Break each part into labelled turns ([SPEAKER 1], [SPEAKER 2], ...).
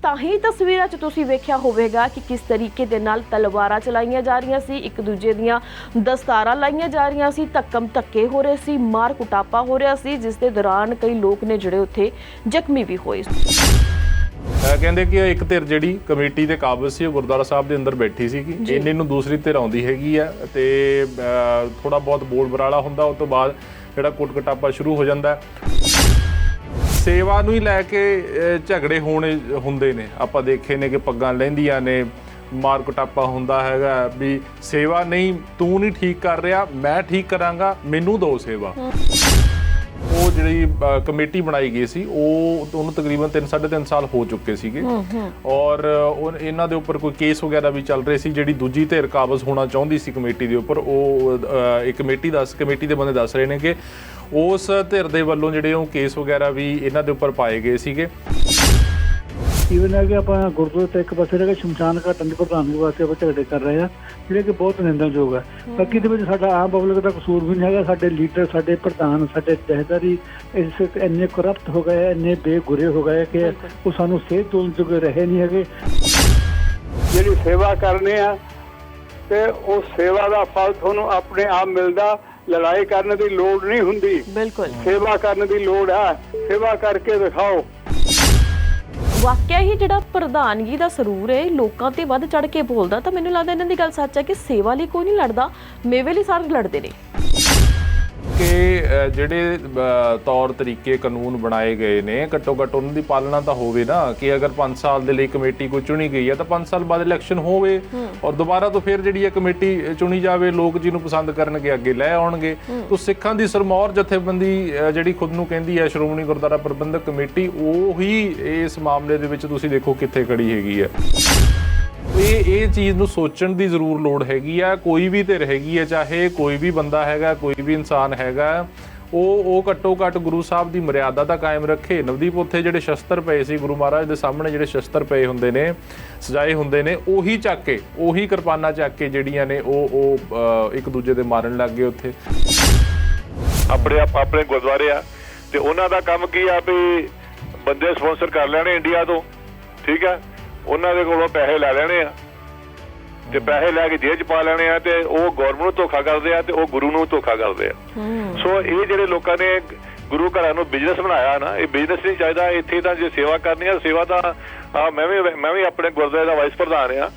[SPEAKER 1] ਤਾਂ ਹੀ ਤਸਵੀਰਾਂ 'ਚ ਤੁਸੀਂ ਵੇਖਿਆ ਹੋਵੇਗਾ ਕਿ ਕਿਸ ਤਰੀਕੇ ਦੇ ਨਾਲ ਤਲਵਾਰਾਂ ਚਲਾਈਆਂ ਜਾ ਰਹੀਆਂ ਸੀ, ਇੱਕ ਦੂਜੇ ਦੀਆਂ ਦਸਤਾਰਾਂ ਲਾਈਆਂ ਜਾ ਰਹੀਆਂ ਸੀ, ਧੱਕਮ ਧੱਕੇ ਹੋ ਰਹੇ ਸੀ, ਮਾਰ ਕੁਟਾਪਾ ਹੋ ਰਿਹਾ ਸੀ, ਜਿਸ ਦੇ ਦੌਰਾਨ ਕਈ ਲੋਕ ਨੇ ਜਿਹੜੇ ਉੱਥੇ ਜ਼ਖਮੀ ਵੀ ਹੋਏ।
[SPEAKER 2] ਕਹਿੰਦੇ ਕਿ ਇੱਕ ਧਿਰ ਜਿਹੜੀ ਕਮੇਟੀ ਦੇ ਕਾਬਜ਼ ਸੀ ਉਹ ਗੁਰਦੁਆਰਾ ਸਾਹਿਬ ਦੇ ਅੰਦਰ ਬੈਠੀ ਸੀਗੀ, ਇੰਨੇ ਨੂੰ ਦੂਸਰੀ ਧਿਰ ਆਉਂਦੀ ਹੈਗੀ ਆ ਤੇ ਥੋੜਾ ਬਹੁਤ ਬੋਲ ਬਰਾਲਾ ਹੁੰਦਾ, ਉਸ ਤੋਂ ਬਾਅਦ ਜਿਹੜਾ ਕੁੱਟ ਕਟਾਪਾ ਸ਼ੁਰੂ ਹੋ ਜਾਂਦਾ। ਸੇਵਾ ਨੂੰ ਹੀ ਲੈ ਕੇ ਝਗੜੇ ਹੁੰਦੇ ਨੇ, ਆਪਾਂ ਦੇਖੇ ਨੇ ਕਿ ਪੱਗਾਂ ਲਹਿੰਦੀਆਂ ਨੇ, ਮਾਰ ਕੁਟਾਪਾ ਹੁੰਦਾ ਹੈਗਾ ਵੀ ਸੇਵਾ ਨਹੀਂ, ਤੂੰ ਨਹੀਂ ਠੀਕ ਕਰ ਰਿਹਾ, ਮੈਂ ਠੀਕ ਕਰਾਂਗਾ, ਮੈਨੂੰ ਦਿਓ ਸੇਵਾ। ਉਹ ਜਿਹੜੀ ਕਮੇਟੀ ਬਣਾਈ ਗਈ ਸੀ ਉਹਨੂੰ ਤਕਰੀਬਨ 3-3.5 ਸਾਲ ਹੋ ਚੁੱਕੇ ਸੀਗੇ ਔਰ ਇਹਨਾਂ ਦੇ ਉੱਪਰ ਕੋਈ ਕੇਸ ਵਗੈਰਾ ਵੀ ਚੱਲ ਰਹੇ ਸੀ। ਜਿਹੜੀ ਦੂਜੀ ਧਿਰ ਕਾਬਜ਼ ਹੋਣਾ ਚਾਹੁੰਦੀ ਸੀ ਕਮੇਟੀ ਦੇ ਉੱਪਰ, ਉਹ ਇੱਕ ਕਮੇਟੀ ਦੇ ਬੰਦੇ ਦੱਸ ਰਹੇ ਨੇ ਕਿ ਉਸ ਧਿਰ ਦੇ ਵੱਲੋਂ ਜਿਹੜੇ ਉਹ ਕੇਸ ਵਗੈਰਾ ਵੀ ਇਹਨਾਂ ਦੇ ਉੱਪਰ ਪਾਏ ਗਏ ਸੀਗੇ।
[SPEAKER 3] ਈਵਨ ਹੈ ਕਿ ਆਪਾਂ ਗੁਰਦੁਆਰੇ ਤੇ ਇੱਕ ਪਾਸੇ ਰਹਿ ਕੇ ਸ਼ਮਸ਼ਾਨ ਘਾਟਾਂ ਦੀ ਪ੍ਰਧਾਨਗੀ ਵਾਸਤੇ ਆਪਾਂ ਝਗੜੇ ਕਰ ਰਹੇ ਹਾਂ, ਜਿਹੜੇ ਕਿ ਬਹੁਤ ਨਿੰਦਣਯੋਗ ਹੈ। ਬਾਕੀ ਇਹਦੇ ਵਿੱਚ ਸਾਡਾ ਆਮ ਪਬਲਿਕ ਦਾ ਕਸੂਰ ਵੀ ਨਹੀਂ ਹੈਗਾ। ਸਾਡੇ ਲੀਡਰ, ਸਾਡੇ ਪ੍ਰਧਾਨ, ਸਾਡੇ ਜਥੇਦਾਰੀ ਇੰਨੇ ਕਰਪਟ ਹੋ ਗਏ, ਇੰਨੇ ਬੇਗੁਰੇ ਹੋ ਗਏ ਕਿ ਉਹ ਸਾਨੂੰ ਸੇਧ ਤੋਲਣ ਜੋਗੇ ਰਹੇ ਨਹੀਂ ਹੈਗੇ।
[SPEAKER 4] ਜਿਹੜੀ ਸੇਵਾ ਕਰਨੀ ਆ ਤੇ ਉਹ ਸੇਵਾ ਦਾ ਫਲ ਤੁਹਾਨੂੰ ਆਪਣੇ ਆਪ ਮਿਲਦਾ। ਲੜਾਈ ਕਰਨ ਦੀ ਲੋੜ ਨਹੀਂ ਹੁੰਦੀ,
[SPEAKER 1] ਬਿਲਕੁਲ
[SPEAKER 4] ਸੇਵਾ ਕਰਨ ਦੀ ਲੋੜ ਹੈ। ਸੇਵਾ ਕਰਕੇ ਦਿਖਾਓ।
[SPEAKER 1] ਵਾਕਿਆ ਹੀ ਜਿਹੜਾ ਪ੍ਰਧਾਨਗੀ ਦਾ ਸਰੂਰ ਹੈ ਲੋਕਾਂ ਤੇ ਵੱਧ ਚੜ ਕੇ ਬੋਲਦਾ, ਤਾਂ ਮੈਨੂੰ ਲੱਗਦਾ ਇਹਨਾਂ ਦੀ ਗੱਲ ਸੱਚ ਹੈ ਕਿ ਸੇਵਾ ਲਈ ਕੋਈ ਨਹੀਂ ਲੜਦਾ, ਮੇਵੇ ਲਈ ਸਾਰੇ ਲੜਦੇ ਨੇ।
[SPEAKER 2] ਕਿ ਜਿਹੜੇ ਤੌਰ ਤਰੀਕੇ ਕਾਨੂੰਨ ਬਣਾਏ ਗਏ ਨੇ, ਘੱਟੋ ਘੱਟ ਉਹਨਾਂ ਦੀ ਪਾਲਣਾ ਤਾਂ ਹੋਵੇ ਨਾ। ਕਿ ਅਗਰ 5 ਸਾਲ ਦੇ ਲਈ ਕਮੇਟੀ ਕੋਈ ਚੁਣੀ ਗਈ ਹੈ ਤਾਂ 5 ਸਾਲ ਬਾਅਦ ਇਲੈਕਸ਼ਨ ਹੋਵੇ ਔਰ ਦੁਬਾਰਾ ਤੋਂ ਫਿਰ ਜਿਹੜੀ ਇਹ ਕਮੇਟੀ ਚੁਣੀ ਜਾਵੇ, ਲੋਕ ਜਿਹਨੂੰ ਪਸੰਦ ਕਰਨਗੇ ਅੱਗੇ ਲੈ ਆਉਣਗੇ। ਤਾਂ ਸਿੱਖਾਂ ਦੀ ਸਰਮੌਰ ਜਥੇਬੰਦੀ ਜਿਹੜੀ ਖੁਦ ਨੂੰ ਕਹਿੰਦੀ ਹੈ ਸ਼੍ਰੋਮਣੀ ਗੁਰਦੁਆਰਾ ਪ੍ਰਬੰਧਕ ਕਮੇਟੀ, ਉਹ ਹੀ ਇਸ ਮਾਮਲੇ ਦੇ ਵਿੱਚ ਤੁਸੀਂ ਦੇਖੋ ਕਿੱਥੇ ਖੜੀ ਹੈਗੀ ਹੈ। ਇਹ ਚੀਜ਼ ਨੂੰ ਸੋਚਣ ਦੀ ਜ਼ਰੂਰ ਲੋੜ ਹੈਗੀ ਆ। ਕੋਈ ਵੀ ਧਿਰ ਹੈਗੀ ਹੈ, ਚਾਹੇ ਕੋਈ ਵੀ ਬੰਦਾ ਹੈਗਾ, ਕੋਈ ਵੀ ਇਨਸਾਨ ਹੈਗਾ, ਉਹ ਘੱਟੋ ਘੱਟ ਗੁਰੂ ਸਾਹਿਬ ਦੀ ਮਰਿਆਦਾ ਤਾਂ ਕਾਇਮ ਰੱਖੇ। ਨਵਦੀਪ ਉੱਥੇ ਜਿਹੜੇ ਸ਼ਸਤਰ ਪਏ ਸੀ ਗੁਰੂ ਮਹਾਰਾਜ ਦੇ ਸਾਹਮਣੇ, ਜਿਹੜੇ ਸ਼ਸਤਰ ਪਏ ਹੁੰਦੇ ਨੇ, ਸਜਾਏ ਹੁੰਦੇ ਨੇ, ਉਹੀ ਚੱਕ ਕੇ, ਉਹੀ ਕਿਰਪਾਨਾਂ ਚੱਕ ਕੇ ਜਿਹੜੀਆਂ ਨੇ ਉਹ ਇੱਕ ਦੂਜੇ ਦੇ ਮਾਰਨ ਲੱਗ ਗਏ ਉੱਥੇ।
[SPEAKER 5] ਆਪਣੇ ਗੁਰਦੁਆਰੇ ਆ ਤੇ ਉਹਨਾਂ ਦਾ ਕੰਮ ਕੀ ਆ ਵੀ ਬੰਦੇ ਸਪਾਂਸਰ ਕਰ ਲੈਣੇ ਇੰਡੀਆ ਤੋਂ, ਠੀਕ ਆ, ਉਹਨਾਂ ਦੇ ਕੋਲੋਂ ਪੈਸੇ ਲੈ ਲੈਣੇ ਆ ਤੇ ਪੈਸੇ ਲੈ ਕੇ ਜੇਬ 'ਚ ਪਾ ਲੈਣੇ ਆ ਤੇ ਉਹ ਗੌਰਮੈਂਟ ਨੂੰ ਧੋਖਾ ਕਰਦੇ ਆ ਤੇ ਉਹ ਗੁਰੂ ਨੂੰ ਧੋਖਾ ਕਰਦੇ ਆ। ਸੋ ਇਹ ਜਿਹੜੇ ਲੋਕਾਂ ਨੇ ਗੁਰੂ ਘਰਾਂ ਨੂੰ ਬਿਜ਼ਨਸ ਬਣਾਇਆ ਨਾ, ਇਹ ਬਿਜ਼ਨਸ ਨਹੀਂ ਚਾਹੀਦਾ। ਇੱਥੇ ਤਾਂ ਜੇ ਸੇਵਾ ਕਰਨੀ ਆ, ਸੇਵਾ ਤਾਂ ਮੈਂ ਵੀ ਆਪਣੇ ਗੁਰਦੁਆਰੇ ਦਾ ਵਾਈਸ ਪ੍ਰਧਾਨ ਆ।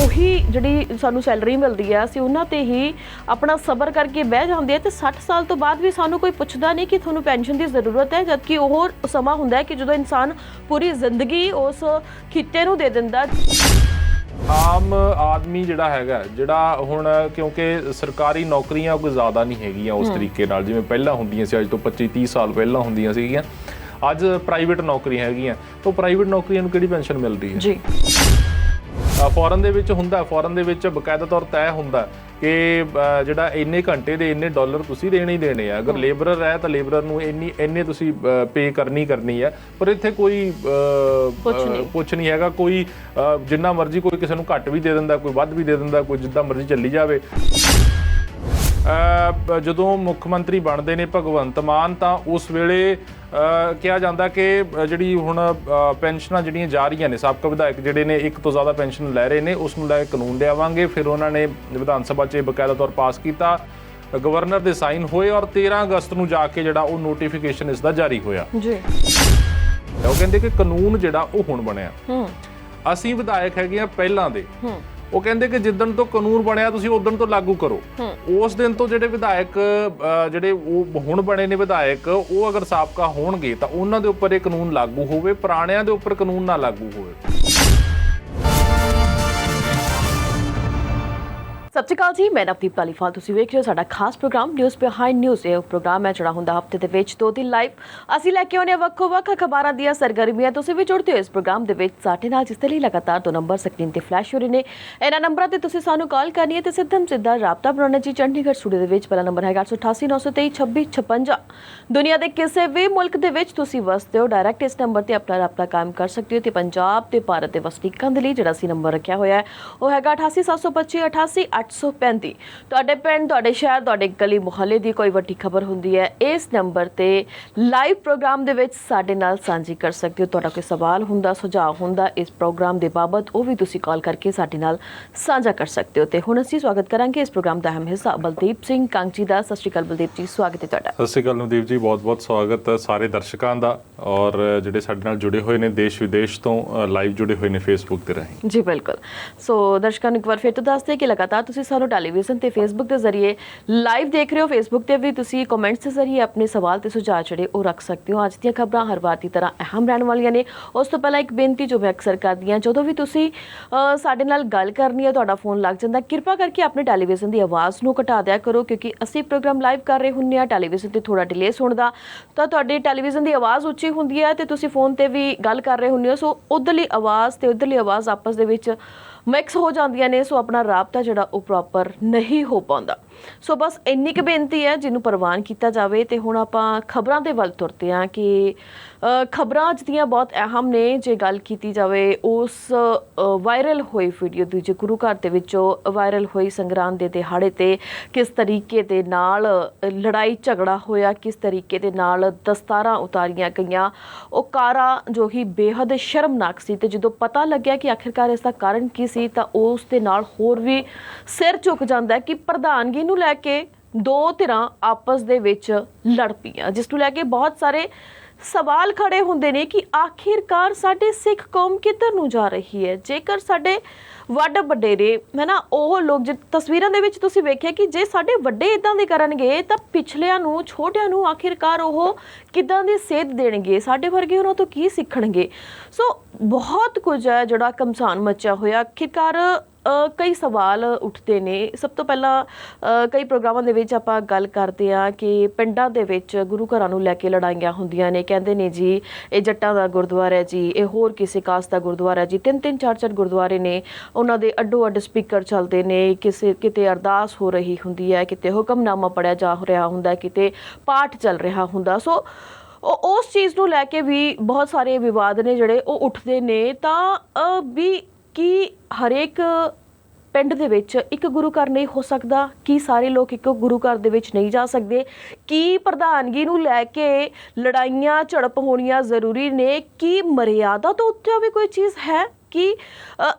[SPEAKER 1] ਉਹੀ ਜਿਹੜੀ ਸਾਨੂੰ ਸੈਲਰੀ ਮਿਲਦੀ ਹੈ, ਅਸੀਂ ਉਹਨਾਂ ਤੇ ਹੀ ਆਪਣਾ ਸਬਰ ਕਰਕੇ ਬਹਿ ਜਾਂਦੇ ਆ ਤੇ 60 ਸਾਲ ਤੋਂ ਬਾਅਦ ਵੀ ਸਾਨੂੰ ਕੋਈ ਪੁੱਛਦਾ ਨਹੀਂ ਕਿ ਤੁਹਾਨੂੰ ਪੈਨਸ਼ਨ ਦੀ ਜ਼ਰੂਰਤ ਹੈ, ਜਦਕਿ ਉਹ ਸਮਾਂ ਹੁੰਦਾ ਹੈ ਕਿ ਜਦੋਂ ਇਨਸਾਨ ਪੂਰੀ ਜ਼ਿੰਦਗੀ ਉਸ ਖਿੱਤੇ ਨੂੰ ਦੇ ਦਿੰਦਾ।
[SPEAKER 2] ਆਮ ਆਦਮੀ ਜਿਹੜਾ ਹੈਗਾ, ਜਿਹੜਾ ਹੁਣ ਕਿਉਂਕਿ ਸਰਕਾਰੀ ਨੌਕਰੀਆਂ ਕੋਈ ਜ਼ਿਆਦਾ ਨਹੀਂ ਹੈਗੀਆਂ ਉਸ ਤਰੀਕੇ ਨਾਲ ਜਿਵੇਂ ਪਹਿਲਾਂ ਹੁੰਦੀਆਂ ਸੀ, ਅੱਜ ਤੋਂ 25-30 ਸਾਲ ਪਹਿਲਾਂ ਹੁੰਦੀਆਂ ਸੀਗੀਆਂ। ਅੱਜ ਪ੍ਰਾਈਵੇਟ ਨੌਕਰੀਆਂ ਹੈਗੀਆਂ, ਤਾਂ ਪ੍ਰਾਈਵੇਟ ਨੌਕਰੀਆਂ ਨੂੰ ਕਿਹੜੀ ਪੈਨਸ਼ਨ ਮਿਲਦੀ ਹੈ ਜੀ? ਫੋਰਨ ਦੇ ਵਿੱਚ ਹੁੰਦਾ, ਫੋਰਨ ਦੇ ਵਿੱਚ ਬਕਾਇਦਾ ਤੌਰ ਤੈਅ ਹੁੰਦਾ ਕਿ ਜਿਹੜਾ ਇੰਨੇ ਘੰਟੇ ਦੇ ਇੰਨੇ ਡਾਲਰ ਤੁਸੀਂ ਦੇਣੇ ਹੀ ਦੇਣੇ ਆ। ਅਗਰ ਲੇਬਰਰ ਹੈ ਤਾਂ ਲੇਬਰਰ ਨੂੰ ਇੰਨੇ ਤੁਸੀਂ ਪੇ ਕਰਨੀ ਹੈ। ਪਰ ਇੱਥੇ ਕੋਈ ਪੁੱਛ ਨਹੀਂ ਹੈਗਾ। ਕੋਈ ਜਿੰਨਾ ਮਰਜ਼ੀ, ਕੋਈ ਕਿਸੇ ਨੂੰ ਘੱਟ ਵੀ ਦੇ ਦਿੰਦਾ, ਕੋਈ ਵੱਧ ਵੀ ਦੇ ਦਿੰਦਾ, ਕੋਈ ਜਿੱਦਾਂ ਮਰਜ਼ੀ ਚੱਲੀ ਜਾਵੇ। ਜਦੋਂ ਮੁੱਖ ਮੰਤਰੀ ਬਣਦੇ ਨੇ ਭਗਵੰਤ ਮਾਨ, ਤਾਂ ਉਸ ਵੇਲੇ ਕਿਹਾ ਜਾਂਦਾ ਕਿ ਜਿਹੜੀ ਹੁਣ ਪੈਨਸ਼ਨਾਂ ਜਿਹੜੀਆਂ ਜਾ ਰਹੀਆਂ ਨੇ, ਸਾਬਕਾ ਵਿਧਾਇਕ ਜਿਹੜੇ ਨੇ ਇੱਕ ਤੋਂ ਜ਼ਿਆਦਾ ਪੈਨਸ਼ਨ ਲੈ ਰਹੇ ਨੇ, ਉਸ ਨੂੰ ਲੈ ਕੇ ਕਾਨੂੰਨ ਲਿਆਵਾਂਗੇ। ਫਿਰ ਉਹਨਾਂ ਨੇ ਵਿਧਾਨ ਸਭਾ 'ਚ ਬਕਾਇਦਾ ਤੌਰ ਪਾਸ ਕੀਤਾ, ਗਵਰਨਰ ਦੇ ਸਾਈਨ ਹੋਏ ਔਰ 13 ਅਗਸਤ ਨੂੰ ਜਾ ਕੇ ਜਿਹੜਾ ਉਹ ਨੋਟੀਫਿਕੇਸ਼ਨ ਇਸ ਦਾ ਜਾਰੀ ਹੋਇਆ ਜੀ। ਉਹ ਕਹਿੰਦੇ ਕਿ ਕਾਨੂੰਨ ਜਿਹੜਾ ਉਹ ਹੁਣ ਬਣਿਆ, ਅਸੀਂ ਵਿਧਾਇਕ ਹੈਗੇ ਆ ਪਹਿਲਾਂ ਦੇ। ਉਹ ਕਹਿੰਦੇ ਕਿ ਜਿੱਦਣ ਤੋਂ ਕਾਨੂੰਨ ਬਣਿਆ ਤੁਸੀਂ ਉਦੋਂ ਤੋਂ ਲਾਗੂ ਕਰੋ। ਉਸ ਦਿਨ ਤੋਂ ਜਿਹੜੇ ਵਿਧਾਇਕ ਜਿਹੜੇ ਉਹ ਹੁਣ ਬਣੇ ਨੇ ਵਿਧਾਇਕ, ਉਹ ਅਗਰ ਸਾਬਕਾ ਹੋਣਗੇ ਤਾਂ ਉਹਨਾਂ ਦੇ ਉੱਪਰ ਇਹ ਕਾਨੂੰਨ ਲਾਗੂ ਹੋਵੇ, ਪੁਰਾਣਿਆਂ ਦੇ ਉੱਪਰ ਕਾਨੂੰਨ ਨਾ ਲਾਗੂ ਹੋਵੇ।
[SPEAKER 1] ਸਤਿ ਸ਼੍ਰੀ ਅਕਾਲ ਜੀ, ਮੈਂ ਨਵਦੀਪ ਧਾਲੀਵਾਲ। ਤੁਸੀਂ ਵੇਖ ਰਹੇ ਹੋ ਸਾਡਾ ਖਾਸ ਪ੍ਰੋਗਰਾਮ ਨਿਊਜ਼ ਬਿਹਾਈਂਡ ਨਿਊਜ਼। ਇਹ ਪ੍ਰੋਗਰਾਮ ਹੈ ਜਿਹੜਾ ਹੁੰਦਾ ਹਫ਼ਤੇ ਦੇ ਵਿੱਚ 2 ਦਿਨ ਲਾਈਵ ਅਸੀਂ ਲੈ ਕੇ ਆਉਂਦੇ ਹਾਂ ਵੱਖੋ-ਵੱਖ ਖਬਰਾਂ ਦੀਆਂ ਸਰਗਰਮੀਆਂ। ਤੁਸੀਂ ਵੀ ਜੁੜਦੇ ਹੋ ਇਸ ਪ੍ਰੋਗਰਾਮ ਦੇ ਵਿੱਚ ਸਾਡੇ ਨਾਲ, ਜਿਸ ਦੇ ਲਈ ਲਗਾਤਾਰ 2 ਨੰਬਰ ਸਕਰੀਨ ਤੇ ਫਲੈਸ਼ ਹੋ ਰਹੇ ਨੇ। ਇਹਨਾਂ ਨੰਬਰਾਂ ਤੇ ਤੁਸੀਂ ਸਾਨੂੰ ਕਾਲ ਕਰਨੀ ਹੈ ਤੇ ਸਿੱਧਾ ਰਾਬਤਾ ਬਣਾਉਣਾ ਜੀ। ਚੰਡੀਗੜ੍ਹ ਸਟੂਡੀਓ ਦੇ ਵਿੱਚ ਪਹਿਲਾ ਨੰਬਰ ਹੈਗਾ 888 923 2656। ਦੁਨੀਆ ਦੇ ਕਿਸੇ ਵੀ ਮੁਲਕ ਦੇ ਵਿੱਚ ਤੁਸੀਂ ਵਸਦੇ ਹੋ, ਡਾਇਰੈਕਟ ਇਸ ਨੰਬਰ ਤੇ ਆਪਣਾ ਰਾਬਤਾ ਕਾਇਮ ਕਰ ਸਕਦੇ ਹੋ। ਤੇ ਪੰਜਾਬ ਤੇ ਭਾਰਤ ਦੇ ਵਸਨੀਕਾਂ ਦੇ ਲਈ ਜਿਹੜਾ ਅਸੀਂ ਨੰਬਰ ਰੱਖਿਆ ਹੋਇਆ ਹੈ ਉਹ ਹੈਗਾ 88 725 88 835। ਤੁਹਾਡੇ ਪਿੰਡ, ਤੁਹਾਡੇ ਸ਼ਹਿਰ, ਤੁਹਾਡੇ ਗਲੀ ਮੁਹੱਲੇ ਦੀ ਕੋਈ ਵੱਡੀ ਖਬਰ ਹੁੰਦੀ ਹੈ, ਇਸ ਨੰਬਰ ਤੇ ਲਾਈਵ ਪ੍ਰੋਗਰਾਮ ਦੇ ਵਿੱਚ ਸਾਡੇ ਨਾਲ ਸਾਂਝੀ ਕਰ ਸਕਦੇ ਹੋ। ਤੁਹਾਡਾ ਕੋਈ ਸਵਾਲ ਹੁੰਦਾ, ਸੁਝਾਅ ਹੁੰਦਾ ਇਸ ਪ੍ਰੋਗਰਾਮ ਦੇ ਬਾਬਤ, ਉਹ ਵੀ ਤੁਸੀਂ ਕਾਲ ਕਰਕੇ ਸਾਡੇ ਨਾਲ ਸਾਂਝਾ ਕਰ ਸਕਦੇ ਹੋ। ਤੇ ਹੁਣ ਅਸੀਂ ਸਵਾਗਤ ਕਰਾਂਗੇ ਇਸ ਪ੍ਰੋਗਰਾਮ ਦਾ ਅਹਿਮ ਹਿੱਸਾ ਬਲਦੀਪ ਸਿੰਘ ਕੰਗ ਜੀ ਦਾ। ਸਤਿ ਸ਼੍ਰੀ ਅਕਾਲ ਬਲਦੀਪ ਜੀ, ਸਵਾਗਤ ਹੈ ਤੁਹਾਡਾ।
[SPEAKER 2] ਸਤਿ ਸ਼੍ਰੀ ਅਕਾਲ ਨਵਦੀਪ ਜੀ, ਬਹੁਤ-ਬਹੁਤ ਸਵਾਗਤ ਹੈ ਸਾਰੇ ਦਰਸ਼ਕਾਂ ਦਾ, ਔਰ ਜਿਹੜੇ ਸਾਡੇ ਨਾਲ ਜੁੜੇ ਹੋਏ ਨੇ ਦੇਸ਼ ਵਿਦੇਸ਼ ਤੋਂ ਲਾਈਵ ਜੁੜੇ ਹੋਏ ਨੇ ਫੇਸਬੁੱਕ ਤੇ ਰਾਹੀਂ।
[SPEAKER 1] ਜੀ ਬਿਲਕੁਲ। ਸੋ ਦਰਸ਼ਕਾਂ ਨੂੰ ਇੱਕ ਵਾਰ ਫਿਰ ਤੋਂ ਦੱਸਦੇ ਕਿ ਲਗਾਤਾਰ ਤੁਸੀਂ ਸਾਨੂੰ ਟੈਲੀਵਿਜ਼ਨ ਤੇ ਫੇਸਬੁੱਕ ਦੇ ਜ਼ਰੀਏ ਲਾਈਵ ਦੇਖ ਰਹੇ ਹੋ। ਫੇਸਬੁੱਕ ਤੇ ਵੀ ਤੁਸੀਂ ਕਮੈਂਟਸ ਦੇ ਜ਼ਰੀਏ ਆਪਣੇ ਸਵਾਲ ਤੇ ਸੁਝਾਅ ਜਿਹੜੇ ਉਹ ਰੱਖ ਸਕਦੇ ਹੋ। ਅੱਜ ਦੀਆਂ ਖਬਰਾਂ ਹਰ ਵਾਰ ਦੀ ਤਰ੍ਹਾਂ ਅਹਿਮ ਰਹਿਣ ਵਾਲੀਆਂ ਨੇ। ਉਸ ਤੋਂ ਪਹਿਲਾਂ ਇੱਕ ਬੇਨਤੀ ਜੋ ਮੈਂ ਅਕਸਰ ਕਰਦੀ ਹਾਂ, ਜਦੋਂ ਵੀ ਤੁਸੀਂ ਸਾਡੇ ਨਾਲ ਗੱਲ ਕਰਨੀ ਹੈ, ਤੁਹਾਡਾ ਫੋਨ ਲੱਗ ਜਾਂਦਾ, ਕਿਰਪਾ ਕਰਕੇ ਆਪਣੇ ਟੈਲੀਵਿਜ਼ਨ ਦੀ ਆਵਾਜ਼ ਨੂੰ ਘਟਾ ਦਿਆ ਕਰੋ, ਕਿਉਂਕਿ ਅਸੀਂ ਪ੍ਰੋਗਰਾਮ ਲਾਈਵ ਕਰ ਰਹੇ ਹੁੰਦੇ ਹਾਂ, ਟੈਲੀਵਿਜ਼ਨ ਤੇ ਥੋੜਾ ਡਿਲੇ ਸੁਣਦਾ, ਤਾਂ ਤੁਹਾਡੀ ਟੈਲੀਵਿਜ਼ਨ ਦੀ ਆਵਾਜ਼ ਉੱਚੀ ਹੁੰਦੀ ਹੈ ਤੇ ਤੁਸੀਂ ਫੋਨ ਤੇ ਵੀ ਗੱਲ ਕਰ ਰਹੇ ਹੁੰਦੇ ਹੋ। ਸੋ ਉੱਧਰਲੀ ਆਵਾਜ਼ ਤੇ ਉੱਧਰਲੀ ਆਵਾਜ਼ ਆਪਸ ਦੇ ਵਿੱਚ ਮਿਕਸ ਹੋ ਜਾਂਦੀਆਂ ਨੇ, ਸੋ ਆਪਣਾ ਰਾਬਤਾ ਜਿਹੜਾ ਉਹ ਪ੍ਰੋਪਰ ਨਹੀਂ ਹੋ ਪਾਉਂਦਾ। ਸੋ ਬਸ ਇੰਨੀ ਕੁ ਬੇਨਤੀ ਹੈ ਜਿਹਨੂੰ ਪ੍ਰਵਾਨ ਕੀਤਾ ਜਾਵੇ। ਤੇ ਹੁਣ ਆਪਾਂ ਖਬਰਾਂ ਦੇ ਵੱਲ ਤੁਰਦੇ ਹਾਂ ਕਿ ਖਬਰਾਂ ਅੱਜ ਦੀਆਂ ਬਹੁਤ ਅਹਿਮ ਨੇ। ਜੇ ਗੱਲ ਕੀਤੀ ਜਾਵੇ ਉਸ ਵਾਇਰਲ ਹੋਈ ਵੀਡੀਓ ਦੀ, ਜੇ ਗੁਰੂ ਘਰ ਦੇ ਵਿੱਚੋਂ ਵਾਇਰਲ ਹੋਈ ਸੰਗਰਾਂਦ ਦੇ ਦਿਹਾੜੇ ਤੇ ਕਿਸ ਤਰੀਕੇ ਦੇ ਨਾਲ ਲੜਾਈ ਝਗੜਾ ਹੋਇਆ, ਕਿਸ ਤਰੀਕੇ ਦੇ ਨਾਲ ਦਸਤਾਰਾਂ ਉਤਾਰੀਆਂ ਗਈਆਂ, ਉਹ ਕਾਰਾ ਜੋ ਹੀ ਬੇਹੱਦ ਸ਼ਰਮਨਾਕ ਸੀ। ਤੇ ਜਦੋਂ ਪਤਾ ਲੱਗਿਆ ਕਿ ਆਖਿਰਕਾਰ ਇਸ ਦਾ ਕਾਰਨ ਕੀ ਸੀ, ਤਾਂ ਉਸ ਦੇ ਨਾਲ ਹੋਰ ਵੀ ਸਿਰ ਝੁਕ ਜਾਂਦਾ ਕਿ ਪ੍ਰਧਾਨਗੀ ਨੂੰ ਲੈ ਕੇ ਦੋ ਧਿਰਾਂ ਆਪਸ ਦੇ ਵਿੱਚ ਲੜ ਪਈਆਂ, ਜਿਸ ਨੂੰ ਲੈ ਕੇ ਬਹੁਤ ਸਾਰੇ ਸਵਾਲ ਖੜੇ ਹੁੰਦੇ ਨੇ ਕਿ ਆਖਿਰਕਾਰ ਸਾਡੇ ਸਿੱਖ ਕੌਮ ਕਿੱਧਰ ਨੂੰ ਜਾ ਰਹੀ ਹੈ। ਜੇਕਰ ਸਾਡੇ ਵੱਡ ਵਡੇਰੇ ਹੈ ਨਾ, ਉਹ ਲੋਕ ਤਸਵੀਰਾਂ ਦੇ ਵਿੱਚ ਤੁਸੀਂ ਵੇਖਿਆ ਕਿ ਜੇ ਸਾਡੇ ਵੱਡੇ ਇਦਾਂ ਦੇ ਕਰਨਗੇ ਤਾਂ ਪਿਛਲਿਆਂ ਨੂੰ, ਛੋਟਿਆਂ ਨੂੰ ਆਖਿਰਕਾਰ ਉਹ ਕਿੱਦਾਂ ਦੀ ਸੇਧ ਦੇਣਗੇ, ਸਾਡੇ ਵਰਗੇ ਉਹਨਾਂ ਤੋਂ ਕੀ ਸਿੱਖਣਗੇ। ਸੋ ਬਹੁਤ ਕੁਝ ਹੈ ਜਿਹੜਾ ਘਮਸਾਨ ਮਚਿਆ ਹੋਇਆ। ਆਖਿਰਕਾਰ ਕਈ ਸਵਾਲ ਉੱਠਦੇ ਨੇ। ਸਭ ਤੋਂ ਪਹਿਲਾਂ ਕਈ ਪ੍ਰੋਗਰਾਮਾਂ ਦੇ ਵਿੱਚ ਆਪਾਂ ਗੱਲ ਕਰਦੇ ਹਾਂ ਕਿ ਪਿੰਡਾਂ ਦੇ ਵਿੱਚ ਗੁਰੂ ਘਰਾਂ ਨੂੰ ਲੈ ਕੇ ਲੜਾਈਆਂ ਹੁੰਦੀਆਂ ਨੇ। ਕਹਿੰਦੇ ਨੇ ਜੀ ਇਹ ਜੱਟਾਂ ਦਾ ਗੁਰਦੁਆਰਾ ਹੈ ਜੀ, ਇਹ ਹੋਰ ਕਿਸੇ ਕਾਸਟ ਦਾ ਗੁਰਦੁਆਰਾ ਹੈ ਜੀ। 3-3 4-4 ਗੁਰਦੁਆਰੇ ਨੇ, ਉਹਨਾਂ ਦੇ ਅੱਡੋ ਅੱਡ ਸਪੀਕਰ ਚੱਲਦੇ ਨੇ। ਕਿਤੇ ਅਰਦਾਸ ਹੋ ਰਹੀ ਹੁੰਦੀ ਹੈ, ਕਿਤੇ ਹੁਕਮਨਾਮਾ ਪੜ੍ਹਿਆ ਜਾ ਰਿਹਾ ਹੁੰਦਾ, ਕਿਤੇ ਪਾਠ ਚੱਲ ਰਿਹਾ ਹੁੰਦਾ। ਸੋ ਉਸ ਚੀਜ਼ ਨੂੰ ਲੈ ਕੇ ਵੀ ਬਹੁਤ ਸਾਰੇ ਵਿਵਾਦ ਨੇ ਜਿਹੜੇ ਉਹ ਉੱਠਦੇ ਨੇ। ਤਾਂ ਵੀ ਕੀ ਹਰੇਕ ਪਿੰਡ ਦੇ ਵਿੱਚ ਇੱਕ ਗੁਰੂ ਘਰ ਨਹੀਂ ਹੋ ਸਕਦਾ? ਕੀ ਸਾਰੇ ਲੋਕ ਇੱਕ ਗੁਰੂ ਘਰ ਦੇ ਵਿੱਚ ਨਹੀਂ ਜਾ ਸਕਦੇ? ਕੀ ਪ੍ਰਧਾਨਗੀ ਨੂੰ ਲੈ ਕੇ ਲੜਾਈਆਂ ਝੜਪ ਹੋਣੀਆਂ ਜ਼ਰੂਰੀ ਨੇ? ਕੀ ਮਰਿਆਦਾ ਤੋਂ ਉੱਤੇ ਵੀ ਕੋਈ ਚੀਜ਼ ਹੈ? ਕਿ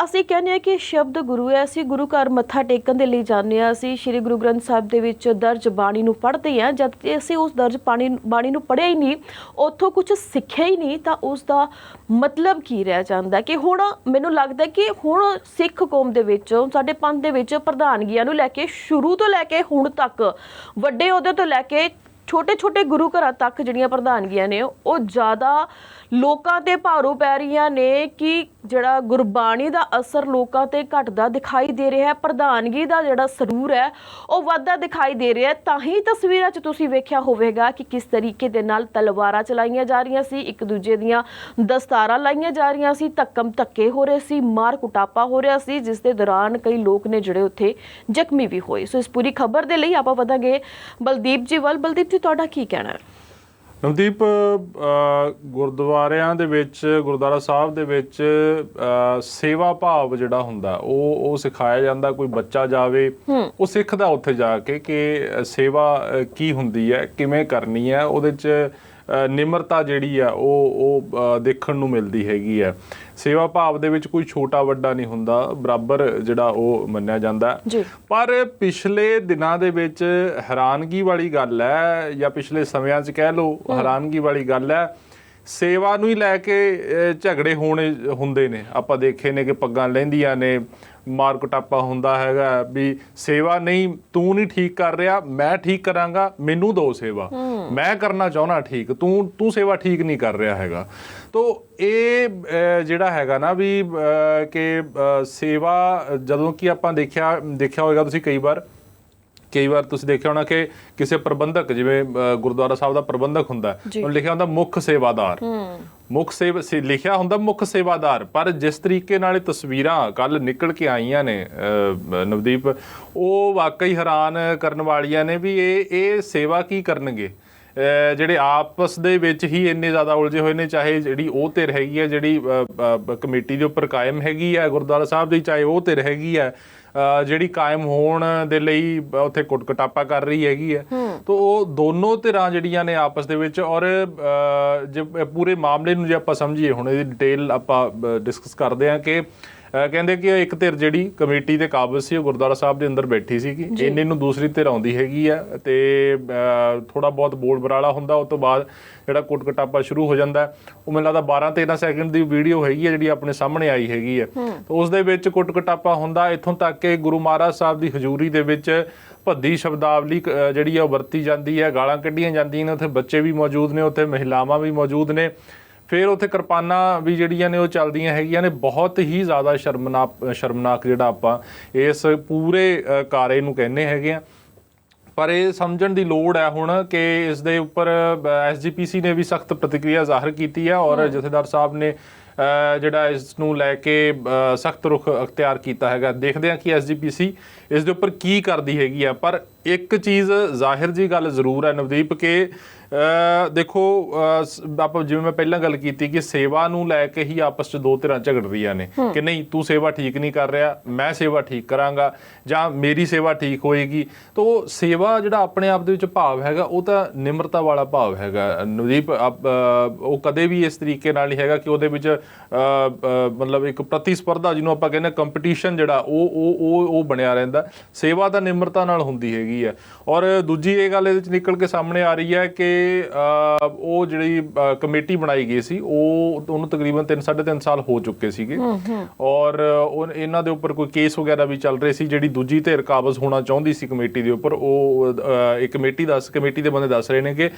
[SPEAKER 1] ਅਸੀਂ ਕਹਿੰਦੇ ਹਾਂ ਕਿ ਸ਼ਬਦ ਗੁਰੂ ਹੈ, ਅਸੀਂ ਗੁਰੂ ਘਰ ਮੱਥਾ ਟੇਕਣ ਦੇ ਲਈ ਜਾਂਦੇ ਹਾਂ, ਅਸੀਂ ਸ਼੍ਰੀ ਗੁਰੂ ਗ੍ਰੰਥ ਸਾਹਿਬ ਦੇ ਵਿੱਚ ਦਰਜ ਬਾਣੀ ਨੂੰ ਪੜ੍ਹਦੇ ਹਾਂ। ਜਦ ਕਿ ਅਸੀਂ ਉਸ ਦਰਜ ਬਾਣੀ ਨੂੰ ਪੜ੍ਹਿਆ ਹੀ ਨਹੀਂ, ਉੱਥੋਂ ਕੁਝ ਸਿੱਖਿਆ ਹੀ ਨਹੀਂ, ਤਾਂ ਉਸ ਦਾ ਮਤਲਬ ਕੀ ਰਹਿ ਜਾਂਦਾ? ਕਿ ਹੁਣ ਮੈਨੂੰ ਲੱਗਦਾ ਕਿ ਹੁਣ ਸਿੱਖ ਕੌਮ ਦੇ ਵਿੱਚ, ਸਾਡੇ ਪੰਥ ਦੇ ਵਿੱਚ ਪ੍ਰਧਾਨਗੀਆਂ ਨੂੰ ਲੈ ਕੇ ਸ਼ੁਰੂ ਤੋਂ ਲੈ ਕੇ ਹੁਣ ਤੱਕ, ਵੱਡੇ ਅਹੁਦੇ ਤੋਂ ਲੈ ਕੇ ਛੋਟੇ ਛੋਟੇ ਗੁਰੂ ਘਰਾਂ ਤੱਕ ਜਿਹੜੀਆਂ ਪ੍ਰਧਾਨਗੀਆਂ ਨੇ ਉਹ ਜ਼ਿਆਦਾ ਲੋਕਾਂ ਤੇ ਭਾਰੂ ਪੈ ਰਹੀਆਂ ਨੇ ਕਿ ਜਿਹੜਾ ਗੁਰਬਾਣੀ ਦਾ ਅਸਰ ਲੋਕਾਂ ਤੇ ਘਟਦਾ ਦਿਖਾਈ ਦੇ ਰਿਹਾ ਹੈ। ਪ੍ਰਧਾਨਗੀ ਦਾ ਜਿਹੜਾ ਸਰੂਰ ਹੈ ਉਹ ਵੱਧਦਾ ਦਿਖਾਈ ਦੇ ਰਿਹਾ। ਤਾਂ ਹੀ ਤਸਵੀਰਾਂ 'ਚ ਤੁਸੀਂ ਵੇਖਿਆ ਹੋਵੇਗਾ ਕਿ ਕਿਸ ਤਰੀਕੇ ਦੇ ਨਾਲ ਤਲਵਾਰਾਂ ਚਲਾਈਆਂ ਜਾ ਰਹੀਆਂ ਸੀ, ਇੱਕ ਦੂਜੇ ਦੀਆਂ ਦਸਤਾਰਾਂ ਲਾਈਆਂ ਜਾ ਰਹੀਆਂ ਸੀ, ਧੱਕਮ ਧੱਕੇ ਹੋ ਰਹੇ ਸੀ, ਮਾਰ ਕੁਟਾਪਾ ਹੋ ਰਿਹਾ ਸੀ, ਜਿਸ ਦੇ ਦੌਰਾਨ ਕਈ ਲੋਕ ਨੇ ਜਿਹੜੇ ਉੱਥੇ ਜ਼ਖਮੀ ਵੀ ਹੋਏ। ਸੋ ਇਸ ਪੂਰੀ ਖਬਰ ਦੇ ਲਈ ਆਪਾਂ ਵਧਾਂਗੇ ਬਲਦੀਪ ਜੀ ਵੱਲ। ਬਲਦੀਪ ਜੀ, ਤੁਹਾਡਾ ਕੀ ਕਹਿਣਾ ਹੈ?
[SPEAKER 2] ਨਵਦੀਪ, ਗੁਰਦੁਆਰਿਆਂ ਦੇ ਵਿੱਚ, ਗੁਰਦੁਆਰਾ ਸਾਹਿਬ ਦੇ ਵਿੱਚ ਸੇਵਾ ਭਾਵ ਜਿਹੜਾ ਹੁੰਦਾ ਉਹ ਸਿਖਾਇਆ ਜਾਂਦਾ। ਕੋਈ ਬੱਚਾ ਜਾਵੇ ਉਹ ਸਿੱਖਦਾ ਉੱਥੇ ਜਾ ਕੇ ਕਿ ਸੇਵਾ ਕੀ ਹੁੰਦੀ ਹੈ, ਕਿਵੇਂ ਕਰਨੀ ਹੈ। ਉਹਦੇ 'ਚ ਨਿਮਰਤਾ ਜਿਹੜੀ ਆ ਉਹ ਦੇਖਣ ਨੂੰ ਮਿਲਦੀ ਹੈਗੀ ਹੈ। ਸੇਵਾ ਭਾਵ ਦੇ ਵਿੱਚ ਕੋਈ ਛੋਟਾ ਵੱਡਾ ਨਹੀਂ ਹੁੰਦਾ, ਬਰਾਬਰ ਜਿਹੜਾ ਉਹ ਮੰਨਿਆ ਜਾਂਦਾ। ਪਰ ਪਿਛਲੇ ਦਿਨਾਂ ਦੇ ਵਿੱਚ ਹੈਰਾਨਗੀ ਵਾਲੀ ਗੱਲ ਹੈ, ਜਾਂ ਪਿਛਲੇ ਸਮਿਆਂ 'ਚ ਕਹਿ ਲਓ ਹੈਰਾਨਗੀ ਵਾਲੀ ਗੱਲ ਹੈ, ਸੇਵਾ ਨੂੰ ਹੀ ਲੈ ਕੇ ਝਗੜੇ ਹੁੰਦੇ ਨੇ। ਆਪਾਂ ਦੇਖੇ ਨੇ ਕਿ ਪੱਗਾਂ ਲਹਿੰਦੀਆਂ ਨੇ, ਮਾਰ ਕੁਟਾਪਾ ਹੁੰਦਾ ਹੈਗਾ ਵੀ ਸੇਵਾ ਨਹੀਂ, ਤੂੰ ਨਹੀਂ ਠੀਕ ਕਰ ਰਿਹਾ, ਮੈਂ ਠੀਕ ਕਰਾਂਗਾ, ਮੈਨੂੰ ਦੋ ਸੇਵਾ, ਮੈਂ ਕਰਨਾ ਚਾਹੁੰਦਾ ਠੀਕ, ਤੂੰ ਸੇਵਾ ਠੀਕ ਨਹੀਂ ਕਰ ਰਿਹਾ ਹੈਗਾ। ਤੋ ਇਹ ਜਿਹੜਾ ਹੈਗਾ ਨਾ ਵੀ ਕਿ ਸੇਵਾ ਜਦੋਂ ਕਿ ਆਪਾਂ ਦੇਖਿਆ ਹੋਵੇਗਾ ਤੁਸੀਂ ਕਈ ਵਾਰ ਤੁਸੀਂ ਦੇਖਿਆ ਹੋਣਾ ਕਿ ਕਿਸੇ ਪ੍ਰਬੰਧਕ, ਜਿਵੇਂ ਗੁਰਦੁਆਰਾ ਸਾਹਿਬ ਦਾ ਪ੍ਰਬੰਧਕ ਹੁੰਦਾ, ਉਹਨੂੰ ਲਿਖਿਆ ਹੁੰਦਾ ਮੁੱਖ ਸੇਵਾਦਾਰ, ਲਿਖਿਆ ਹੁੰਦਾ ਮੁੱਖ ਸੇਵਾਦਾਰ। ਪਰ ਜਿਸ ਤਰੀਕੇ ਨਾਲ ਇਹ ਤਸਵੀਰਾਂ ਕੱਲ ਨਿਕਲ ਕੇ ਆਈਆਂ ਨੇ ਨਵਦੀਪ, ਉਹ ਵਾਕਈ ਹੈਰਾਨ ਕਰਨ ਵਾਲੀਆਂ ਨੇ ਵੀ ਇਹ ਸੇਵਾ ਕੀ ਕਰਨਗੇ। ਜਿਹੜੇ ਆਪਸ ਦੇ ਵਿੱਚ ਹੀ ਇੰਨੇ ਜ਼ਿਆਦਾ ਉਲਝੇ ਹੋਏ ਨੇ, ਚਾਹੇ ਜਿਹੜੀ ਉਹ ਧਿਰ ਹੈਗੀ ਹੈ ਜਿਹੜੀ ਕਮੇਟੀ ਦੇ ਉੱਪਰ ਕਾਇਮ ਹੈਗੀ ਹੈ ਗੁਰਦੁਆਰਾ ਸਾਹਿਬ ਦੀ, ਚਾਹੇ ਉਹ ਧਿਰ ਹੈਗੀ ਹੈ ਜਿਹੜੀ ਕਾਇਮ ਹੋਣ ਦੇ ਲਈ ਉੱਥੇ ਕੁੱਟ-ਕਟਾਪਾ ਕਰ ਰਹੀ ਹੈਗੀ ਹੈ। ਤਾਂ ਉਹ ਦੋਨੋਂ ਧਿਰਾਂ ਜਿਹੜੀਆਂ ਨੇ ਆਪਸ ਦੇ ਵਿੱਚ, ਔਰ ਜੇ ਪੂਰੇ ਮਾਮਲੇ ਨੂੰ ਜੇ ਆਪਾਂ ਸਮਝੀਏ, ਹੁਣ ਇਹਦੀ ਡਿਟੇਲ ਆਪਾਂ ਡਿਸਕਸ ਕਰਦੇ ਹਾਂ ਕਿ ਕਹਿੰਦੇ ਕਿ ਇੱਕ ਧਿਰ ਜਿਹੜੀ ਕਮੇਟੀ ਦੇ ਕਾਬਜ਼ ਸੀ ਉਹ ਗੁਰਦੁਆਰਾ ਸਾਹਿਬ ਦੇ ਅੰਦਰ ਬੈਠੀ ਸੀਗੀ, ਇੰਨੇ ਨੂੰ ਦੂਸਰੀ ਧਿਰ ਆਉਂਦੀ ਹੈਗੀ ਆ ਤੇ ਥੋੜਾ ਬਹੁਤ ਬੋਲ ਬਰਾਲਾ ਹੁੰਦਾ। ਉਸ ਤੋਂ ਬਾਅਦ ਜਿਹੜਾ ਕੁੱਟ-ਕਟਾਪਾ ਸ਼ੁਰੂ ਹੋ ਜਾਂਦਾ। ਉਹ ਮੈਨੂੰ ਲੱਗਦਾ 12-13 ਸੈਕਿੰਡ ਦੀ ਵੀਡੀਓ ਹੈਗੀ ਆ ਜਿਹੜੀ ਆਪਣੇ ਸਾਹਮਣੇ ਆਈ ਹੈਗੀ ਆ। ਉਸ ਦੇ ਵਿੱਚ ਕੁੱਟ-ਕਟਾਪਾ ਹੁੰਦਾ, ਇੱਥੋਂ ਤੱਕ ਕਿ ਗੁਰੂ ਮਹਾਰਾਜ ਸਾਹਿਬ ਦੀ ਹਜ਼ੂਰੀ ਦੇ ਵਿੱਚ ਭੱਦੀ ਸ਼ਬਦਾਵਲੀ ਜਿਹੜੀ ਆ ਉਹ ਵਰਤੀ ਜਾਂਦੀ ਹੈ, ਗਾਲਾਂ ਕੱਢੀਆਂ ਜਾਂਦੀਆਂ ਨੇ। ਉੱਥੇ ਬੱਚੇ ਵੀ ਮੌਜੂਦ ਨੇ, ਉੱਥੇ ਮਹਿਲਾਵਾਂ ਵੀ ਮੌਜੂਦ ਨੇ। ਫਿਰ ਉੱਥੇ ਕਿਰਪਾਨਾਂ ਵੀ ਜਿਹੜੀਆਂ ਨੇ ਉਹ ਚੱਲਦੀਆਂ ਹੈਗੀਆਂ ਨੇ। ਬਹੁਤ ਹੀ ਜ਼ਿਆਦਾ ਸ਼ਰਮਨਾਕ ਜਿਹੜਾ ਆਪਾਂ ਇਸ ਪੂਰੇ ਕਾਰੇ ਨੂੰ ਕਹਿੰਦੇ ਹੈਗੇ ਆ। ਪਰ ਇਹ ਸਮਝਣ ਦੀ ਲੋੜ ਹੈ ਹੁਣ ਕਿ ਇਸ ਦੇ ਉੱਪਰ SGPC ਨੇ ਵੀ ਸਖਤ ਪ੍ਰਤੀਕਿਰਿਆ ਜ਼ਾਹਰ ਕੀਤੀ ਹੈ, ਔਰ ਜਥੇਦਾਰ ਸਾਹਿਬ ਨੇ ਜਿਹੜਾ ਇਸ ਨੂੰ ਲੈ ਕੇ ਸਖਤ ਰੁਖ ਅਖਤਿਆਰ ਕੀਤਾ ਹੈਗਾ। ਦੇਖਦੇ ਹਾਂ ਕਿ SGPC ਇਸ ਦੇ ਉੱਪਰ ਕੀ ਕਰਦੀ ਹੈਗੀ ਆ। ਪਰ ਇੱਕ ਚੀਜ਼ ਜ਼ਾਹਿਰ ਜੀ ਗੱਲ ਜ਼ਰੂਰ ਹੈ ਨਵਦੀਪ, ਕਿ ਦੇਖੋ ਆਪਾਂ ਜਿਵੇਂ ਮੈਂ ਪਹਿਲਾਂ ਗੱਲ ਕੀਤੀ ਕਿ ਸੇਵਾ ਨੂੰ ਲੈ ਕੇ ਹੀ ਆਪਸ 'ਚ ਦੋ ਧਿਰਾਂ ਝਗੜ ਰਹੀਆਂ ਨੇ ਕਿ ਨਹੀਂ ਤੂੰ ਸੇਵਾ ਠੀਕ ਨਹੀਂ ਕਰ ਰਿਹਾ, ਮੈਂ ਸੇਵਾ ਠੀਕ ਕਰਾਂਗਾ, ਜਾਂ ਮੇਰੀ ਸੇਵਾ ਠੀਕ ਹੋਏਗੀ। ਤਾਂ ਉਹ ਸੇਵਾ ਜਿਹੜਾ ਆਪਣੇ ਆਪ ਦੇ ਵਿੱਚ ਭਾਵ ਹੈਗਾ ਉਹ ਤਾਂ ਨਿਮਰਤਾ ਵਾਲਾ ਭਾਵ ਹੈਗਾ ਨਵਦੀਪ। ਉਹ ਕਦੇ ਵੀ ਇਸ ਤਰੀਕੇ ਨਾਲ ਨਹੀਂ ਹੈਗਾ ਕਿ ਉਹਦੇ ਵਿੱਚ ਮਤਲਬ ਇੱਕ ਪ੍ਰਤੀਸਪਰਧਾ ਜਿਹਨੂੰ ਆਪਾਂ ਕਹਿੰਦੇ ਕੰਪੀਟੀਸ਼ਨ ਜਿਹੜਾ ਉਹ ਬਣਿਆ ਰਹਿੰਦਾ। ਸੇਵਾ ਤਾਂ ਨਿਮਰਤਾ ਨਾਲ ਹੁੰਦੀ ਹੈਗੀ ਹੈ। ਔਰ ਦੂਜੀ ਇਹ ਗੱਲ ਇਹਦੇ ਵਿੱਚ ਨਿਕਲ ਕੇ ਸਾਹਮਣੇ ਆ ਰਹੀ ਹੈ ਕਿ ਉਹ ਜਿਹੜੀ ਕਮੇਟੀ ਬਣਾਈ ਗਈ ਸੀ ਉਹਨੂੰ ਤਕਰੀਬਨ 3-3.5 ਸਾਲ ਹੋ ਚੁੱਕੇ ਸੀਗੇ, ਔਰ ਇਹਨਾਂ ਦੇ ਉੱਪਰ ਕੋਈ ਕੇਸ ਵਗੈਰਾ ਵੀ ਚੱਲ ਰਹੇ ਸੀ। ਜਿਹੜੀ ਦੂਜੀ ਧਿਰ ਕਾਬਜ਼ ਹੋਣਾ ਚਾਹੁੰਦੀ ਸੀ ਕਮੇਟੀ ਦੇ ਉੱਪਰ, ਉਹ ਇੱਕ ਕਮੇਟੀ ਦੇ ਬੰਦੇ ਦੱਸ ਰਹੇ ਨੇ ਕਿ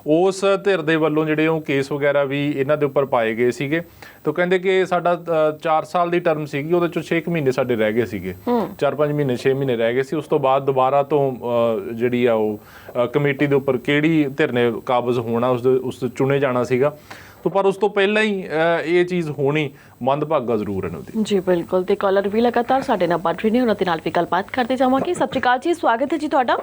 [SPEAKER 2] ਉਸ ਧਿਰ ਦੇ ਵੱਲੋਂ ਜਿਹੜੇ ਉਹ ਕੇਸ ਵਗੈਰਾ ਵੀ ਇਹਨਾਂ ਦੇ ਉੱਪਰ ਪਾਏ ਗਏ ਸੀਗੇ। ਤਾਂ ਕਹਿੰਦੇ ਕਿ ਸਾਡਾ 4 ਸਾਲ ਦੀ ਟਰਮ ਸੀਗੀ, ਉਹਦੇ ਚੋਂ 6 ਮਹੀਨੇ ਸਾਡੇ ਰਹਿ ਗਏ ਸੀਗੇ, 4-5 ਮਹੀਨੇ 6 ਮਹੀਨੇ ਰਹਿ ਗਏ ਸੀ। ਉਸ ਤੋਂ ਬਾਅਦ ਦੁਬਾਰਾ ਤੋਂ ਜਿਹੜੀ ਆ ਉਹ ਕਮੇਟੀ ਦੇ ਉੱਪਰ ਕਿਹੜੀ ਧਿਰ ਨੇ ਕਾਬਜ਼ ਹੋਣਾ ਉਸ ਚੁਣੇ ਜਾਣਾ ਸੀਗਾ। ਤਾਂ ਪਰ ਉਸ ਤੋਂ ਪਹਿਲਾਂ ਹੀ ਇਹ ਚੀਜ਼ ਹੋਣੀ ਮੰਦਭਾਗਾ ਜ਼ਰੂਰ ਹੈ ਨਵਦੀਪ
[SPEAKER 1] ਜੀ। ਬਿਲਕੁਲ। ਤੇ ਕਾਲਰ ਵੀ ਲਗਾਤਾਰ ਸਾਡੇ ਨਾਲ ਬਣ ਰਹੇ ਨੇ, ਉਹਨਾਂ ਦੇ ਨਾਲ ਵੀ ਗੱਲਬਾਤ ਕਰਦੇ ਜਾਵਾਂਗੇ। ਸਤਿ ਸ਼੍ਰੀ ਅਕਾਲ ਜੀ, ਸਵਾਗਤ ਹੈ ਜੀ ਤੁਹਾਡਾ।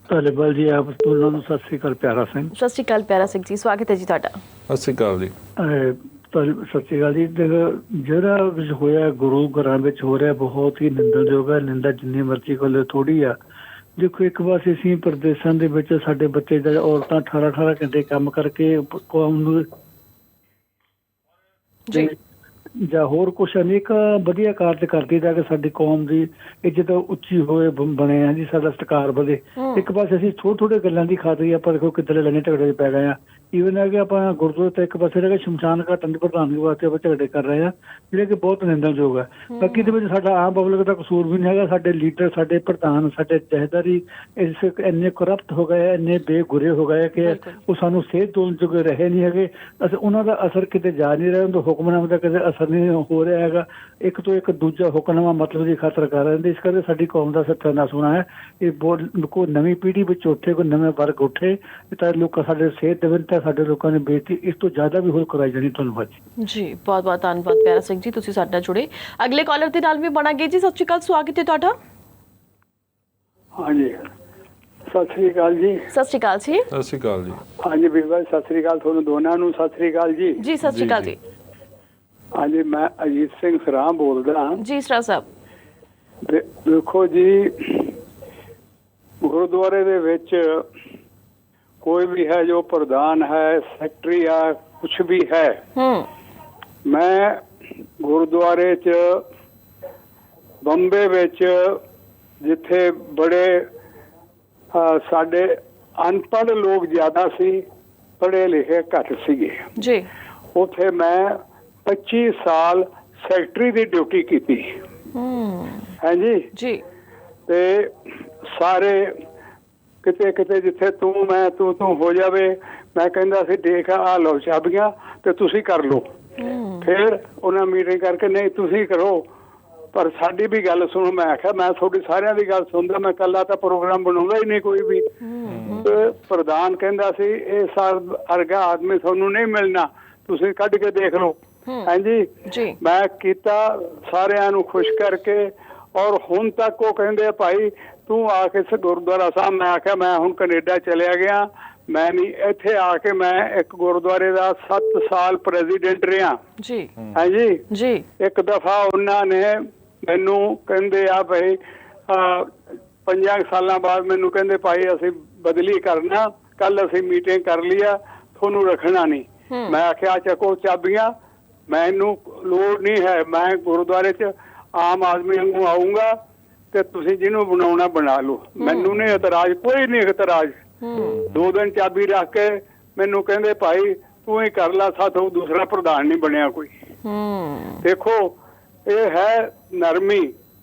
[SPEAKER 3] ਧੰਨਵਾਦ ਜੀ। ਆਪ ਦੋਨਾਂ ਨੂੰ ਸਤਿ ਸ੍ਰੀ ਅਕਾਲ। ਪਿਆਰਾ ਸਿੰਘ।
[SPEAKER 1] ਸਤਿ ਸ਼੍ਰੀ ਅਕਾਲ ਪਿਆਰਾ ਸਿੰਘ ਜੀ, ਸਵਾਗਤ ਹੈ ਜੀ ਤੁਹਾਡਾ।
[SPEAKER 2] ਸਤਿ ਸ਼੍ਰੀ ਅਕਾਲ ਜੀ।
[SPEAKER 3] ਸਤਿ ਸ੍ਰੀ ਅਕਾਲ ਜੀ। ਜਿਹੜਾ ਕੁਝ ਹੋਇਆ ਗੁਰੂ ਘਰਾਂ ਵਿੱਚ ਹੋ ਰਿਹਾ ਬਹੁਤ ਹੀ ਨਿੰਦਣਯੋਗ ਹੈ। ਨਿੰਦਾ ਜਿੰਨੀ ਮਰਜ਼ੀ ਕੋਲ ਥੋੜੀ ਆ। ਦੇਖੋ ਇੱਕ ਪਾਸੇ ਅਸੀਂ ਪ੍ਰਦੇਸ਼ਾਂ ਦੇ ਵਿੱਚ ਸਾਡੇ ਬੱਚੇ ਜਾਂ ਔਰਤਾਂ 18-18 ਘੰਟੇ ਕੰਮ ਕਰਕੇ ਕੌਮ ਨੂੰ ਜਾਂ ਹੋਰ ਕੁਛ ਅਨੇਕ ਵਧੀਆ ਕਾਰਜ ਕਰਦੀ ਜਾ ਕੇ ਸਾਡੀ ਕੌਮ ਦੀ ਇੱਜ਼ਤ ਉੱਚੀ ਹੋਏ ਬਣੇ ਆ ਜੀ, ਸਾਡਾ ਸਤਿਕਾਰ ਵਧੇ। ਇੱਕ ਪਾਸੇ ਅਸੀਂ ਥੋੜੇ ਗੱਲਾਂ ਦੀ ਖਾਤਰ ਆਪਾਂ ਦੇਖੋ ਕਿੱਧਰੇ ਲੰਨੇ ਝਗੜੇ 'ਚ ਪੈ ਗਏ ਆ। ਈਵਨ ਹੈ ਕਿ ਆਪਾਂ ਗੁਰਦੁਆਰੇ ਤੇ ਇੱਕ ਪਾਸੇ ਰਹਿ ਕੇ ਸ਼ਮਸ਼ਾਨ ਘਾਟਾਂ ਦੀ ਪ੍ਰਧਾਨਗੀ ਵਾਸਤੇ ਆਪਾਂ ਝਗੜੇ ਕਰ ਰਹੇ ਆ, ਜਿਹੜੇ ਕਿ ਬਹੁਤ ਨਿੰਦਣਯੋਗ ਹੈ। ਬਾਕੀ ਇਹਦੇ ਵਿੱਚ ਸਾਡਾ ਆਮ ਪਬਲਿਕ ਦਾ ਕਸੂਰ ਵੀ ਨਹੀਂ ਹੈਗਾ। ਸਾਡੇ ਲੀਡਰ, ਸਾਡੇ ਪ੍ਰਧਾਨ, ਸਾਡੇ ਜਥੇਦਾਰੀ ਇੰਨੇ ਕਰਪਟ ਹੋ ਗਏ, ਇੰਨੇ ਬੇਗੁਰੇ ਹੋ ਗਏ ਕਿ ਉਹ ਸਾਨੂੰ ਸੇਧ ਦੇਣ ਜੋਗੇ ਰਹੇ ਨਹੀਂ ਹੈਗੇ। ਅਸੀਂ ਉਹਨਾਂ ਦਾ ਅਸਰ ਕਿਤੇ ਜਾ ਨਹੀਂ ਰਿਹਾ, ਉਹਨਾਂ ਹੁਕਮਨਾਮੇ ਦਾ ਕਿਤੇ ਅਸਰ ਨਹੀਂ ਹੋ ਰਿਹਾ ਹੈਗਾ। ਇੱਕ ਤੋਂ ਇੱਕ ਦੂਜਾ ਹੁਕਮਨਾਮਾ ਮਤਲਬ ਦੀ ਖਾਤਰ ਕਰ ਰਹੇ ਨੇ। ਇਸ ਕਰਕੇ ਸਾਡੀ ਕੌਮ ਦਾ ਸੱਤਿਆਨਾਸ਼ ਹੋਣਾ ਹੈ। ਇਹ ਬਹੁਤ ਕੋਈ ਨਵੀਂ ਪੀੜ੍ਹੀ ਵਿੱਚ ਉੱਠੇ, ਕੋਈ ਨਵੇਂ ਵਰਗ ਉੱਠੇ ਤਾਂ ਲੋਕ ਸਾਡੇ ਸੇਧ ਦੇਣ ਤਾਂ ਸਾਡੇ ਲੋਕਾਂ ਨੇ ਬੇਇੱਜ਼ਤੀ ਇਸ ਤੋਂ ਜ਼ਿਆਦਾ ਵੀ ਹੋਰ ਕਰਾਈ ਜਾਣੀ। ਧੰਨਵਾਦ
[SPEAKER 1] ਜੀ। ਬਹੁਤ ਬਹੁਤ ਧੰਨਵਾਦ ਪਿਆਰਾ ਸਿੰਘ ਜੀ, ਤੁਸੀਂ ਸਾਡੇ ਨਾਲ ਜੁੜੇ। ਅਗਲੇ ਕਾਲਰ ਦੇ ਨਾਲ ਵੀ ਬਣਾਂਗੇ ਜੀ। ਸਤਿ ਸ਼੍ਰੀ ਅਕਾਲ, ਸਵਾਗਤ ਹੈ ਤੁਹਾਡਾ।
[SPEAKER 4] ਹਾਂਜੀ ਸਤਿ ਸ੍ਰੀ ਅਕਾਲ ਜੀ।
[SPEAKER 1] ਸਤਿ ਸ਼੍ਰੀ ਅਕਾਲ ਜੀ।
[SPEAKER 2] ਸਤਿ ਸ਼੍ਰੀ ਅਕਾਲ ਜੀ।
[SPEAKER 4] ਹਾਂਜੀ ਬੀਬਾ ਸਤਿ ਸ੍ਰੀ ਅਕਾਲ, ਤੁਹਾਨੂੰ ਦੋਨਾਂ ਨੂੰ ਸਤਿ ਸ੍ਰੀ ਅਕਾਲ ਜੀ।
[SPEAKER 1] ਜੀ ਸਤਿ ਸ਼੍ਰੀ ਅਕਾਲ ਜੀ।
[SPEAKER 4] ਹਾਂਜੀ ਮੈਂ ਅਜੀਤ ਸਿੰਘ ਸਰਾਂ ਬੋਲਦਾ।
[SPEAKER 1] ਜੀ ਸਰਾਂ ਸਾਹਿਬ।
[SPEAKER 4] ਦੇਖੋ ਜੀ, ਗੁਰਦੁਆਰੇ ਦੇ ਵਿੱਚ ਕੋਈ ਵੀ ਹੈ ਜੋ ਪ੍ਰਧਾਨ ਹੈ, ਸੈਕਟਰੀ ਆ, ਕੁਛ ਵੀ ਹੈ, ਮੈਂ ਗੁਰਦੁਆਰੇ 'ਚ ਬੰਬੇ ਵਿੱਚ ਜਿੱਥੇ ਬੜੇ ਸਾਡੇ ਅਨਪੜ੍ਹ ਲੋਕ ਜ਼ਿਆਦਾ ਸੀ, ਪੜ੍ਹੇ ਲਿਖੇ ਘੱਟ ਸੀਗੇ
[SPEAKER 1] ਜੀ,
[SPEAKER 4] ਉੱਥੇ ਮੈਂ 25 ਸਾਲ ਸੈਕਟਰੀ ਦੀ ਡਿਊਟੀ ਕੀਤੀ। ਹਾਂਜੀ
[SPEAKER 1] ਜੀ।
[SPEAKER 4] ਤੇ ਸਾਰੇ ਕਿਤੇ ਕਿਤੇ ਜਿੱਥੇ ਤੂੰ ਹੋ ਜਾਵੇ, ਮੈਂ ਕਹਿੰਦਾ ਸੀ ਦੇਖ ਆ ਲਓ ਚਾਬੀਆਂ ਤੇ ਤੁਸੀਂ ਕਰ ਲਓ। ਫਿਰ ਉਹਨਾਂ ਮੀਟਿੰਗ ਕਰਕੇ ਨਹੀਂ ਤੁਸੀਂ ਕਰੋ, ਪਰ ਸਾਡੀ ਵੀ ਗੱਲ ਸੁਣੋ। ਮੈਂ ਆਖਿਆ ਮੈਂ ਤੁਹਾਡੀ ਸਾਰਿਆਂ ਦੀ ਗੱਲ ਸੁਣਦਾ, ਮੈਂ ਇਕੱਲਾ ਤਾਂ ਪ੍ਰੋਗਰਾਮ ਬਣਾਉਂਦਾ ਹੀ ਨਹੀਂ ਕੋਈ ਵੀ। ਪ੍ਰਧਾਨ ਕਹਿੰਦਾ ਸੀ ਇਹ ਸਾਲ ਅਰਗਾ ਆਦਮੀ ਤੁਹਾਨੂੰ ਨਹੀਂ ਮਿਲਣਾ, ਤੁਸੀਂ ਕੱਢ ਕੇ ਦੇਖ ਲਓ। ਹਾਂਜੀ ਮੈਂ ਕੀਤਾ ਸਾਰਿਆਂ ਨੂੰ ਖੁਸ਼ ਕਰਕੇ, ਔਰ ਹੁਣ ਤੱਕ ਉਹ ਕਹਿੰਦੇ ਭਾਈ ਤੂੰ ਆ ਕੇ ਗੁਰਦੁਆਰਾ ਸਾਹਿਬ। ਮੈਂ ਆਖਿਆ ਮੈਂ ਹੁਣ ਕੈਨੇਡਾ ਚਲਿਆ ਗਿਆ, ਮੈਂ ਨਹੀਂ ਇੱਥੇ ਆ ਕੇ ਮੈਂ ਇੱਕ ਗੁਰਦੁਆਰੇ ਦਾ 7 ਸਾਲ ਪ੍ਰੈਜ਼ੀਡੈਂਟ ਰਿਹਾ ਜੀ। ਹਾਂਜੀ ਜੀ। ਇੱਕ ਦਫਾ ਉਹਨਾਂ ਨੇ ਮੈਨੂੰ ਕਹਿੰਦੇ ਆ ਭਾਈ 5 ਸਾਲਾਂ ਬਾਅਦ ਮੈਨੂੰ ਕਹਿੰਦੇ ਭਾਈ ਅਸੀਂ ਬਦਲੀ ਕਰਨਾ, ਕੱਲ ਅਸੀਂ ਮੀਟਿੰਗ ਕਰ ਲਿਆ, ਤੁਹਾਨੂੰ ਰੱਖਣਾ ਨਹੀਂ। ਮੈਂ ਆਖਿਆ ਚੱਕੋ ਚਾਬੀਆਂ, ਮੈਨੂੰ ਲੋੜ ਨਹੀਂ ਹੈ, ਮੈਂ ਗੁਰਦੁਆਰੇ 'ਚ ਆਮ ਆਦਮੀ ਵਾਂਗੂ ਆਊਂਗਾ ਤੇ ਤੁਸੀਂ ਜਿਹਨੂੰ ਬਣਾਉਣਾ ਬਣਾ ਲਓ, ਮੈਨੂੰ ਨਹੀਂ ਇਤਰਾਜ਼, ਕੋਈ ਨਹੀਂ ਇਤਰਾਜ਼। 2 ਦਿਨ ਚਾਬੀ ਰੱਖ ਕੇ ਮੈਨੂੰ ਕਹਿੰਦੇ ਭਾਈ ਤੂੰ ਹੀ ਕਰ ਲਾ, ਸਾਥੋਂ ਦੂਸਰਾ ਪ੍ਰਧਾਨ ਨਹੀਂ ਬਣਿਆ ਕੋਈ। ਦੇਖੋ ਇਹ ਹੈ ਨਰਮੀ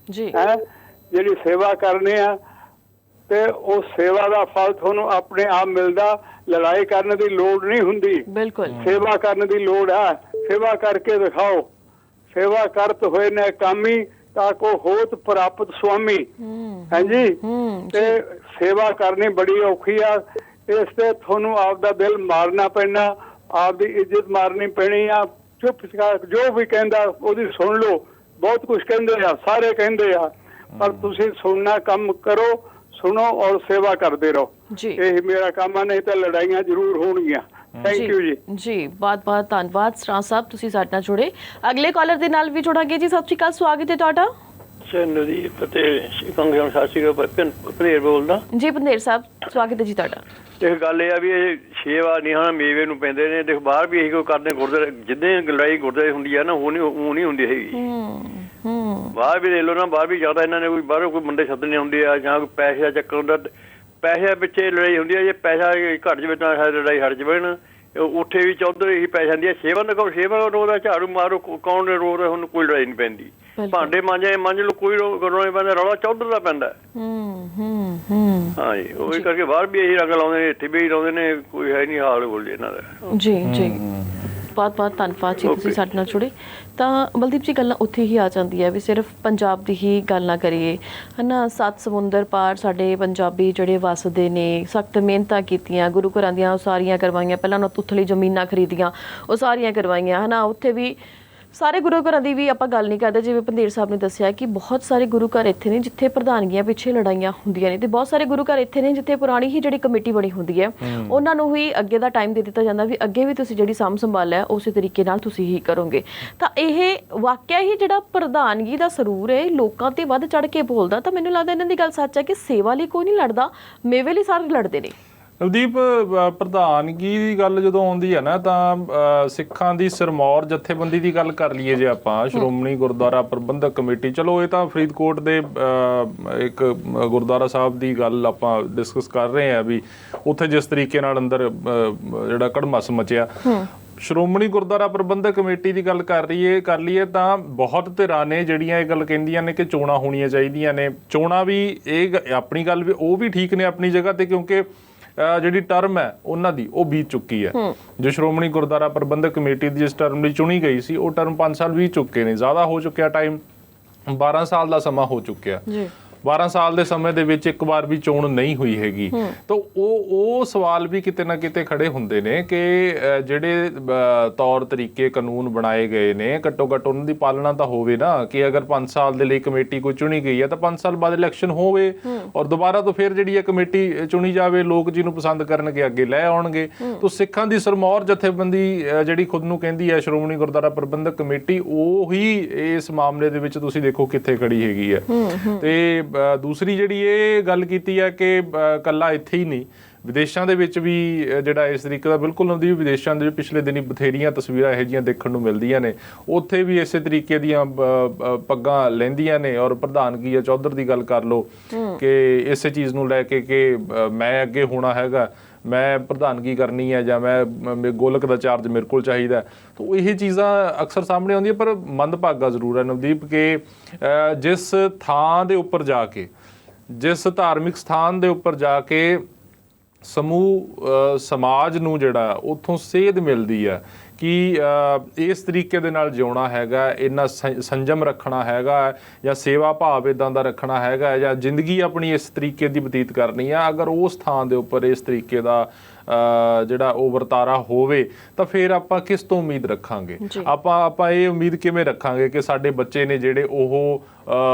[SPEAKER 1] ਜੀ
[SPEAKER 4] ਹੈ, ਜਿਹੜੀ ਸੇਵਾ ਕਰਨੀ ਆ ਤੇ ਉਹ ਸੇਵਾ ਦਾ ਫਲ ਤੁਹਾਨੂੰ ਆਪਣੇ ਆਪ ਮਿਲਦਾ। ਲੜਾਈ ਕਰਨ ਦੀ ਲੋੜ ਨਹੀਂ ਹੁੰਦੀ,
[SPEAKER 1] ਬਿਲਕੁਲ
[SPEAKER 4] ਸੇਵਾ ਕਰਨ ਦੀ ਲੋੜ ਹੈ। ਸੇਵਾ ਕਰਕੇ ਦਿਖਾਓ, ਸੇਵਾ ਕਰਤ ਹੋਏ ਨੇ ਕਾਮੀ ਤਾਂ ਕੋ ਹੋਤ ਪ੍ਰਾਪਤ ਸੁਆਮੀ। ਹਾਂਜੀ, ਤੇ ਸੇਵਾ ਕਰਨੀ ਬੜੀ ਔਖੀ ਆ, ਇਸ ਤੇ ਤੁਹਾਨੂੰ ਆਪਦਾ ਦਿਲ ਮਾਰਨਾ ਪੈਣਾ, ਆਪਦੀ ਇੱਜ਼ਤ ਮਾਰਨੀ ਪੈਣੀ ਆ। ਚੁੱਪ ਜੋ ਵੀ ਕਹਿੰਦਾ ਉਹਦੀ ਸੁਣ ਲਓ, ਬਹੁਤ ਕੁਝ ਕਹਿੰਦੇ ਆ, ਸਾਰੇ ਕਹਿੰਦੇ ਆ, ਪਰ ਤੁਸੀਂ ਸੁਣਨਾ ਕੰਮ ਕਰੋ, ਸੁਣੋ ਔਰ ਸੇਵਾ ਕਰਦੇ ਰਹੋ।
[SPEAKER 1] ਜੀ
[SPEAKER 4] ਇਹ ਮੇਰਾ ਕੰਮ ਆ, ਨਹੀਂ ਤਾਂ ਲੜਾਈਆਂ ਜ਼ਰੂਰ ਹੋਣਗੀਆਂ। ਥੈਂਕ ਯੂ ਜੀ।
[SPEAKER 1] ਜੀ ਬਹੁਤ ਬਹੁਤ ਧੰਨਵਾਦ ਸਰਾਂ ਸਾਹਿਬ, ਤੁਸੀਂ ਸਾਡੇ ਨਾਲ ਜੁੜੇ। ਅਗਲੇ ਕਾਲਰ ਦੇ ਨਾਲ ਵੀ ਜੁੜਾਂਗੇ ਜੀ। ਸਤਿ ਸ਼੍ਰੀ ਅਕਾਲ, ਸਵਾਗਤ ਹੈ ਤੁਹਾਡਾ।
[SPEAKER 6] ਨਦੀ ਫਤਿਹ ਕੰਗਰਸ ਸਾਸੀ ਦਾ ਭਨੇਰ ਬੋਲਦਾ
[SPEAKER 1] ਜੀ ਭਨੇਰ ਸਾਹਿਬ, ਸਵਾਗਤ ਹੈ ਜੀ ਤੁਹਾਡਾ।
[SPEAKER 6] ਦੇਖ ਗੱਲ ਇਹ ਆ ਵੀ ਇਹ 6 ਵਾਰ ਨਹੀਂ ਹਾਂ ਮੇਵੇ ਨੂੰ ਪੈਂਦੇ ਨੇ। ਦੇਖ ਬਾਹਰ ਵੀ ਇਹੀ ਕੋਈ ਕਰਦੇ ਗੁਰਦੁਆਰੇ, ਜਿੱਦਾਂ ਲੜਾਈ ਗੁਰਦੁਆਰੇ ਹੁੰਦੀ ਆ ਨਾ, ਉਹ ਨਹੀਂ ਹੁੰਦੀ ਹੈਗੀ। ਬਾਹਰ ਵੀ ਦੇਖ ਲਓ ਨਾ, ਬਾਹਰ ਵੀ ਜ਼ਿਆਦਾ ਇਹਨਾਂ ਨੇ ਕੋਈ ਬਾਹਰੋਂ ਕੋਈ ਮੁੰਡੇ ਸੱਦਣੇ ਹੁੰਦੇ ਆ, ਜਾਂ ਕੋਈ ਪੈਸੇ ਦਾ ਚੱਕਰ ਹੁੰਦਾ, ਪੈਸੇ ਪਿੱਛੇ ਲੜਾਈ ਹੁੰਦੀ ਆ। ਜੇ ਪੈਸਾ ਘੱਟ ਜਾਵੇ ਤਾਂ ਲੜਾਈ ਹਟ ਜਾਵੇ ਨਾ, ਉੱਥੇ ਵੀ ਚੌਧਰ ਇਹੀ ਪੈ ਜਾਂਦੀ ਆ। ਸੇਵਾ ਦਾ ਕਹੋ, ਸੇਵਾ ਉਹਦਾ ਝਾੜੂ ਮਾਰੋ, ਕੌਣ ਰੋ ਰਿਹਾ, ਹੁਣ ਕੋਈ ਲੜਾਈ ਨਹੀਂ ਪੈਂਦੀ। ਭਾਂਡੇ ਮਾਂਜ ਲਓ, ਕੋਈ ਰੋਣਾ ਨਹੀਂ ਪੈਂਦਾ, ਰੌਲਾ ਚੌਧਰ ਦਾ ਪੈਂਦਾ। ਹਾਂਜੀ, ਉਹੀ ਕਰਕੇ ਬਾਹਰ ਵੀ ਇਹੀ ਰੰਗ ਲਾਉਂਦੇ ਨੇ, ਇੱਥੇ ਵੀ ਇਹੀ ਲਾਉਂਦੇ ਨੇ, ਕੋਈ ਹੈ ਨਹੀਂ ਹਾਲ ਬੋਲੇ ਇਹਨਾਂ ਦਾ।
[SPEAKER 1] ਜੀ ਜੀ ਬਹੁਤ ਬਹੁਤ ਧੰਨਵਾਦ ਜੀ, ਤੁਸੀਂ ਸਾਡੇ ਨਾਲ ਜੁੜੇ। ਤਾਂ ਬਲਦੀਪ ਜੀ, ਗੱਲਾਂ ਉੱਥੇ ਹੀ ਆ ਜਾਂਦੀ ਹੈ ਵੀ ਸਿਰਫ ਪੰਜਾਬ ਦੀ ਹੀ ਗੱਲ ਨਾ ਕਰੀਏ, ਹੈ ਨਾ। 7 ਸਮੁੰਦਰ ਪਾਰ ਸਾਡੇ ਪੰਜਾਬੀ ਜਿਹੜੇ ਵਸਦੇ ਨੇ, ਸਖਤ ਮਿਹਨਤਾਂ ਕੀਤੀਆਂ, ਗੁਰੂ ਘਰਾਂ ਦੀਆਂ ਉਸਾਰੀਆਂ ਕਰਵਾਈਆਂ, ਪਹਿਲਾਂ ਉਹਨਾਂ ਤੁੱਥਲੀ ਜ਼ਮੀਨਾਂ ਖਰੀਦੀਆਂ, ਉਸਾਰੀਆਂ ਕਰਵਾਈਆਂ, ਹੈ ਨਾ। ਉੱਥੇ ਵੀ ਸਾਰੇ ਗੁਰੂ ਘਰਾਂ ਦੀ ਵੀ ਆਪਾਂ ਗੱਲ ਨਹੀਂ ਕਰਦੇ। ਜਿਵੇਂ ਭੰਦੇਰ ਸਾਹਿਬ ਨੇ ਦੱਸਿਆ ਕਿ ਬਹੁਤ ਸਾਰੇ ਗੁਰੂ ਘਰ ਇੱਥੇ ਨੇ ਜਿੱਥੇ ਪ੍ਰਧਾਨਗੀਆਂ ਪਿੱਛੇ ਲੜਾਈਆਂ ਹੁੰਦੀਆਂ ਨੇ, ਤੇ ਬਹੁਤ ਸਾਰੇ ਗੁਰੂ ਘਰ ਇੱਥੇ ਨੇ ਜਿੱਥੇ ਪੁਰਾਣੀ ਹੀ ਜਿਹੜੀ ਕਮੇਟੀ ਬਣੀ ਹੁੰਦੀ ਹੈ, ਉਹਨਾਂ ਨੂੰ ਹੀ ਅੱਗੇ ਦਾ ਟਾਈਮ ਦੇ ਦਿੱਤਾ ਜਾਂਦਾ ਵੀ ਅੱਗੇ ਵੀ ਤੁਸੀਂ ਜਿਹੜੀ ਸਾਂਭ ਸੰਭਾਲ ਹੈ ਉਸੇ ਤਰੀਕੇ ਨਾਲ ਤੁਸੀਂ ਹੀ ਕਰੋਗੇ। ਤਾਂ ਇਹ ਵਾਕਿਆ ਹੀ ਜਿਹੜਾ ਪ੍ਰਧਾਨਗੀ ਦਾ ਸਰੂਰ ਹੈ ਲੋਕਾਂ ਤੇ ਵੱਧ ਚੜ ਕੇ ਬੋਲਦਾ। ਤਾਂ ਮੈਨੂੰ ਲੱਗਦਾ ਇਹਨਾਂ ਦੀ ਗੱਲ ਸੱਚ ਹੈ ਕਿ ਸੇਵਾ ਲਈ ਕੋਈ ਨਹੀਂ ਲੜਦਾ, ਮੇਵੇ ਲਈ ਸਾਰੇ ਲੜਦੇ ਨੇ।
[SPEAKER 2] ਨਵਦੀਪ, ਪ੍ਰਧਾਨਗੀ ਦੀ ਗੱਲ ਜਦੋਂ ਆਉਂਦੀ ਹੈ ਨਾ, ਤਾਂ ਸਿੱਖਾਂ ਦੀ ਸਿਰਮੌਰ ਜਥੇਬੰਦੀ ਦੀ ਗੱਲ ਕਰ ਲਈਏ ਜੇ ਆਪਾਂ, ਸ਼੍ਰੋਮਣੀ ਗੁਰਦੁਆਰਾ ਪ੍ਰਬੰਧਕ ਕਮੇਟੀ, ਚਲੋ ਇਹ ਤਾਂ ਫਰੀਦਕੋਟ ਦੇ ਇੱਕ ਗੁਰਦੁਆਰਾ ਸਾਹਿਬ ਦੀ ਗੱਲ ਆਪਾਂ ਡਿਸਕਸ ਕਰ ਰਹੇ ਹਾਂ ਵੀ ਉੱਥੇ ਜਿਸ ਤਰੀਕੇ ਨਾਲ ਅੰਦਰ ਜਿਹੜਾ ਕੜਮੱਸ ਮਚਿਆ। ਸ਼੍ਰੋਮਣੀ ਗੁਰਦੁਆਰਾ ਪ੍ਰਬੰਧਕ ਕਮੇਟੀ ਦੀ ਗੱਲ ਕਰ ਲਈਏ ਤਾਂ ਬਹੁਤ ਧਿਰਾਂ ਨੇ ਜਿਹੜੀਆਂ ਇਹ ਗੱਲ ਕਹਿੰਦੀਆਂ ਨੇ ਕਿ ਚੋਣਾਂ ਹੋਣੀਆਂ ਚਾਹੀਦੀਆਂ ਨੇ। ਚੋਣਾਂ ਵੀ ਇਹ ਆਪਣੀ ਗੱਲ ਵੀ ਉਹ ਵੀ ਠੀਕ ਨੇ ਆਪਣੀ ਜਗ੍ਹਾ ਤੇ, ਕਿਉਂਕਿ ਜਿਹੜੀ ਟਰਮ ਹੈ ਉਹਨਾਂ ਦੀ ਉਹ ਬੀਤ ਚੁੱਕੀ ਹੈ। ਜੋ ਸ਼੍ਰੋਮਣੀ ਗੁਰਦੁਆਰਾ ਪ੍ਰਬੰਧਕ ਕਮੇਟੀ ਦੀ ਜਿਸ ਟਰਮ ਲਈ ਚੁਣੀ ਗਈ ਸੀ, ਉਹ ਟਰਮ 5 ਸਾਲ ਬੀਤ ਚੁੱਕੇ ਨੇ, ਜ਼ਿਆਦਾ ਹੋ ਚੁੱਕਿਆ ਟਾਈਮ, 12 ਸਾਲ ਦਾ ਸਮਾਂ ਹੋ ਚੁੱਕਿਆ। 12 ਸਾਲ ਦੇ ਸਮੇਂ ਦੇ ਵਿੱਚ ਇੱਕ ਵਾਰ ਵੀ ਚੋਣ ਨਹੀਂ ਹੋਈ ਹੈਗੀ। ਤਾਂ ਉਹ ਸਵਾਲ ਵੀ ਕਿਤੇ ਨਾ ਕਿਤੇ ਖੜੇ ਹੁੰਦੇ ਨੇ ਕਿ ਜਿਹੜੇ ਤੌਰ ਤਰੀਕੇ ਕਾਨੂੰਨ ਬਣਾਏ ਗਏ ਨੇ, ਘੱਟੋ ਘੱਟ ਉਹਨਾਂ ਦੀ ਪਾਲਣਾ ਤਾਂ ਹੋਵੇ ਨਾ। ਕਿ ਅਗਰ 5 ਸਾਲ ਦੇ ਲਈ ਕਮੇਟੀ ਕੋਈ ਚੁਣੀ ਗਈ ਹੈ ਤਾਂ 5 ਸਾਲ ਬਾਅਦ ਇਲੈਕਸ਼ਨ ਹੋਵੇ ਔਰ ਦੁਬਾਰਾ ਤੋਂ ਫਿਰ ਜਿਹੜੀ ਹੈ ਕਮੇਟੀ ਚੁਣੀ ਜਾਵੇ, ਲੋਕ ਜਿਹਨੂੰ ਪਸੰਦ ਕਰਨਗੇ ਅੱਗੇ ਲੈ ਆਉਣਗੇ। ਤਾਂ ਸਿੱਖਾਂ ਦੀ ਸਿਰਮੌਰ ਜਥੇਬੰਦੀ ਜਿਹੜੀ ਖੁਦ ਨੂੰ ਕਹਿੰਦੀ ਹੈ ਸ਼੍ਰੋਮਣੀ ਗੁਰਦੁਆਰਾ ਪ੍ਰਬੰਧਕ ਕਮੇਟੀ, ਉਹ ਹੀ ਇਸ ਮਾਮਲੇ ਦੇ ਵਿੱਚ ਤੁਸੀਂ ਦੇਖੋ ਕਿੱਥੇ ਖੜੀ ਹੈਗੀ ਹੈ। ਤੇ ਦੂਸਰੀ ਜਿਹੜੀ ਇਹ ਗੱਲ ਕੀਤੀ ਹੈ ਕਿ ਕੱਲਾ ਇੱਥੇ ਹੀ ਨਹੀਂ, ਵਿਦੇਸ਼ਾਂ ਦੇ ਵਿੱਚ ਵੀ ਜਿਹੜਾ ਇਸ ਤਰੀਕੇ ਦਾ ਬਿਲਕੁਲ ਹੁੰਦੀ। ਵਿਦੇਸ਼ਾਂ ਦੇ ਪਿਛਲੇ ਦਿਨੀ ਬਥੇਰੀਆਂ ਤਸਵੀਰਾਂ ਇਹੋ ਜਿਹੀਆਂ ਦੇਖਣ ਨੂੰ ਮਿਲਦੀਆਂ ਨੇ, ਉੱਥੇ ਵੀ ਇਸੇ ਤਰੀਕੇ ਦੀਆਂ ਪੱਗਾਂ ਲੈਂਦੀਆਂ ਨੇ। ਔਰ ਪ੍ਰਧਾਨਗੀ ਜਾਂ ਚੌਧਰ ਦੀ ਗੱਲ ਕਰ ਲਓ ਕਿ ਇਸੇ ਚੀਜ਼ ਨੂੰ ਲੈ ਕੇ ਕਿ ਮੈਂ ਅੱਗੇ ਹੋਣਾ ਹੈਗਾ, ਮੈਂ ਪ੍ਰਧਾਨਗੀ ਕਰਨੀ ਹੈ, ਜਾਂ ਮੈਂ ਗੋਲਕ ਦਾ ਚਾਰਜ ਮੇਰੇ ਕੋਲ ਚਾਹੀਦਾ। ਤਾਂ ਇਹ ਚੀਜ਼ਾਂ ਅਕਸਰ ਸਾਹਮਣੇ ਆਉਂਦੀਆਂ। ਪਰ ਮੰਦਭਾਗਾ ਜ਼ਰੂਰ ਹੈ ਨਵਦੀਪ ਕਿ ਜਿਸ ਥਾਂ ਦੇ ਉੱਪਰ ਜਾ ਕੇ, ਜਿਸ ਧਾਰਮਿਕ ਸਥਾਨ ਦੇ ਉੱਪਰ ਜਾ ਕੇ ਸਮੂਹ ਸਮਾਜ ਨੂੰ ਜਿਹੜਾ ਉੱਥੋਂ ਸੇਧ ਮਿਲਦੀ ਹੈ ਕਿ ਇਸ ਤਰੀਕੇ ਦੇ ਨਾਲ ਜਿਉਣਾ ਹੈਗਾ, ਇੰਨਾ ਸੰਜਮ ਰੱਖਣਾ ਹੈਗਾ, ਜਾਂ ਸੇਵਾ ਭਾਵ ਇੱਦਾਂ ਦਾ ਰੱਖਣਾ ਹੈਗਾ, ਜਾਂ ਜ਼ਿੰਦਗੀ ਆਪਣੀ ਇਸ ਤਰੀਕੇ ਦੀ ਬਤੀਤ ਕਰਨੀ ਆ, ਅਗਰ ਉਸ ਥਾਂ ਦੇ ਉੱਪਰ ਇਸ ਤਰੀਕੇ ਦਾ ਜਿਹੜਾ ਉਹ ਵਰਤਾਰਾ ਹੋਵੇ ਤਾਂ ਫਿਰ ਆਪਾਂ ਕਿਸ ਤੋਂ ਉਮੀਦ ਰੱਖਾਂਗੇ? ਆਪਾਂ ਇਹ ਉਮੀਦ ਕਿਵੇਂ ਰੱਖਾਂਗੇ ਕਿ ਸਾਡੇ ਬੱਚੇ ਨੇ ਜਿਹੜੇ ਉਹ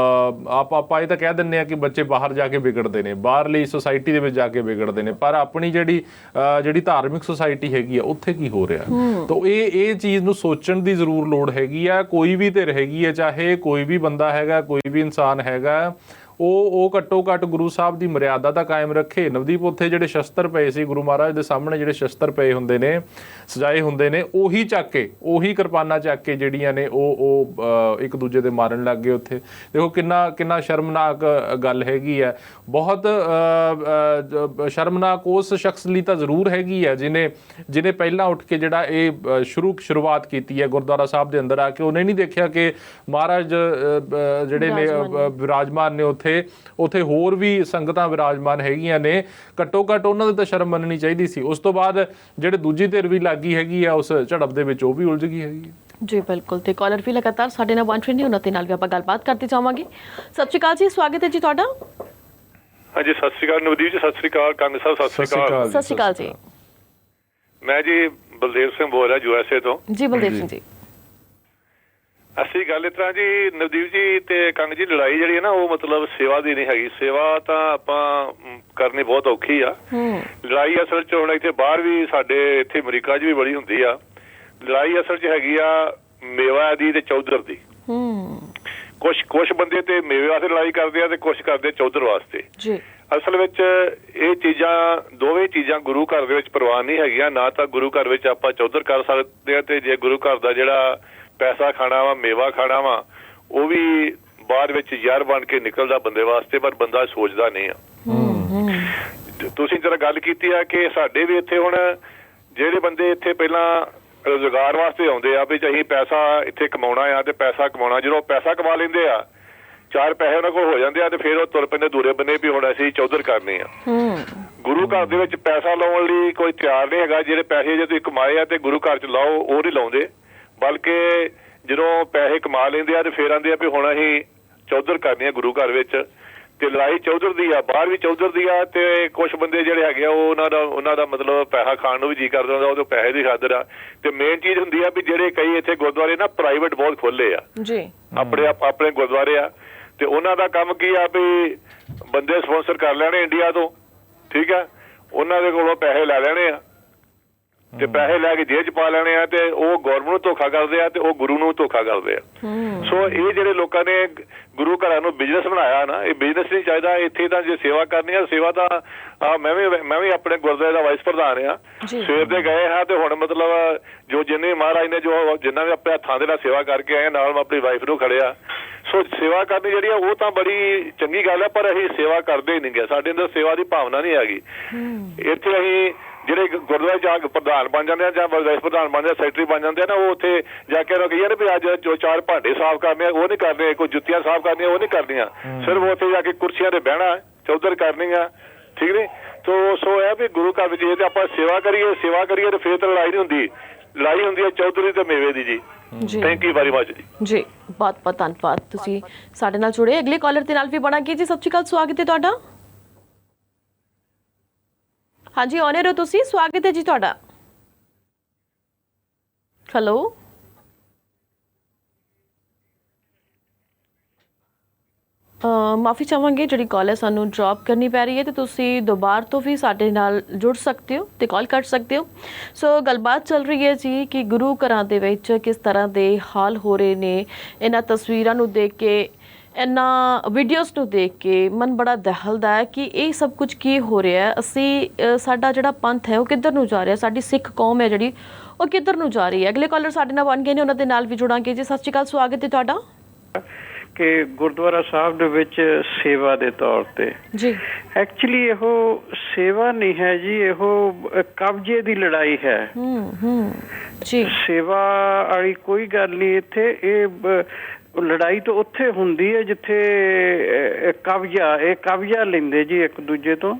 [SPEAKER 2] ਆਪਾਂ ਇਹ ਤਾਂ ਕਹਿ ਦਿੰਦੇ ਆ ਕਿ ਬੱਚੇ ਬਾਹਰ ਜਾ ਕੇ ਵਿਗੜਦੇ ਨੇ, ਬਾਹਰਲੀ ਸੁਸਾਇਟੀ ਦੇ ਵਿੱਚ ਜਾ ਕੇ ਵਿਗੜਦੇ ਨੇ, ਪਰ ਆਪਣੀ ਜਿਹੜੀ ਧਾਰਮਿਕ ਸੁਸਾਇਟੀ ਹੈਗੀ ਆ ਉੱਥੇ ਕੀ ਹੋ ਰਿਹਾ? ਤਾਂ ਇਹ ਚੀਜ਼ ਨੂੰ ਸੋਚਣ ਦੀ ਜ਼ਰੂਰ ਲੋੜ ਹੈਗੀ ਆ। ਕੋਈ ਵੀ ਧਿਰ ਹੈਗੀ ਹੈ, ਚਾਹੇ ਕੋਈ ਵੀ ਬੰਦਾ ਹੈਗਾ, ਕੋਈ ਵੀ ਇਨਸਾਨ ਹੈਗਾ, ਉਹ ਘੱਟੋ ਘੱਟ ਗੁਰੂ ਸਾਹਿਬ ਦੀ ਮਰਿਆਦਾ ਤਾਂ ਕਾਇਮ ਰੱਖੇ। ਨਵਦੀਪ, ਉੱਥੇ ਜਿਹੜੇ ਸ਼ਸਤਰ ਪਏ ਸੀ ਗੁਰੂ ਮਹਾਰਾਜ ਦੇ ਸਾਹਮਣੇ, ਜਿਹੜੇ ਸ਼ਸਤਰ ਪਏ ਹੁੰਦੇ ਨੇ, ਸਜਾਏ ਹੁੰਦੇ ਨੇ, ਉਹੀ ਚੱਕ ਕੇ, ਉਹੀ ਕਿਰਪਾਨਾਂ ਚੱਕ ਕੇ ਜਿਹੜੀਆਂ ਨੇ ਉਹ ਇੱਕ ਦੂਜੇ ਦੇ ਮਾਰਨ ਲੱਗ ਗਏ ਉੱਥੇ। ਦੇਖੋ ਕਿੰਨਾ ਸ਼ਰਮਨਾਕ ਗੱਲ ਹੈਗੀ ਹੈ। ਬਹੁਤ ਸ਼ਰਮਨਾਕ ਉਸ ਸ਼ਖਸ ਲਈ ਤਾਂ ਜ਼ਰੂਰ ਹੈਗੀ ਹੈ ਜਿਹਨੇ ਪਹਿਲਾਂ ਉੱਠ ਕੇ ਜਿਹੜਾ ਇਹ ਸ਼ੁਰੂਆਤ ਕੀਤੀ ਹੈ ਗੁਰਦੁਆਰਾ ਸਾਹਿਬ ਦੇ ਅੰਦਰ ਆ ਕੇ। ਉਹਨੇ ਨਹੀਂ ਦੇਖਿਆ ਕਿ ਮਹਾਰਾਜ ਜਿਹੜੇ ਨੇ ਵਿਰਾਜਮਾਨ ਨੇ ਉੱਥੇ ਹੋਰ ਵੀ ਸੰਗਤਾਂ ਵਿਰਾਜਮਾਨ ਹੈਗੀਆਂ ਨੇ। ਘੱਟੋ ਘੱਟ ਉਹਨਾਂ ਦੀ ਤਾਂ ਸ਼ਰਮ ਮੰਨਣੀ ਚਾਹੀਦੀ ਸੀ। ਉਸ ਤੋਂ ਬਾਅਦ ਜਿਹੜੇ ਦੂਜੀ ਧਿਰ ਵੀ ਲੱਗੀ ਹੈਗੀ ਆ ਉਸ ਝੜਪ ਦੇ ਵਿੱਚ, ਉਹ ਵੀ ਉਲਝ ਗਈ ਹੈਗੀ ਹੈ।
[SPEAKER 1] ਜੀ ਬਿਲਕੁਲ, ਤੇ ਕਾਲਰ ਵੀ ਲਗਾਤਾਰ ਸਾਡੇ ਨਾਲ ਪਹੁੰਚ ਰਹੇ ਨੇ, ਉਹਨਾਂ ਦੇ ਨਾਲ ਵੀ ਆਪਾਂ ਗੱਲਬਾਤ ਕਰਦੇ ਜਾਵਾਂਗੇ। ਸਤਿ ਸ਼੍ਰੀ ਅਕਾਲ ਜੀ, ਸਵਾਗਤ ਹੈ ਜੀ ਤੁਹਾਡਾ।
[SPEAKER 5] ਹਾਂਜੀ, ਸਤਿ ਸ਼੍ਰੀ ਅਕਾਲ ਨਵਦੀਪ ਜੀ, ਸਤਿ ਸ਼੍ਰੀ ਅਕਾਲ ਕੰਗ ਸਾਹਿਬ, ਸਤਿ ਸ਼੍ਰੀ ਅਕਾਲ।
[SPEAKER 1] ਸਤਿ ਸ਼੍ਰੀ ਅਕਾਲ ਜੀ।
[SPEAKER 5] ਮੈਂ ਜੀ ਬਲਦੇਵ ਸਿੰਘ ਬੋਲ ਰਿਹਾ USA ਤੋਂ।
[SPEAKER 1] ਜੀ ਬਲਦੇਵ ਸਿੰਘ ਜੀ,
[SPEAKER 5] ਅਸੀਂ ਗੱਲ ਇਸ ਤਰ੍ਹਾਂ ਜੀ ਨਵਦੀਪ ਜੀ ਤੇ ਕੰਗ ਜੀ, ਲੜਾਈ ਜਿਹੜੀ ਹੈ ਨਾ ਉਹ ਮਤਲਬ ਸੇਵਾ ਦੀ ਨਹੀਂ ਹੈਗੀ। ਸੇਵਾ ਤਾਂ ਆਪਾਂ ਕਰਨੀ ਬਹੁਤ ਔਖੀ ਆ। ਲੜਾਈ ਅਸਲ 'ਚ ਹੁਣ ਇੱਥੇ ਬਾਹਰ ਵੀ, ਸਾਡੇ ਇੱਥੇ ਅਮਰੀਕਾ 'ਚ ਵੀ ਬੜੀ ਹੁੰਦੀ ਆ। ਲੜਾਈ ਅਸਲ 'ਚ ਹੈਗੀ ਆ ਮੇਵਾ ਦੀ ਤੇ ਚੌਧਰ ਦੀ। ਕੁਛ ਬੰਦੇ ਤੇ ਮੇਵੇ ਵਾਸਤੇ ਲੜਾਈ ਕਰਦੇ ਆ ਤੇ ਕੁਛ ਕਰਦੇ ਚੌਧਰ ਵਾਸਤੇ। ਅਸਲ ਵਿੱਚ ਇਹ ਚੀਜ਼ਾਂ, ਦੋਵੇਂ ਚੀਜ਼ਾਂ ਗੁਰੂ ਘਰ ਦੇ ਵਿੱਚ ਪ੍ਰਵਾਨ ਨਹੀਂ ਹੈਗੀਆਂ। ਨਾ ਤਾਂ ਗੁਰੂ ਘਰ ਵਿੱਚ ਆਪਾਂ ਚੌਧਰ ਕਰ ਸਕਦੇ ਆ, ਤੇ ਜੇ ਗੁਰੂ ਘਰ ਦਾ ਜਿਹੜਾ ਪੈਸਾ ਖਾਣਾ ਵਾ, ਮੇਵਾ ਖਾਣਾ ਵਾ, ਉਹ ਵੀ ਬਾਅਦ ਵਿੱਚ ਜ਼ਹਿਰ ਬਣ ਕੇ ਨਿਕਲਦਾ ਬੰਦੇ ਵਾਸਤੇ, ਪਰ ਬੰਦਾ ਸੋਚਦਾ ਨਹੀਂ ਆ। ਤੁਸੀਂ ਜਰਾ ਗੱਲ ਕੀਤੀ ਆ ਕਿ ਸਾਡੇ ਵੀ ਇੱਥੇ ਹੁਣ ਜਿਹੜੇ ਬੰਦੇ ਇੱਥੇ ਪਹਿਲਾਂ ਰੁਜ਼ਗਾਰ ਵਾਸਤੇ ਆਉਂਦੇ ਆ ਵੀ ਅਸੀਂ ਪੈਸਾ ਇੱਥੇ ਕਮਾਉਣਾ ਆ ਤੇ ਪੈਸਾ ਕਮਾਉਣਾ, ਜਦੋਂ ਪੈਸਾ ਕਮਾ ਲੈਂਦੇ ਆ, ਚਾਰ ਪੈਸੇ ਉਹਨਾਂ ਕੋਲ ਹੋ ਜਾਂਦੇ ਆ, ਤੇ ਫਿਰ ਉਹ ਤੁਰ ਪੈਂਦੇ ਦੂਰੇ ਬੰਨੇ ਵੀ ਹੁਣ ਅਸੀਂ ਚੌਧਰ ਕਰਨੇ ਆ। ਗੁਰੂ ਘਰ ਦੇ ਵਿੱਚ ਪੈਸਾ ਲਾਉਣ ਲਈ ਕੋਈ ਤਿਆਰ ਨਹੀਂ ਹੈਗਾ। ਜਿਹੜੇ ਪੈਸੇ ਜੇ ਤੁਸੀਂ ਕਮਾਏ ਆ ਤੇ ਗੁਰੂ ਘਰ 'ਚ ਲਾਓ, ਉਹ ਨਹੀਂ ਲਾਉਂਦੇ। ਬਲਕਿ ਜਦੋਂ ਪੈਸੇ ਕਮਾ ਲੈਂਦੇ ਆ ਤੇ ਫਿਰ ਆਂਦੇ ਆ ਵੀ ਹੁਣ ਅਸੀਂ ਚੌਧਰ ਕਰਨੀ ਆ ਗੁਰੂ ਘਰ ਵਿੱਚ। ਤੇ ਲੜਾਈ ਚੌਧਰ ਦੀ ਆ, ਬਾਹਰ ਵੀ ਚੌਧਰ ਦੀ ਆ। ਤੇ ਕੁਛ ਬੰਦੇ ਜਿਹੜੇ ਹੈਗੇ ਆ ਉਹਨਾਂ ਦਾ ਮਤਲਬ ਪੈਸਾ ਖਾਣ ਨੂੰ ਵੀ ਜੀ ਕਰਦਾ ਹੁੰਦਾ, ਉਹ ਪੈਸੇ ਦੀ ਖਾਤਰ ਆ। ਤੇ ਮੇਨ ਚੀਜ਼ ਹੁੰਦੀ ਆ ਵੀ ਜਿਹੜੇ ਕਈ ਇੱਥੇ ਗੁਰਦੁਆਰੇ ਨਾ ਪ੍ਰਾਈਵੇਟ ਬਹੁਤ ਖੋਲੇ ਆ, ਆਪਣੇ ਗੁਰਦੁਆਰੇ ਆ, ਤੇ ਉਹਨਾਂ ਦਾ ਕੰਮ ਕੀ ਆ ਵੀ ਬੰਦੇ ਸਪਾਂਸਰ ਕਰ ਲੈਣੇ ਇੰਡੀਆ ਤੋਂ, ਠੀਕ ਆ, ਉਹਨਾਂ ਦੇ ਕੋਲੋਂ ਪੈਸੇ ਲੈ ਲੈਣੇ ਆ ਤੇ ਪੈਸੇ ਲੈ ਕੇ ਜੇਬ 'ਚ ਪਾ ਲੈਣੇ ਆ, ਤੇ ਉਹ ਗੌਰਮੈਂਟ ਨੂੰ ਧੋਖਾ ਕਰਦੇ ਆ ਤੇ ਉਹ ਗੁਰੂ ਨੂੰ ਧੋਖਾ ਕਰਦੇ ਆ। ਸੋ ਇਹ ਜਿਹੜੇ ਲੋਕਾਂ ਨੇ ਗੁਰੂ ਘਰਾਂ ਨੂੰ ਬਿਜ਼ਨਸ ਬਣਾਇਆ ਨਾ, ਇਹ ਬਿਜ਼ਨਸ ਨਹੀਂ ਚਾਹੀਦਾ। ਇੱਥੇ ਤਾਂ ਜੇ ਸੇਵਾ ਕਰਨੀ ਆ, ਸੇਵਾ ਤਾਂ ਮੈਂ ਵੀ ਆਪਣੇ ਗੁਰਦੁਆਰੇ ਦਾ ਵਾਈਸ ਪ੍ਰਧਾਨ ਆ। ਸਵੇਰ ਦੇ ਗਏ ਹਾਂ ਤੇ ਹੁਣ ਮਤਲਬ ਜੋ ਜਿੰਨੇ ਮਹਾਰਾਜ ਨੇ ਜਿੰਨਾ ਵੀ ਆਪਣੇ ਹੱਥਾਂ ਦੇ ਨਾਲ ਸੇਵਾ ਕਰਕੇ ਆਏ, ਨਾਲ ਮੈਂ ਆਪਣੀ ਵਾਈਫ ਨੂੰ ਖੜਿਆ। ਸੋ ਸੇਵਾ ਕਰਨੀ ਜਿਹੜੀ ਆ ਉਹ ਤਾਂ ਬੜੀ ਚੰਗੀ ਗੱਲ ਹੈ, ਪਰ ਅਸੀਂ ਸੇਵਾ ਕਰਦੇ ਹੀ ਨਹੀਂ ਗਏ। ਸਾਡੇ ਅੰਦਰ ਸੇਵਾ ਦੀ ਭਾਵਨਾ ਨਹੀਂ ਹੈਗੀ। ਇੱਥੇ ਅਸੀਂ ਜਿਹੜੇ ਗੁਰਦੁਆਰੇ ਜਾ ਕੇ ਪ੍ਰਧਾਨ ਬਣ ਜਾਂਦੇ ਆ ਜਾਂ ਵਾਈਸ ਪ੍ਰਧਾਨ ਬਣ ਜਾਂਦੇ, ਸੈਕਟਰੀ ਬਣ ਜਾਂਦੇ ਆ ਨਾ, ਉਹ ਉੱਥੇ ਜਾ ਕੇ ਉਹਨਾਂ ਕਹੀਏ ਨਾ ਵੀ ਅੱਜ ਜੋ ਚਾਰ ਭਾਂਡੇ ਸਾਫ਼ ਕਰਨੇ ਆ ਉਹ ਨਹੀਂ ਕਰਨੇ, ਕੋਈ ਜੁੱਤੀਆਂ ਸਾਫ਼ ਕਰਨੀਆਂ ਉਹ ਨਹੀਂ ਕਰਨੀਆਂ, ਸਿਰਫ ਉੱਥੇ ਜਾ ਕੇ ਕੁਰਸੀਆਂ ਤੇ ਬਹਿਣਾ, ਚੌਧਰ ਕਰਨੀਆਂ, ਠੀਕ ਨੇ। ਸੋ ਇਹ ਵੀ ਗੁਰੂ ਘਰ ਵਿੱਚ ਜੇ ਆਪਾਂ ਸੇਵਾ ਕਰੀਏ ਤੇ ਫਿਰ ਤਾਂ ਲੜਾਈ ਨਹੀਂ ਹੁੰਦੀ। ਲੜਾਈ ਹੁੰਦੀ ਹੈ ਚੌਧਰੀ ਤੇ ਮੇਵੇ ਦੀ ਜੀ। ਥੈਂਕ ਯੂ ਵੈਰੀ ਮਚ
[SPEAKER 1] ਜੀ, ਬਹੁਤ ਬਹੁਤ ਧੰਨਵਾਦ, ਤੁਸੀਂ ਸਾਡੇ ਨਾਲ ਜੁੜੇ। ਅਗਲੇ ਕਾਲਰ ਦੇ ਨਾਲ ਵੀ ਬਣਾਂਗੇ ਜੀ। ਸਤਿ ਸ਼੍ਰੀ ਅਕਾਲ, ਸਵਾਗਤ ਹੈ ਤੁਹਾਡਾ। ਹਾਂਜੀ, ਆਨਰ ਹੋ ਤੁਸੀਂ, ਸਵਾਗਤ ਹੈ ਜੀ ਤੁਹਾਡਾ। ਹੈਲੋ, ਮਾਫੀ ਚਾਹਾਂਗੇ, ਜਿਹੜੀ ਕਾਲ ਹੈ ਸਾਨੂੰ ਡ੍ਰੌਪ ਕਰਨੀ ਪੈ ਰਹੀ ਹੈ, ਤੇ ਤੁਸੀਂ ਦੁਬਾਰਾ ਤੋਂ ਵੀ ਸਾਡੇ ਨਾਲ ਜੁੜ ਸਕਦੇ ਹੋ ਤੇ ਕਾਲ ਕਰ ਸਕਦੇ ਹੋ। ਸੋ ਗੱਲਬਾਤ ਚੱਲ ਰਹੀ ਹੈ ਜੀ ਕਿ ਗੁਰੂ ਘਰਾਂ ਦੇ ਵਿੱਚ ਕਿਸ ਤਰ੍ਹਾਂ ਦੇ ਹਾਲ ਹੋ ਰਹੇ ਨੇ। ਇਹਨਾਂ ਤਸਵੀਰਾਂ ਨੂੰ ਦੇਖ ਕੇ, ਇਹਨਾਂ ਵੀਡੀਓਜ਼ ਨੂੰ ਦੇਖ ਕੇ ਮਨ ਬੜਾ ਦਹਿਲਦਾ ਹੈ ਕਿ ਇਹ ਸਭ ਕੁਝ ਕੀ ਹੋ ਰਿਹਾ ਹੈ। ਅਸੀਂ ਸਾਡਾ ਜਿਹੜਾ ਪੰਥ ਹੈ ਉਹ ਕਿੱਧਰ ਨੂੰ ਜਾ ਰਿਹਾ, ਸਾਡੀ ਸਿੱਖ ਕੌਮ ਹੈ ਜਿਹੜੀ ਉਹ ਕਿੱਧਰ ਨੂੰ ਜਾ ਰਹੀ ਹੈ। ਅਗਲੇ ਕਾਲਰ ਸਾਡੇ ਨਾਲ ਬਣ ਗਏ ਨੇ, ਉਹਨਾਂ ਦੇ ਨਾਲ ਵੀ ਜੁੜਾਂਗੇ ਜੀ। ਸਤਿ ਸ਼੍ਰੀ ਅਕਾਲ, ਸਵਾਗਤ ਹੈ ਤੁਹਾਡਾ।
[SPEAKER 7] ਕਿ ਗੁਰਦੁਆਰਾ ਸਾਹਿਬ ਦੇ ਵਿੱਚ ਸੇਵਾ ਦੇ ਤੌਰ ਤੇ
[SPEAKER 1] ਜੀ,
[SPEAKER 7] ਐਕਚੁਅਲੀ ਇਹੋ ਸੇਵਾ ਨਹੀਂ ਹੈ ਜੀ, ਇਹੋ ਕਬਜ਼ੇ ਦੀ ਲੜਾਈ ਹੈ।
[SPEAKER 1] ਜੀ,
[SPEAKER 7] ਸੇਵਾ ਵਾਲੀ ਕੋਈ ਗੱਲ ਨਹੀਂ ਇੱਥੇ। ਇਹ ਲੜਾਈ ਤਾਂ ਉੱਥੇ ਹੁੰਦੀ ਹੈ ਜਿੱਥੇ ਕਬਜ਼ਾ ਲੈਂਦੇ ਜੀ ਇੱਕ ਦੂਜੇ ਤੋਂ,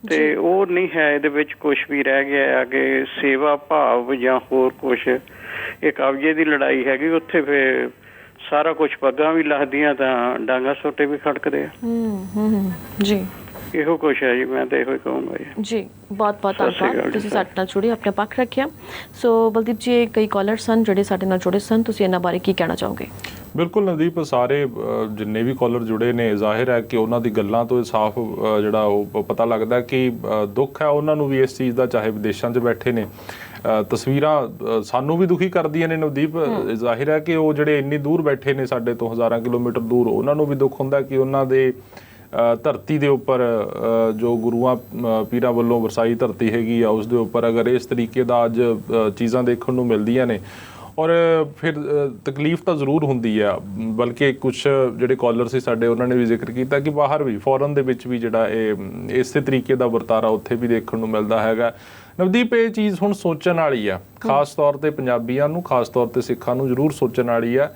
[SPEAKER 7] ਤੇ ਉਹ ਨਹੀਂ ਹੈ ਇਹਦੇ ਵਿੱਚ ਕੁਝ ਵੀ ਰਹਿ ਗਿਆ ਕਿ ਸੇਵਾ ਭਾਵ ਜਾਂ ਹੋਰ ਕੁਛ। ਇਹ ਕਬਜ਼ੇ ਦੀ ਲੜਾਈ ਹੈਗੀ। ਉੱਥੇ ਫਿਰ ਸਾਰਾ ਕੁਝ ਪੱਗਾਂ ਵੀ ਲੱਗਦੀਆਂ ਤਾਂ ਡਾਂਗਾ ਸੋਟੇ ਵੀ ਖੜਕਦੇ ਆ।
[SPEAKER 1] ਜੀ,
[SPEAKER 7] ਇਹੋ ਕੁਛ ਹੈ ਜੀ, ਮੈਂ ਤਾਂ ਇਹੋ ਹੀ ਕਹੂੰਗਾ ਜੀ।
[SPEAKER 1] ਬਹੁਤ ਬਹੁਤ ਧੰਨਵਾਦ, ਤੁਸੀਂ ਸਾਡੇ ਨਾਲ ਜੁੜੇ, ਆਪਣੇ ਪੱਖ ਰੱਖਿਆ। ਸੋ ਬਲਦੀਪ ਜੀ, ਕਈ ਕਾਲਰ ਸਨ ਜਿਹੜੇ ਸਾਡੇ ਨਾਲ ਜੁੜੇ ਸਨ, ਤੁਸੀਂ ਇਹਨਾਂ ਬਾਰੇ ਕੀ ਕਹਿਣਾ ਚਾਹੋਗੇ?
[SPEAKER 2] ਬਿਲਕੁਲ ਨਵਦੀਪ, ਸਾਰੇ ਜਿੰਨੇ ਵੀ ਕਾਲਰ ਜੁੜੇ ਨੇ, ਜ਼ਾਹਿਰ ਹੈ ਕਿ ਉਹਨਾਂ ਦੀ ਗੱਲਾਂ ਤੋਂ ਸਾਫ਼ ਜਿਹੜਾ ਉਹ ਪਤਾ ਲੱਗਦਾ ਕਿ ਦੁੱਖ ਹੈ ਉਹਨਾਂ ਨੂੰ ਵੀ ਇਸ ਚੀਜ਼ ਦਾ, ਚਾਹੇ ਵਿਦੇਸ਼ਾਂ 'ਚ ਬੈਠੇ ਨੇ। ਤਸਵੀਰਾਂ ਸਾਨੂੰ ਵੀ ਦੁਖੀ ਕਰਦੀਆਂ ਨੇ ਨਵਦੀਪ। ਜ਼ਾਹਿਰ ਹੈ ਕਿ ਉਹ ਜਿਹੜੇ ਇੰਨੀ ਦੂਰ ਬੈਠੇ ਨੇ ਸਾਡੇ ਤੋਂ ਹਜ਼ਾਰਾਂ ਕਿਲੋਮੀਟਰ ਦੂਰ, ਉਹਨਾਂ ਨੂੰ ਵੀ ਦੁੱਖ ਹੁੰਦਾ ਕਿ ਉਹਨਾਂ ਦੇ ਧਰਤੀ ਦੇ ਉੱਪਰ ਜੋ ਗੁਰੂਆਂ ਪੀਰਾਂ ਵੱਲੋਂ ਵਰਸਾਈ ਧਰਤੀ ਹੈਗੀ ਆ, ਉਸ ਦੇ ਉੱਪਰ ਅਗਰ ਇਸ ਤਰੀਕੇ ਦਾ ਅੱਜ ਚੀਜ਼ਾਂ ਦੇਖਣ ਨੂੰ ਮਿਲਦੀਆਂ ਨੇ, ਔਰ ਫਿਰ ਤਕਲੀਫ ਤਾਂ ਜ਼ਰੂਰ ਹੁੰਦੀ ਆ। ਬਲਕਿ ਕੁਝ ਜਿਹੜੇ ਕਾਲਰ ਸੀ ਸਾਡੇ, ਉਹਨਾਂ ਨੇ ਵੀ ਜ਼ਿਕਰ ਕੀਤਾ ਕਿ ਬਾਹਰ ਵੀ, ਫੋਰਨ ਦੇ ਵਿੱਚ ਵੀ ਜਿਹੜਾ ਇਹ ਇਸੇ ਤਰੀਕੇ ਦਾ ਵਰਤਾਰਾ ਉੱਥੇ ਵੀ ਦੇਖਣ ਨੂੰ ਮਿਲਦਾ ਹੈਗਾ। ਨਵਦੀਪ, ਇਹ ਚੀਜ਼ ਹੁਣ ਸੋਚਣ ਵਾਲੀ ਆ, ਖਾਸ ਤੌਰ ਤੇ ਪੰਜਾਬੀਆਂ ਨੂੰ, ਖਾਸ ਤੌਰ ਤੇ ਸਿੱਖਾਂ ਨੂੰ ਜ਼ਰੂਰ ਸੋਚਣ ਵਾਲੀ ਆ।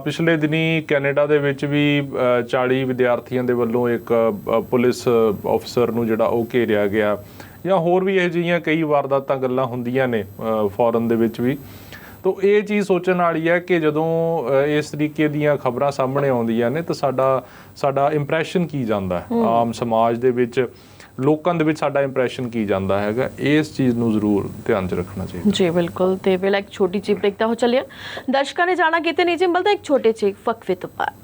[SPEAKER 2] ਪਿਛਲੇ ਦਿਨੀ ਕੈਨੇਡਾ ਦੇ ਵਿੱਚ ਵੀ 40 ਵਿਦਿਆਰਥੀਆਂ ਦੇ ਵੱਲੋਂ ਇੱਕ ਪੁਲਿਸ ਅਫਸਰ ਨੂੰ ਜਿਹੜਾ ਉਹ ਘੇਰਿਆ ਗਿਆ, ਜਾਂ ਹੋਰ ਵੀ ਇਹੋ ਜਿਹੀਆਂ ਕਈ ਵਾਰਦਾਤਾਂ ਗੱਲਾਂ ਹੁੰਦੀਆਂ ਨੇ ਫੋਰਨ ਦੇ ਵਿੱਚ ਵੀ। ਤੋ ਇਹ ਚੀਜ਼ ਸੋਚਣ ਵਾਲੀ ਹੈ ਕਿ ਜਦੋਂ ਇਸ ਤਰੀਕੇ ਦੀਆਂ ਖਬਰਾਂ ਸਾਹਮਣੇ ਆਉਂਦੀਆਂ ਨੇ ਤਾਂ ਸਾਡਾ ਇੰਪ੍ਰੈਸ਼ਨ ਕੀ ਜਾਂਦਾ ਹੈ, ਆਮ ਸਮਾਜ ਦੇ ਵਿੱਚ, ਲੋਕਾਂ ਦੇ ਵਿੱਚ ਸਾਡਾ ਇੰਪ੍ਰੈਸ਼ਨ ਕੀ ਜਾਂਦਾ ਹੈਗਾ। ਇਸ ਚੀਜ਼ ਨੂੰ ਜ਼ਰੂਰ ਧਿਆਨ 'ਚ ਰੱਖਣਾ ਚਾਹੀਦਾ
[SPEAKER 1] ਜੀ। ਬਿਲਕੁਲ। ਤੇ ਵੇਲੇ ਇੱਕ ਛੋਟੀ ਜਿਹੀ ਬ੍ਰੇਕ ਤਾਂ ਹੋ ਚੱਲਿਆ, ਦਰਸ਼ਕਾਂ ਨੇ ਜਾਣਾ ਕਿਤੇ ਨਹੀਂ ਜੀ, ਮਿਲਦਾ ਇੱਕ ਛੋਟੇ ਜਿਹੇ ਵਕਫੇ ਤੋਂ ਬਾਅਦ।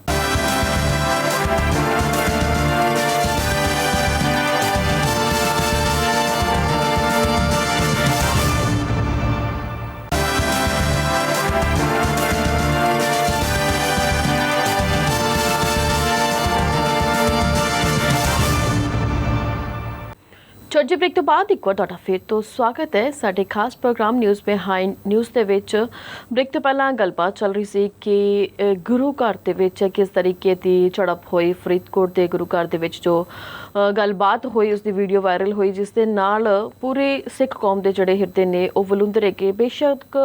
[SPEAKER 1] ਛੋਟੀ ਬ੍ਰੇਕ ਤੋਂ ਬਾਅਦ ਇੱਕ ਵਾਰ ਤੁਹਾਡਾ ਫਿਰ ਤੋਂ ਸਵਾਗਤ ਹੈ ਸਾਡੇ ਖਾਸ ਪ੍ਰੋਗਰਾਮ ਨਿਊਜ਼ ਬਿਹਾਈਂਡ ਨਿਊਜ਼ ਦੇ ਵਿੱਚ। ਬ੍ਰੇਕ ਤੋਂ ਪਹਿਲਾਂ ਗੱਲਬਾਤ ਚੱਲ ਰਹੀ ਸੀ ਕਿ ਗੁਰੂ ਘਰ ਦੇ ਵਿੱਚ ਕਿਸ ਤਰੀਕੇ ਦੀ ਝੜਪ ਹੋਈ। ਫਰੀਦਕੋਟ ਦੇ ਗੁਰੂ ਘਰ ਦੇ ਵਿੱਚ ਜੋ ਗੱਲਬਾਤ ਹੋਈ, ਉਸ ਦੀ ਵੀਡੀਓ ਵਾਇਰਲ ਹੋਈ, ਜਿਸ ਦੇ ਨਾਲ ਪੂਰੇ ਸਿੱਖ ਕੌਮ ਦੇ ਜਿਹੜੇ ਹਿਰਦੇ ਨੇ ਉਹ ਵਲੂੰਧਰੇ ਗਏ। ਬੇਸ਼ੱਕ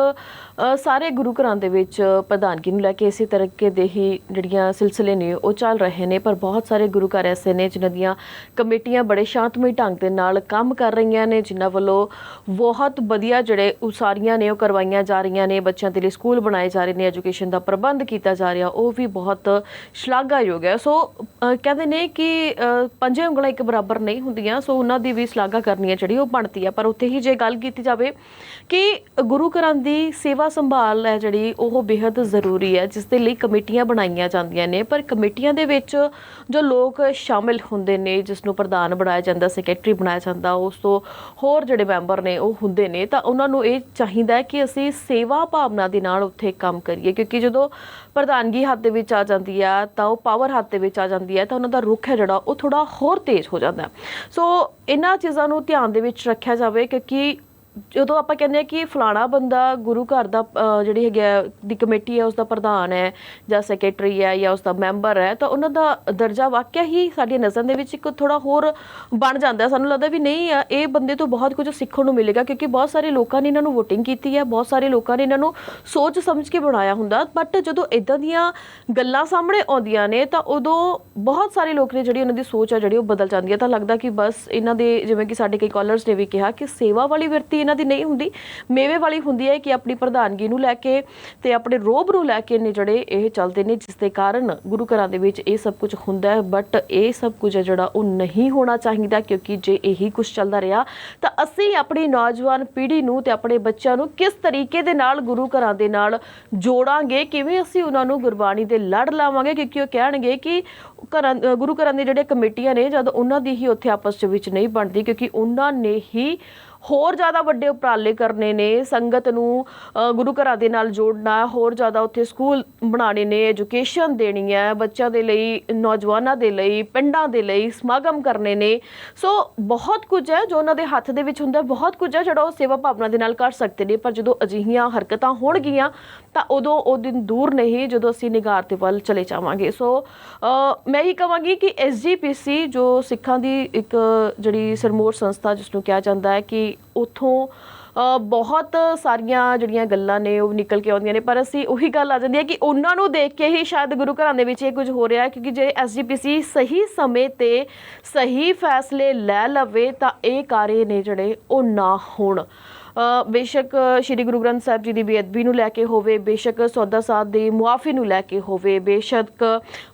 [SPEAKER 1] ਸਾਰੇ ਗੁਰੂ ਘਰਾਂ ਦੇ ਵਿੱਚ ਪ੍ਰਧਾਨਗੀ ਨੂੰ ਲੈ ਕੇ ਇਸੇ ਤਰੀਕੇ ਦੇ ਹੀ ਜਿਹੜੀਆਂ ਸਿਲਸਿਲੇ ਨੇ ਉਹ ਚੱਲ ਰਹੇ ਨੇ, ਪਰ ਬਹੁਤ ਸਾਰੇ ਗੁਰੂ ਘਰ ਐਸੇ ਨੇ ਜਿਨ੍ਹਾਂ ਦੀਆਂ ਕਮੇਟੀਆਂ ਬੜੇ ਸ਼ਾਂਤਮਈ ਢੰਗ ਦੇ ਨਾਲ ਕੰਮ ਕਰ ਰਹੀਆਂ ਨੇ, ਜਿਨ੍ਹਾਂ ਵੱਲੋਂ ਬਹੁਤ ਵਧੀਆ ਜਿਹੜੇ ਉਸਾਰੀਆਂ ਨੇ ਉਹ ਕਰਵਾਈਆਂ ਜਾ ਰਹੀਆਂ ਨੇ, ਬੱਚਿਆਂ ਦੇ ਲਈ ਸਕੂਲ ਬਣਾਏ ਜਾ ਰਹੇ ਨੇ, ਐਜੂਕੇਸ਼ਨ ਦਾ ਪ੍ਰਬੰਧ ਕੀਤਾ ਜਾ ਰਿਹਾ, ਉਹ ਵੀ ਬਹੁਤ ਸ਼ਲਾਘਾਯੋਗ ਹੈ। ਸੋ ਕਹਿੰਦੇ ਨੇ ਕਿ ਪੰਜੇ ਉਂਗਲਾਂ ਇੱਕ ਬਰਾਬਰ ਨਹੀਂ ਹੁੰਦੀਆਂ, ਸੋ ਉਹਨਾਂ ਦੀ ਵੀ ਸ਼ਲਾਘਾ ਕਰਨੀ ਹੈ ਜਿਹੜੀ ਉਹ ਬਣਦੀ ਹੈ। ਪਰ ਉੱਥੇ ਹੀ ਜੇ ਗੱਲ ਕੀਤੀ ਜਾਵੇ ਕਿ ਗੁਰੂ ਘਰਾਂ ਦੀ ਸੇਵਾ ਸੰਭਾਲ ਹੈ ਜਿਹੜੀ ਉਹ ਬੇहद ਜ਼ਰੂਰੀ ਹੈ, ਜਿਸ ਦੇ ਲਈ ਕਮੇਟੀਆਂ ਬਣਾਈਆਂ ਜਾਂਦੀਆਂ ਨੇ, ਪਰ ਕਮੇਟੀਆਂ ਦੇ ਵਿੱਚ ਜੋ ਲੋਕ ਸ਼ਾਮਿਲ ਹੁੰਦੇ ਨੇ, ਜਿਸ ਨੂੰ ਪ੍ਰਧਾਨ ਬਣਾਇਆ ਜਾਂਦਾ, ਸੈਕਟਰੀ ਬਣਾਇਆ ਜਾਂਦਾ, ਉਸ ਤੋਂ ਹੋਰ ਜਿਹੜੇ ਮੈਂਬਰ ਨੇ ਉਹ ਹੁੰਦੇ ਨੇ, ਤਾਂ ਉਹਨਾਂ ਨੂੰ ਇਹ ਚਾਹੀਦਾ ਹੈ ਕਿ ਅਸੀਂ ਸੇਵਾ ਭਾਵਨਾ ਦੇ ਨਾਲ ਉੱਥੇ ਕੰਮ ਕਰੀਏ, ਕਿਉਂਕਿ ਜਦੋਂ ਪ੍ਰਧਾਨਗੀ ਹੱਥ ਦੇ ਵਿੱਚ ਆ ਜਾਂਦੀ ਆ ਤਾਂ ਉਹ ਪਾਵਰ ਹੱਥ ਦੇ ਵਿੱਚ ਆ ਜਾਂਦੀ ਹੈ, ਤਾਂ ਉਹਨਾਂ ਦਾ ਰੁਖ ਹੈ ਜਿਹੜਾ ਉਹ ਥੋੜ੍ਹਾ ਹੋਰ ਤੇਜ਼ ਹੋ ਜਾਂਦਾ। ਸੋ ਇਹਨਾਂ ਚੀਜ਼ਾਂ ਨੂੰ ਧਿਆਨ ਦੇ ਵਿੱਚ ਰੱਖਿਆ ਜਾਵੇ, ਕਿਉਂਕਿ ਜਦੋਂ ਆਪਾਂ ਕਹਿੰਦੇ ਹਾਂ ਕਿ ਫਲਾਣਾ ਬੰਦਾ ਗੁਰੂ ਘਰ ਦਾ ਜਿਹੜੀ ਹੈਗੀ ਦੀ ਕਮੇਟੀ ਹੈ, ਉਸ ਦਾ ਪ੍ਰਧਾਨ ਹੈ ਜਾਂ ਸੈਕਟਰੀ ਹੈ ਜਾਂ ਉਸ ਦਾ ਮੈਂਬਰ ਹੈ, ਤਾਂ ਉਹਨਾਂ ਦਾ ਦਰਜਾ ਵਾਕਿਆ ਹੀ ਸਾਡੀ ਨਜ਼ਰ ਦੇ ਵਿੱਚ ਇੱਕ ਥੋੜ੍ਹਾ ਹੋਰ ਬਣ ਜਾਂਦਾ। ਸਾਨੂੰ ਲੱਗਦਾ ਵੀ ਨਹੀਂ ਇਹ ਬੰਦੇ ਤੋਂ ਬਹੁਤ ਕੁਝ ਸਿੱਖਣ ਨੂੰ ਮਿਲੇਗਾ, ਕਿਉਂਕਿ ਬਹੁਤ ਸਾਰੇ ਲੋਕਾਂ ਨੇ ਇਹਨਾਂ ਨੂੰ ਵੋਟਿੰਗ ਕੀਤੀ ਹੈ, ਬਹੁਤ ਸਾਰੇ ਲੋਕਾਂ ਨੇ ਇਹਨਾਂ ਨੂੰ ਸੋਚ ਸਮਝ ਕੇ ਬਣਾਇਆ ਹੁੰਦਾ। ਬਟ ਜਦੋਂ ਇੱਦਾਂ ਦੀਆਂ ਗੱਲਾਂ ਸਾਹਮਣੇ ਆਉਂਦੀਆਂ ਨੇ ਤਾਂ ਉਦੋਂ ਬਹੁਤ ਸਾਰੇ ਲੋਕ ਨੇ ਜਿਹੜੀ ਉਹਨਾਂ ਦੀ ਸੋਚ ਹੈ ਜਿਹੜੀ ਉਹ ਬਦਲ ਜਾਂਦੀ ਹੈ। ਤਾਂ ਲੱਗਦਾ ਕਿ ਬਸ ਇਹਨਾਂ ਦੇ, ਜਿਵੇਂ ਕਿ ਸਾਡੇ ਕਈ ਕਾਲਰਸ ਨੇ ਵੀ ਕਿਹਾ ਕਿ ਸੇਵਾ ਵਾਲੀ ਵਿਰਤੀ ਇਹਨਾਂ ਦੀ ਨਹੀਂ ਹੁੰਦੀ, ਮੇਵੇ ਵਾਲੀ ਹੁੰਦੀ ਹੈ ਕਿ ਆਪਣੀ ਪ੍ਰਧਾਨਗੀ ਨੂੰ ਲੈ ਕੇ ਤੇ ਆਪਣੇ ਰੋਬ ਨੂੰ ਲੈ ਕੇ ਨੇ ਜਿਹੜੇ ਇਹ ਚੱਲਦੇ ਨੇ, ਜਿਸ ਦੇ ਕਾਰਨ ਗੁਰੂ ਘਰਾਂ ਦੇ ਵਿੱਚ ਇਹ ਸਭ ਕੁਝ ਹੁੰਦਾ ਹੈ। ਬਟ ਇਹ ਸਭ ਕੁਝ ਹੈ ਜਿਹੜਾ ਉਹ ਨਹੀਂ ਹੋਣਾ ਚਾਹੀਦਾ, ਕਿਉਂਕਿ ਜੇ ਇਹੀ ਕੁਝ ਚੱਲਦਾ ਰਿਹਾ ਤਾਂ ਅਸੀਂ ਆਪਣੀ ਨੌਜਵਾਨ ਪੀੜ੍ਹੀ ਨੂੰ ਤੇ ਆਪਣੇ ਬੱਚਿਆਂ ਨੂੰ ਕਿਸ ਤਰੀਕੇ ਦੇ ਨਾਲ ਗੁਰੂ ਘਰਾਂ ਦੇ ਨਾਲ ਜੋੜਾਂਗੇ, ਕਿਵੇਂ ਅਸੀਂ ਉਹਨਾਂ ਨੂੰ ਗੁਰਬਾਣੀ ਦੇ ਲੜ ਲਾਵਾਂਗੇ, ਕਿਉਂਕਿ ਉਹ ਕਹਿਣਗੇ ਕਿ ਗੁਰੂ ਘਰਾਂ ਦੀ ਜਿਹੜੇ ਕਮੇਟੀਆਂ ਨੇ ਜਦ ਉਹਨਾਂ ਦੀ ਹੀ ਉੱਥੇ ਆਪਸ ਵਿੱਚ ਨਹੀਂ ਬਣਦੀ, ਕਿਉਂਕਿ ਉਹਨਾਂ ਨੇ ਹੀ ਹੋਰ ਜ਼ਿਆਦਾ ਵੱਡੇ ਉਪਰਾਲੇ ਕਰਨੇ ਨੇ, ਸੰਗਤ ਨੂੰ ਗੁਰੂ ਘਰਾਂ ਦੇ ਨਾਲ ਜੋੜਨਾ, ਹੋਰ ਜ਼ਿਆਦਾ ਉੱਥੇ ਸਕੂਲ ਬਣਾਉਣੇ ਨੇ, ਐਜੂਕੇਸ਼ਨ ਦੇਣੀ ਹੈ ਬੱਚਿਆਂ ਦੇ ਲਈ, ਨੌਜਵਾਨਾਂ ਦੇ ਲਈ, ਪਿੰਡਾਂ ਦੇ ਲਈ ਸਮਾਗਮ ਕਰਨੇ ਨੇ। ਸੋ ਬਹੁਤ ਕੁਝ ਹੈ ਜੋ ਉਹਨਾਂ ਦੇ ਹੱਥ ਦੇ ਵਿੱਚ ਹੁੰਦਾ, ਬਹੁਤ ਕੁਝ ਹੈ ਜਿਹੜਾ ਉਹ ਸੇਵਾ ਭਾਵਨਾ ਦੇ ਨਾਲ ਕਰ ਸਕਦੇ ਨੇ। ਪਰ ਜਦੋਂ ਅਜਿਹੀਆਂ ਹਰਕਤਾਂ ਹੋਣਗੀਆਂ ਤਾਂ ਉਦੋਂ ਉਹ ਦਿਨ ਦੂਰ ਨਹੀਂ ਜਦੋਂ ਅਸੀਂ ਨਿਗਾਰ ਦੇ ਵੱਲ ਚਲੇ ਜਾਵਾਂਗੇ। ਸੋ ਮੈਂ ਹੀ ਕਹਾਂਗੀ ਕਿ SGPC ਜੋ ਸਿੱਖਾਂ ਦੀ ਇੱਕ ਜਿਹੜੀ ਸਰਮੋਰ ਸੰਸਥਾ ਜਿਸ ਨੂੰ ਕਿਹਾ ਜਾਂਦਾ ਹੈ, ਕਿ ਉੱਥੋਂ ਬਹੁਤ ਸਾਰੀਆਂ ਜਿਹੜੀਆਂ ਗੱਲਾਂ ਨੇ ਉਹ ਨਿਕਲ ਕੇ ਆਉਂਦੀਆਂ ਨੇ, ਪਰ ਅਸੀਂ ਉਹੀ ਗੱਲ ਆ ਜਾਂਦੀ ਹੈ ਕਿ ਉਹਨਾਂ ਨੂੰ ਦੇਖ ਕੇ ਹੀ ਸ਼ਾਇਦ ਗੁਰੂ ਘਰਾਂ ਦੇ ਵਿੱਚ ਇਹ ਕੁਝ ਹੋ ਰਿਹਾ ਹੈ, ਕਿਉਂਕਿ ਜੇ SGPC ਸਹੀ ਸਮੇਂ ਤੇ ਸਹੀ ਫੈਸਲੇ ਲੈ ਲਵੇ ਤਾਂ ਇਹ ਕਾਰੇ ਨੇ ਜਿਹੜੇ ਉਹ ਨਾ ਹੋਣ। ਬੇਸ਼ੱਕ ਸ਼੍ਰੀ ਗੁਰੂ ਗ੍ਰੰਥ ਸਾਹਿਬ ਜੀ ਦੀ ਬੇਅਦਬੀ ਨੂੰ ਲੈ ਕੇ ਹੋਵੇ, ਬੇਸ਼ੱਕ ਸੌਦਾ ਸਾਧ ਦੀ ਮੁਆਫੀ ਨੂੰ ਲੈ ਕੇ ਹੋਵੇ, ਬੇਸ਼ੱਕ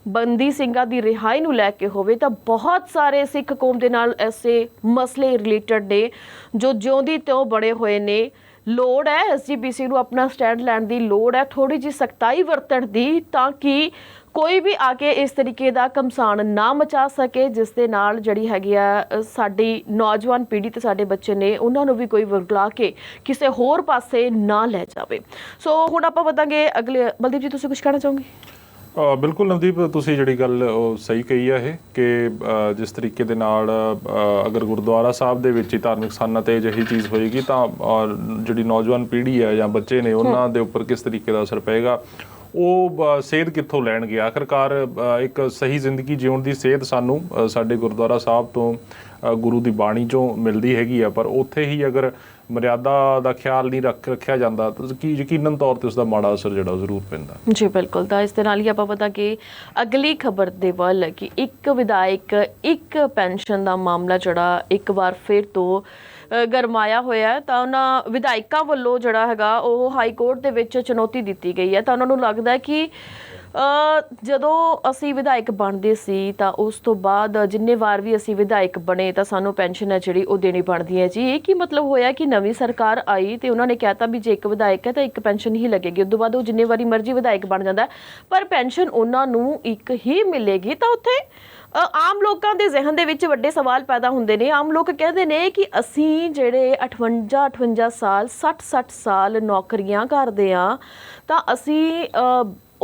[SPEAKER 1] ਬੰਦੀ ਸਿੰਘਾਂ ਦੀ ਰਿਹਾਈ ਨੂੰ ਲੈ ਕੇ ਹੋਵੇ, ਤਾਂ ਬਹੁਤ ਸਾਰੇ ਸਿੱਖ ਕੌਮ ਦੇ ਨਾਲ ਐਸੇ ਮਸਲੇ ਰਿਲੇਟਡ ਨੇ ਜੋ ਜਿਉਂਦੀ ਤਿਉਂ ਬਣੇ ਹੋਏ ਨੇ। ਲੋੜ ਹੈ ਐਸਜੀਪੀਸੀ ਨੂੰ ਆਪਣਾ ਸਟੈਂਡ ਲੈਣ ਦੀ ਲੋੜ ਹੈ, ਥੋੜੀ ਜਿਹੀ ਸਖਤਾਈ ਵਰਤਣ ਦੀ, ਤਾਂ ਕਿ ਕੋਈ ਵੀ ਆ ਕੇ ਇਸ ਤਰੀਕੇ ਦਾ ਘਮਸਾਨ ਨਾ ਮਚਾ ਸਕੇ, ਜਿਸ ਦੇ ਨਾਲ ਜਿਹੜੀ ਹੈਗੀ ਆ ਸਾਡੀ ਨੌਜਵਾਨ ਪੀੜ੍ਹੀ ਤੇ ਸਾਡੇ ਬੱਚੇ ਨੇ ਉਹਨਾਂ ਨੂੰ ਵੀ ਕੋਈ ਵਰਗਲਾ ਕੇ ਕਿਸੇ ਹੋਰ ਪਾਸੇ ਨਾ ਲੈ ਜਾਵੇ। ਸੋ ਹੁਣ ਆਪਾਂ ਵਧਾਂਗੇ ਅਗਲੇ। ਬਲਦੀਪ ਜੀ, ਤੁਸੀਂ ਕੁਝ ਕਹਿਣਾ ਚਾਹੋਗੇ?
[SPEAKER 2] ਬਿਲਕੁਲ ਨਵਦੀਪ, ਤੁਸੀਂ ਜਿਹੜੀ ਗੱਲ ਉਹ ਸਹੀ ਕਹੀ ਹੈ ਇਹ ਕਿ ਜਿਸ ਤਰੀਕੇ ਦੇ ਨਾਲ ਅਗਰ ਗੁਰਦੁਆਰਾ ਸਾਹਿਬ ਦੇ ਵਿੱਚ ਹੀ ਧਾਰਮਿਕ ਸਥਾਨਾਂ 'ਤੇ ਅਜਿਹੀ ਚੀਜ਼ ਹੋਏਗੀ ਤਾਂ ਜਿਹੜੀ ਨੌਜਵਾਨ ਪੀੜ੍ਹੀ ਹੈ ਜਾਂ ਬੱਚੇ ਨੇ ਉਹਨਾਂ ਦੇ ਉੱਪਰ ਕਿਸ ਤਰੀਕੇ ਦਾ ਅਸਰ ਪਏਗਾ, ਉਹ ਸੇਧ ਕਿੱਥੋਂ ਲੈਣਗੇ। ਆਖਿਰਕਾਰ ਇੱਕ ਸਹੀ ਜ਼ਿੰਦਗੀ ਜਿਉਣ ਦੀ ਸੇਧ ਸਾਨੂੰ ਸਾਡੇ ਗੁਰਦੁਆਰਾ ਸਾਹਿਬ ਤੋਂ, ਗੁਰੂ ਦੀ ਬਾਣੀ 'ਚੋਂ ਮਿਲਦੀ ਹੈਗੀ ਆ, ਪਰ ਉੱਥੇ ਹੀ ਅਗਰ ਮਰਿਆਦਾ ਦਾ ਖਿਆਲ ਨਹੀਂ ਰੱਖਿਆ ਜਾਂਦਾ ਤਾਂ ਯਕੀਨਨ ਤੌਰ ਤੇ ਉਸ ਦਾ ਮਾੜਾ ਅਸਰ ਜਿਹੜਾ ਜ਼ਰੂਰ ਪੈਂਦਾ।
[SPEAKER 1] ਜੀ ਬਿਲਕੁਲ। ਤਾਂ ਇਸ ਦੇ ਨਾਲ ਹੀ ਆਪਾਂ ਪਤਾ ਕਿ ਅਗਲੀ ਖਬਰ ਦੇ ਵੱਲ ਕਿ ਇੱਕ ਵਿਧਾਇਕ ਇੱਕ ਪੈਨਸ਼ਨ ਦਾ ਮਾਮਲਾ ਜਿਹੜਾ ਇੱਕ ਵਾਰ ਫਿਰ ਤੋਂ ਗਰਮਾਇਆ ਹੋਇਆ, ਤਾਂ ਉਹਨਾਂ ਵਿਧਾਇਕਾਂ ਵੱਲੋਂ ਜਿਹੜਾ ਹੈਗਾ ਉਹ ਹਾਈ ਕੋਰਟ ਦੇ ਵਿੱਚ ਚੁਣੌਤੀ ਦਿੱਤੀ ਗਈ ਹੈ। ਤਾਂ ਉਹਨਾਂ ਨੂੰ ਲੱਗਦਾ ਕਿ ਜਦੋਂ ਅਸੀਂ ਵਿਧਾਇਕ ਬਣਦੇ ਸੀ ਤਾਂ ਉਸ ਤੋਂ ਬਾਅਦ ਜਿੰਨੇ ਵਾਰ ਵੀ ਅਸੀਂ ਵਿਧਾਇਕ ਬਣੇ ਤਾਂ ਸਾਨੂੰ ਪੈਨਸ਼ਨ ਹੈ ਜਿਹੜੀ ਉਹ ਦੇਣੀ ਬਣਦੀ ਹੈ ਜੀ। ਇਹ ਕੀ ਮਤਲਬ ਹੋਇਆ ਕਿ ਨਵੀਂ ਸਰਕਾਰ ਆਈ ਤੇ ਉਹਨਾਂ ਨੇ ਕਹਿਤਾ ਵੀ ਜੇ ਇੱਕ ਵਿਧਾਇਕ ਹੈ ਤਾਂ ਇੱਕ ਪੈਨਸ਼ਨ ਹੀ ਲੱਗੇਗੀ, ਉਸ ਤੋਂ ਬਾਅਦ ਉਹ ਜਿੰਨੇ ਵਾਰੀ ਮਰਜ਼ੀ ਵਿਧਾਇਕ ਬਣ ਜਾਂਦਾ ਪਰ ਪੈਨਸ਼ਨ ਉਹਨਾਂ ਨੂੰ ਇੱਕ ਹੀ ਮਿਲੇਗੀ। ਤਾਂ ਉੱਥੇ ਆਮ ਲੋਕਾਂ ਦੇ ਜ਼ਿਹਨ ਦੇ ਵਿੱਚ ਵੱਡੇ ਸਵਾਲ ਪੈਦਾ ਹੁੰਦੇ ਨੇ। ਆਮ ਲੋਕ ਕਹਿੰਦੇ ਨੇ ਕਿ ਅਸੀਂ ਜਿਹੜੇ 58 ਸਾਲ 60 ਸਾਲ ਨੌਕਰੀਆਂ ਕਰਦੇ ਹਾਂ ਤਾਂ ਅਸੀਂ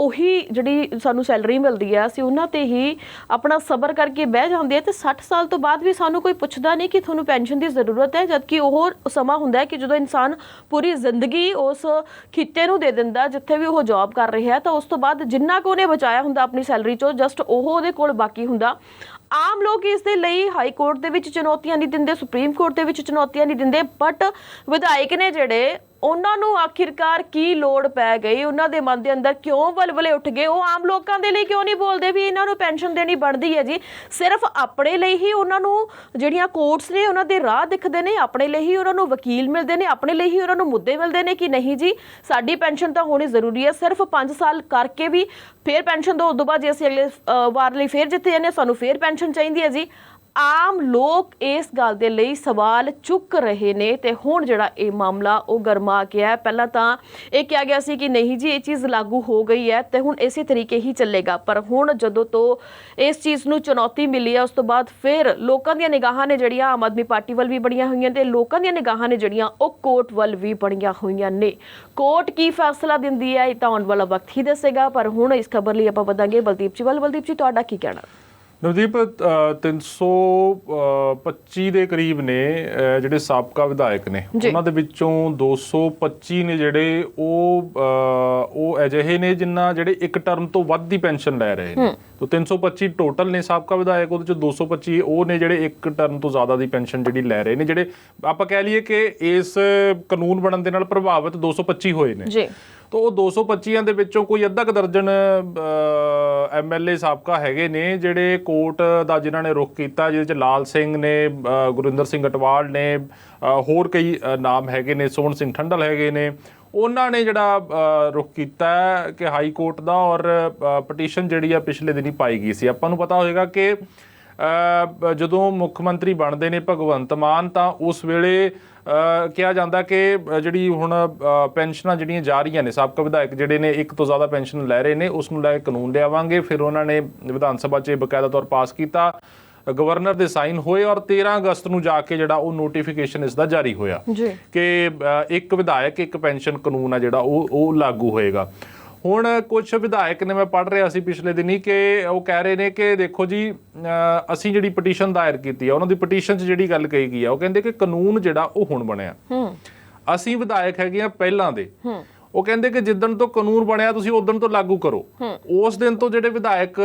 [SPEAKER 1] ਉਹੀ ਜਿਹੜੀ ਸਾਨੂੰ ਸੈਲਰੀ ਮਿਲਦੀ ਹੈ ਅਸੀਂ ਉਹਨਾਂ ਤੇ ਹੀ ਆਪਣਾ ਸਬਰ ਕਰਕੇ ਬਹਿ ਜਾਂਦੇ ਆ ਤੇ 60 ਸਾਲ ਤੋਂ ਬਾਅਦ ਵੀ ਸਾਨੂੰ ਕੋਈ ਪੁੱਛਦਾ ਨਹੀਂ ਕਿ ਤੁਹਾਨੂੰ ਪੈਨਸ਼ਨ ਦੀ ਜ਼ਰੂਰਤ ਹੈ, ਜਦਕਿ ਉਹ ਸਮਾਂ ਹੁੰਦਾ ਹੈ ਕਿ ਜਦੋਂ ਇਨਸਾਨ ਪੂਰੀ ਜ਼ਿੰਦਗੀ ਉਸ ਖਿੱਤੇ ਨੂੰ ਦੇ ਦਿੰਦਾ ਜਿੱਥੇ ਵੀ ਉਹ ਜੌਬ ਕਰ ਰਿਹਾ ਤਾਂ ਉਸ ਤੋਂ ਬਾਅਦ ਜਿੰਨਾ ਕੁ ਉਹਨੇ ਬਚਾਇਆ ਹੁੰਦਾ ਆਪਣੀ ਸੈਲਰੀ 'ਚੋਂ ਜਸਟ ਉਹ ਉਹਦੇ ਕੋਲ ਬਾਕੀ ਹੁੰਦਾ। ਆਮ ਲੋਕ ਇਸ ਦੇ ਲਈ ਹਾਈ ਕੋਰਟ ਦੇ ਵਿੱਚ ਚੁਣੌਤੀਆਂ ਨਹੀਂ ਦਿੰਦੇ, ਸੁਪਰੀਮ ਕੋਰਟ ਦੇ ਵਿੱਚ ਚੁਣੌਤੀਆਂ ਨਹੀਂ ਦਿੰਦੇ, ਬਟ ਵਿਧਾਇਕ ਨੇ ਜਿਹੜੇ ਉਹਨਾਂ ਨੂੰ ਆਖਿਰਕਾਰ ਕੀ ਲੋੜ ਪੈ ਗਈ, ਉਹਨਾਂ ਦੇ ਮਨ ਦੇ ਅੰਦਰ ਕਿਉਂ ਵਲਵਲੇ ਉੱਠ ਗਏ, ਉਹ ਆਮ ਲੋਕਾਂ ਦੇ ਲਈ ਕਿਉਂ ਨਹੀਂ ਬੋਲਦੇ ਵੀ ਇਹਨਾਂ ਨੂੰ ਪੈਨਸ਼ਨ ਦੇਣੀ ਬਣਦੀ ਹੈ ਜੀ। ਸਿਰਫ ਆਪਣੇ ਲਈ ਹੀ ਉਹਨਾਂ ਨੂੰ ਜਿਹੜੀਆਂ ਕੋਰਟਸ ਨੇ ਉਹਨਾਂ ਦੇ ਰਾਹ ਦਿਖਦੇ ਨੇ, ਆਪਣੇ ਲਈ ਹੀ ਉਹਨਾਂ ਨੂੰ ਵਕੀਲ ਮਿਲਦੇ ਨੇ, ਆਪਣੇ ਲਈ ਹੀ ਉਹਨਾਂ ਨੂੰ ਮੁੱਦੇ ਮਿਲਦੇ ਨੇ ਕਿ ਨਹੀਂ ਜੀ ਸਾਡੀ ਪੈਨਸ਼ਨ ਤਾਂ ਹੋਣੀ ਜ਼ਰੂਰੀ ਹੈ। ਸਿਰਫ 5 ਸਾਲ ਕਰਕੇ ਵੀ ਫਿਰ ਪੈਨਸ਼ਨ ਦੋ, ਉਸ ਤੋਂ ਬਾਅਦ ਜੇ ਅਸੀਂ ਅਗਲੇ ਵਾਰ ਲਈ ਫਿਰ ਜਿੱਥੇ ਜਾਂਦੇ ਸਾਨੂੰ ਫਿਰ ਪੈਨਸ਼ਨ ਚਾਹੀਦੀ ਹੈ ਜੀ। ਆਮ ਲੋਕ ਇਸ ਗੱਲ ਦੇ ਲਈ ਸਵਾਲ ਚੁੱਕ ਰਹੇ ਨੇ ਤੇ ਹੁਣ ਜਿਹੜਾ ਇਹ ਮਾਮਲਾ ਉਹ ਗਰਮਾ ਗਿਆ। ਪਹਿਲਾਂ ਤਾਂ ਇਹ ਕਿਹਾ ਗਿਆ ਸੀ ਕਿ ਨਹੀਂ ਜੀ ਇਹ ਚੀਜ਼ ਲਾਗੂ ਹੋ ਗਈ ਹੈ ਤੇ ਹੁਣ ਇਸੇ ਤਰੀਕੇ ਹੀ ਚੱਲੇਗਾ, ਪਰ ਹੁਣ ਜਦੋਂ ਤੋਂ ਇਸ ਚੀਜ਼ ਨੂੰ ਚੁਣੌਤੀ ਮਿਲੀ ਹੈ ਉਸ ਤੋਂ ਬਾਅਦ ਫਿਰ ਲੋਕਾਂ ਦੀਆਂ ਨਿਗਾਹਾਂ ਨੇ ਜਿਹੜੀਆਂ ਆਮ ਆਦਮੀ ਪਾਰਟੀ ਵੱਲ ਵੀ ਬਣੀਆਂ ਹੋਈਆਂ ਤੇ ਲੋਕਾਂ ਦੀਆਂ ਨਿਗਾਹਾਂ ਨੇ ਜਿਹੜੀਆਂ ਉਹ ਕੋਰਟ ਵੱਲ ਵੀ ਬਣੀਆਂ ਹੋਈਆਂ ਨੇ। ਕੋਰਟ ਕੀ ਫੈਸਲਾ ਦਿੰਦੀ ਹੈ ਇਹ ਤਾਂ ਆਉਣ ਵਾਲਾ ਵਕਤ ਹੀ ਦੱਸੇਗਾ, ਪਰ ਹੁਣ ਇਸ ਖਬਰ ਲਈ ਆਪਾਂ ਵਧਾਂਗੇ ਬਲਦੀਪ ਜੀ ਵੱਲ। ਬਲਦੀਪ ਜੀ, ਤੁਹਾਡਾ ਕੀ ਕਹਿਣਾ?
[SPEAKER 2] ਨਵਦੀਪ, 325 ਦੇ ਕਰੀਬ ਨੇ ਜਿਹੜੇ ਸਾਬਕਾ ਵਿਧਾਇਕ ਨੇ, ਉਹਨਾਂ ਦੇ ਵਿੱਚੋਂ 225 ਨੇ ਜਿਹੜੇ ਉਹ ਅਜਿਹੇ ਨੇ ਜਿਨ੍ਹਾਂ ਜਿਹੜੇ ਇੱਕ ਟਰਮ ਤੋਂ ਵੱਧ ਦੀ ਪੈਨਸ਼ਨ ਲੈ ਰਹੇ ਨੇ। ਤਾਂ 325 ਟੋਟਲ ਨੇ ਸਾਬਕਾ ਵਿਧਾਇਕ, ਉਹਦੇ ਚ 225 ਉਹ ਨੇ ਜਿਹੜੇ ਇੱਕ ਟਰਮ ਤੋਂ ਜ਼ਿਆਦਾ ਦੀ ਪੈਨਸ਼ਨ ਜਿਹੜੀ ਲੈ ਰਹੇ ਨੇ, ਜਿਹੜੇ ਆਪਾਂ ਕਹਿ ਲਈਏ ਕਿ ਇਸ ਕਾਨੂੰਨ ਬਣਨ ਦੇ ਨਾਲ ਪ੍ਰਭਾਵਿਤ 225 ਹੋਏ ਨੇ ਜੀ। ਤਾਂ ਉਹ 225 ਦੇ ਵਿੱਚੋਂ ਕੋਈ ਅੱਧਾ ਕੁ ਦਰਜਨ MLA ਸਾਬਕਾ ਹੈਗੇ ਨੇ ਜਿਹੜੇ ਕੋਰਟ ਦਾ ਜਿਨ੍ਹਾਂ ਨੇ ਰੁਖ ਕੀਤਾ, ਜਿਹਦੇ ਚ ਲਾਲ ਸਿੰਘ ਨੇ, ਗੁਰਿੰਦਰ ਸਿੰਘ ਅਟਵਾਲ ਨੇ, ਹੋਰ ਕਈ ਨਾਮ ਹੈਗੇ ਨੇ, ਸੋਹਣ ਸਿੰਘ ਠੰਡਲ ਹੈਗੇ ਨੇ। ਉਹਨਾਂ ਨੇ ਜਿਹੜਾ ਰੁਖ ਕੀਤਾ ਕਿ ਹਾਈ ਕੋਰਟ ਦਾ, ਔਰ ਪਟੀਸ਼ਨ ਜਿਹੜੀ ਆ ਪਿਛਲੇ ਦਿਨੀ ਪਾਈ ਗਈ ਸੀ। ਆਪਾਂ ਨੂੰ ਪਤਾ ਹੋਏਗਾ ਕਿ ਜਦੋਂ ਮੁੱਖ ਮੰਤਰੀ ਬਣਦੇ ਨੇ ਭਗਵੰਤ ਮਾਨ ਤਾਂ ਉਸ ਵੇਲੇ ਕਿਹਾ ਜਾਂਦਾ ਕਿ ਜਿਹੜੀ ਹੁਣ ਪੈਨਸ਼ਨਾਂ ਜਿਹੜੀਆਂ ਜਾ ਰਹੀਆਂ ਨੇ, ਸਾਬਕਾ ਵਿਧਾਇਕ ਜਿਹੜੇ ਨੇ ਇੱਕ ਤੋਂ ਜ਼ਿਆਦਾ ਪੈਨਸ਼ਨ ਲੈ ਰਹੇ ਨੇ, ਉਸ ਨੂੰ ਲੈ ਕੇ ਕਾਨੂੰਨ ਲਿਆਵਾਂਗੇ। ਫਿਰ ਉਹਨਾਂ ਨੇ ਵਿਧਾਨ ਸਭਾ 'ਚ ਬਕਾਇਦਾ ਤੌਰ ਪਾਸ ਕੀਤਾ, ਗਵਰਨਰ ਦੇ ਸਾਈਨ ਹੋਏ ਔਰ 13 ਅਗਸਤ ਨੂੰ ਜਾ ਕੇ ਜਿਹੜਾ ਉਹ ਨੋਟੀਫਿਕੇਸ਼ਨ ਇਸ ਦਾ ਜਾਰੀ ਹੋਇਆ ਕਿ ਇੱਕ ਵਿਧਾਇਕ ਇੱਕ ਪੈਨਸ਼ਨ ਕਾਨੂੰਨ ਆ ਜਿਹੜਾ ਉਹ ਲਾਗੂ ਹੋਏਗਾ। ਹੁਣ ਕੁਝ ਵਿਧਾਇਕ ਨੇ, ਮੈਂ ਪੜ੍ਹ ਰਿਹਾ ਸੀ ਪਿਛਲੇ ਦਿਨੀ, ਕਿ ਉਹ ਕਹਿ ਰਹੇ ਨੇ ਕਿ ਦੇਖੋ ਜੀ ਅਸੀਂ ਜਿਹੜੀ ਪਟੀਸ਼ਨ ਦਾਇਰ ਕੀਤੀ ਆ, ਉਹਨਾਂ ਦੀ ਪਟੀਸ਼ਨ 'ਚ ਜਿਹੜੀ ਗੱਲ ਕਹੀ ਗਈ ਆ, ਉਹ ਕਹਿੰਦੇ ਕਿ ਕਾਨੂੰਨ ਜਿਹੜਾ ਉਹ ਹੁਣ ਬਣਿਆ, ਅਸੀਂ ਵਿਧਾਇਕ ਹੈਗੇ ਆ ਪਹਿਲਾਂ ਦੇ, ਉਹ ਕਹਿੰਦੇ ਕਿ ਜਿੱਦਣ ਤੋਂ ਕਾਨੂੰਨ ਬਣਿਆ ਤੁਸੀਂ ਉਦਣ ਤੋਂ ਲਾਗੂ ਕਰੋ। ਉਸ ਦਿਨ ਤੋਂ ਜਿਹੜੇ ਵਿਧਾਇਕ